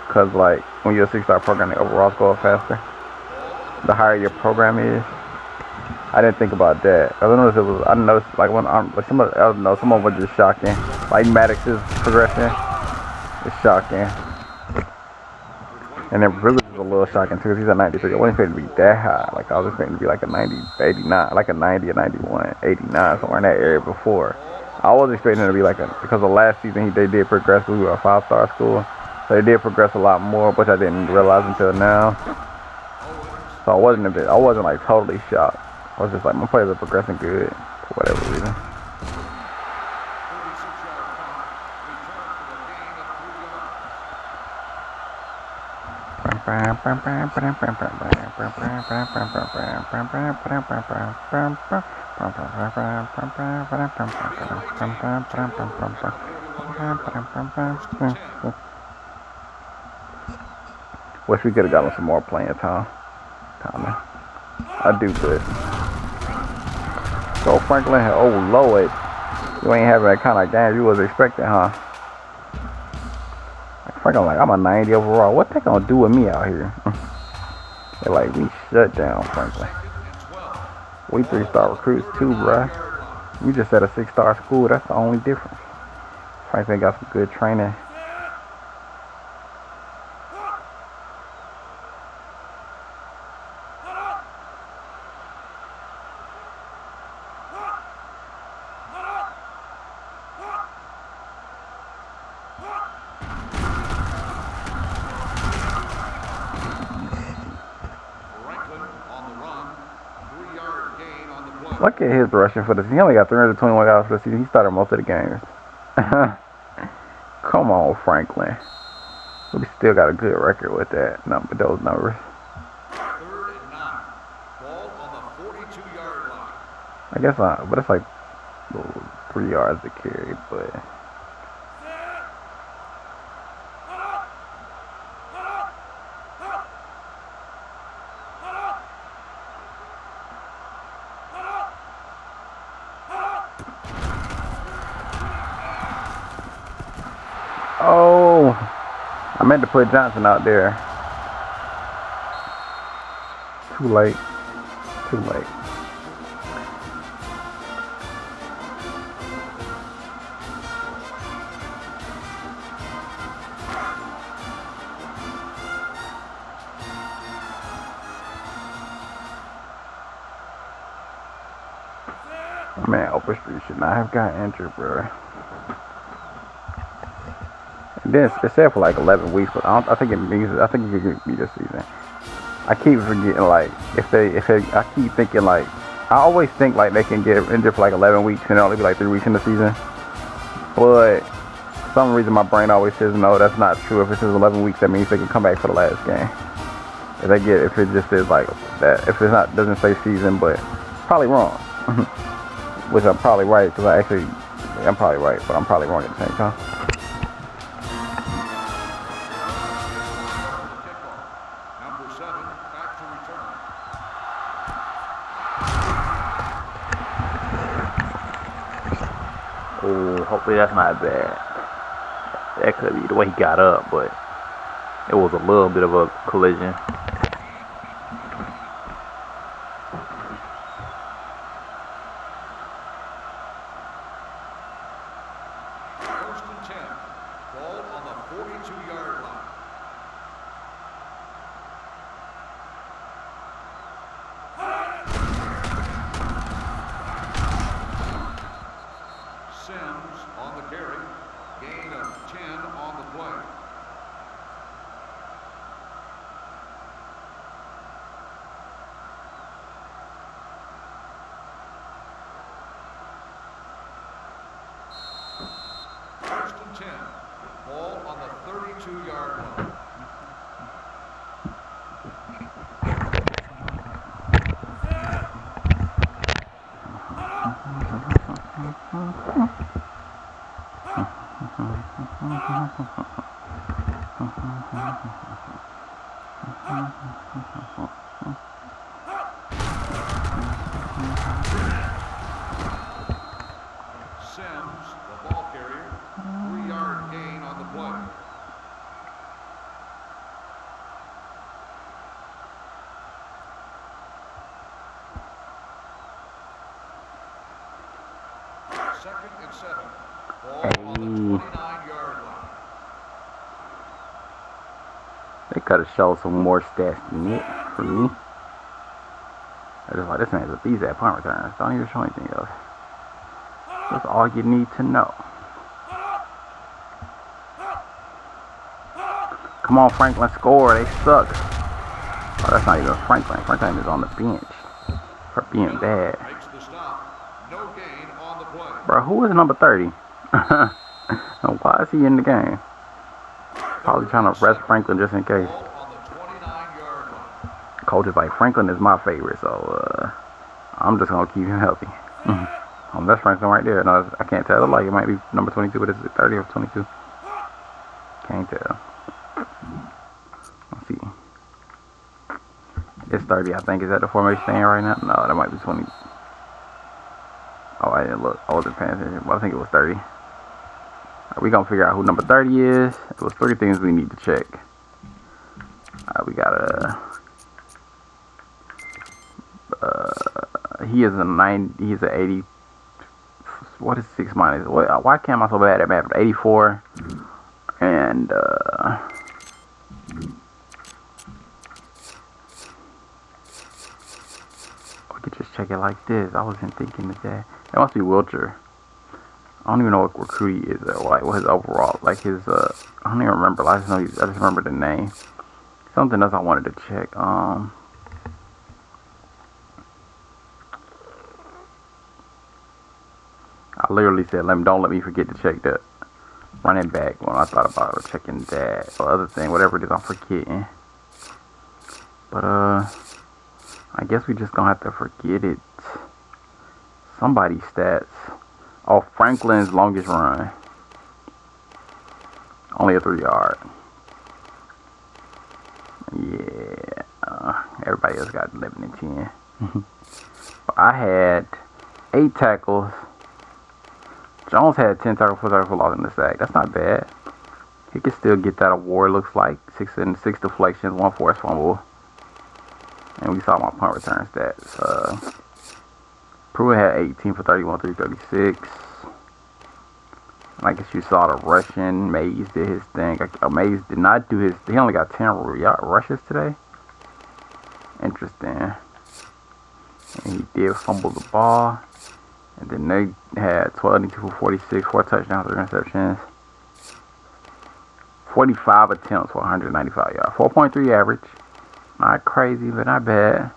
Because, like, when you're a 6-star program, the overalls go up faster. The higher your program is. I didn't think about that. I noticed, like, when I'm, like, some of them are just shocking. Like, Maddox's progression is shocking. And then Rivers is a little shocking, too, because he's a 93. I wasn't expecting to be that high. Like, I was expecting to be like a 90, 89, like a 90, a 91, 89, somewhere in that area before. I was expecting him to be like because of last season, they did progress. We were a 5-star school. So they did progress a lot more, which I didn't realize until now. So I wasn't like totally shocked. I was just like, my players are progressing good for whatever reason. Wish we could have gotten some more playing time. Kinda. I do good. So Franklin, oh Lord, you ain't having that kind of game you was expecting, huh? Franklin, like, I'm a 90 overall. What they gonna do with me out here? They're like, we shut down Franklin. We 3-star recruits too, bruh. You just at a 6-star school. That's the only difference. Franklin got some good training. Look at his rushing for the season. He only got 321 yards for the season. He started most of the games. Come on, Franklin. We still got a good record with that number, those numbers. 3rd and 9. Ball on the 42-yard line. I guess but it's like 3 yards to carry, but. Oh, I meant to put Johnson out there. Too late. Too late. Man, Open Street should not have got injured, bro. This it's said for like 11 weeks, but I think it could be this season. I keep forgetting like I keep thinking like I always think like they can get injured for like 11 weeks and it'll only be like 3 weeks in the season. But for some reason my brain always says no, that's not true. If it says 11 weeks, that means they can come back for the last game. If it just says like that, if it's not doesn't say season, but probably wrong. Which I'm probably right because I'm probably right, but I'm probably wrong at the same time. Oh, hopefully that's not bad. That could be the way he got up, but it was a little bit of a collision. First and 10. Ball on the 42-yard line. Sims on the carry. Gain of 10 on the play. First and 10. Ball on the 32-yard line. Sims, the ball carrier, 3-yard gain on the play. Second and 7. Ball on the 29-yard line. They could have showed some more stats than it for me. I just like this man's a beast at punt returns. Don't even show anything else. That's all you need to know. Come on, Franklin, score. They suck. Oh, that's not even Franklin. Franklin is on the bench for being bad. Makes the stop. No gain on the play. Bro, who is number 30? Why is he in the game? Probably trying to rest Franklin just in case. Ball on the 29-yard line. Coach is like, Franklin is my favorite, so I'm just going to keep him healthy. That's Franklin right there. No, I can't tell. Like, it might be number 22, but it's 30 or 22. Can't tell. Let's see. It's 30, I think. Is that the formation thing right now? No, that might be 20. Oh, I didn't look. I wasn't paying attention, but I think it was 30. We're going to figure out who number 30 is. It was 3 things we need to check. We got he is a 90, he's an what is 6 minus? Why can't I so bad at math? 84 and we could just check it like this. I wasn't thinking today. It must be Wilcher. I don't even know what recruit he is or like what his overall like his I don't even remember. I just remember the name. Something else I wanted to check. I literally said, don't let me forget to check the running back when I thought about checking that or other thing, whatever it is I'm forgetting. But I guess we just gonna have to forget it. Somebody's stats. Oh, Franklin's longest run. Only a 3-yard. Yeah. Everybody else got 11 and 10. I had 8 tackles. Jones had 10 tackles, 4 tackles for loss in the sack. That's not bad. He can still get that award. Looks like 6 deflections, 1 forced fumble. And we saw my punt return stats. Pruitt had 18 for 31, 336. I guess you saw the rushing. Mays did his thing. Mays did not do his. He only got 10 rushes today. Interesting. And he did fumble the ball. And then they had 12, 2 for 46, 4 touchdowns, 3 interceptions. 45 attempts for 195 yards. 4.3 average. Not crazy, but not bad.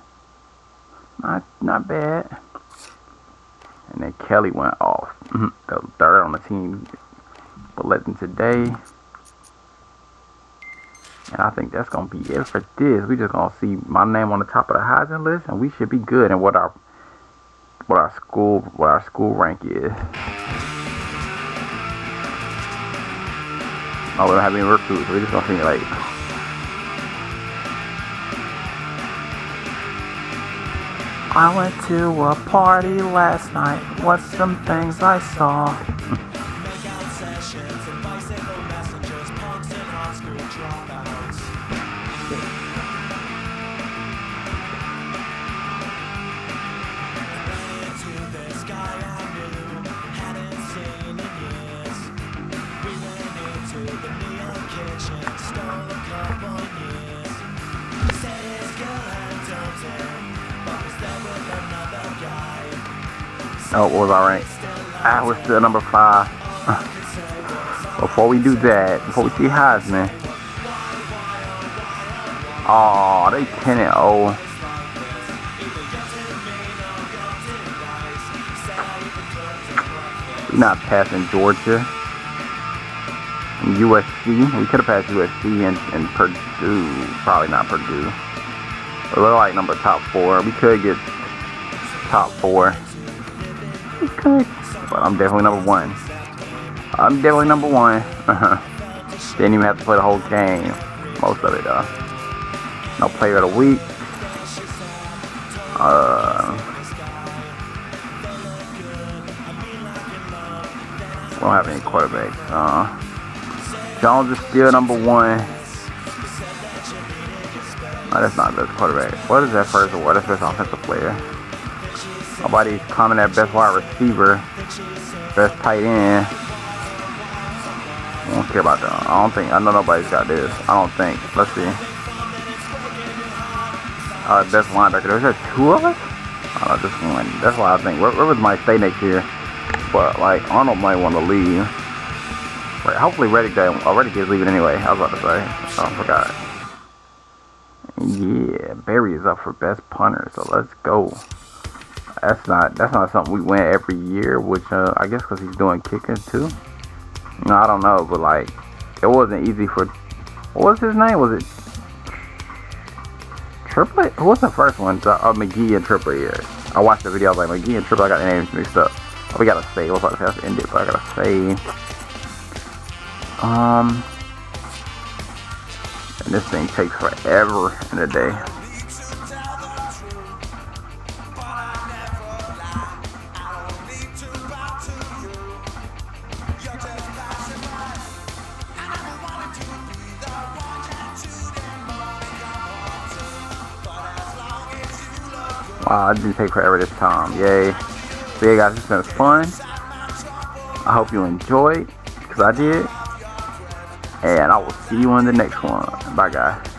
Not bad. And then Kelly went off. The third on the team. But less than today. And I think that's gonna be it for this. We just gonna see my name on the top of the Heisman list, and we should be good. And what our school rank is. Oh, we don't have any recruits, so we're just gonna simulate. I went to a party last night. What's some things I saw? Oh, what was our rank? We're still number 5. Before we do that, before we see Heisman. Oh, they 10 and 0. We're not passing Georgia and USC. We could have passed USC and Purdue. Probably not Purdue. We're like top 4. We could get top 4. We could. But I'm definitely number 1. I'm definitely number 1. Didn't even have to play the whole game. Most of it though. No player of the week. We don't have any quarterbacks. Jones is still number 1. No, that's not best quarterback. What is that first award? That's best offensive player. Nobody's climbing that best wide receiver. Best tight end. I don't care about that. I know nobody's got this. I don't think. Let's see. Best linebacker. Is there 2 of us? Oh, just 1. That's why I think. Where was my stay next year? But, like, Arnold might want to leave. Right, hopefully Reddick is leaving anyway. I was about to say. Oh, I forgot. Yeah, Barry is up for best punter, so let's go. That's not something we win every year, which I guess because he's doing kicking too. No, I don't know, but like it wasn't easy for. What was his name? Was it Triplet? Who was the first one? McGee and Triplet. Yeah, I watched the video. I was like McGee and Triplet. I got the names mixed up. Oh, we gotta say. I was about to say let's end it, but I gotta say. And this thing takes forever in a day. Wow, it didn't take forever this time. Yay. So yeah guys, it's been fun. I hope you enjoyed, because I did. And I will see you in the next one. Bye, guys.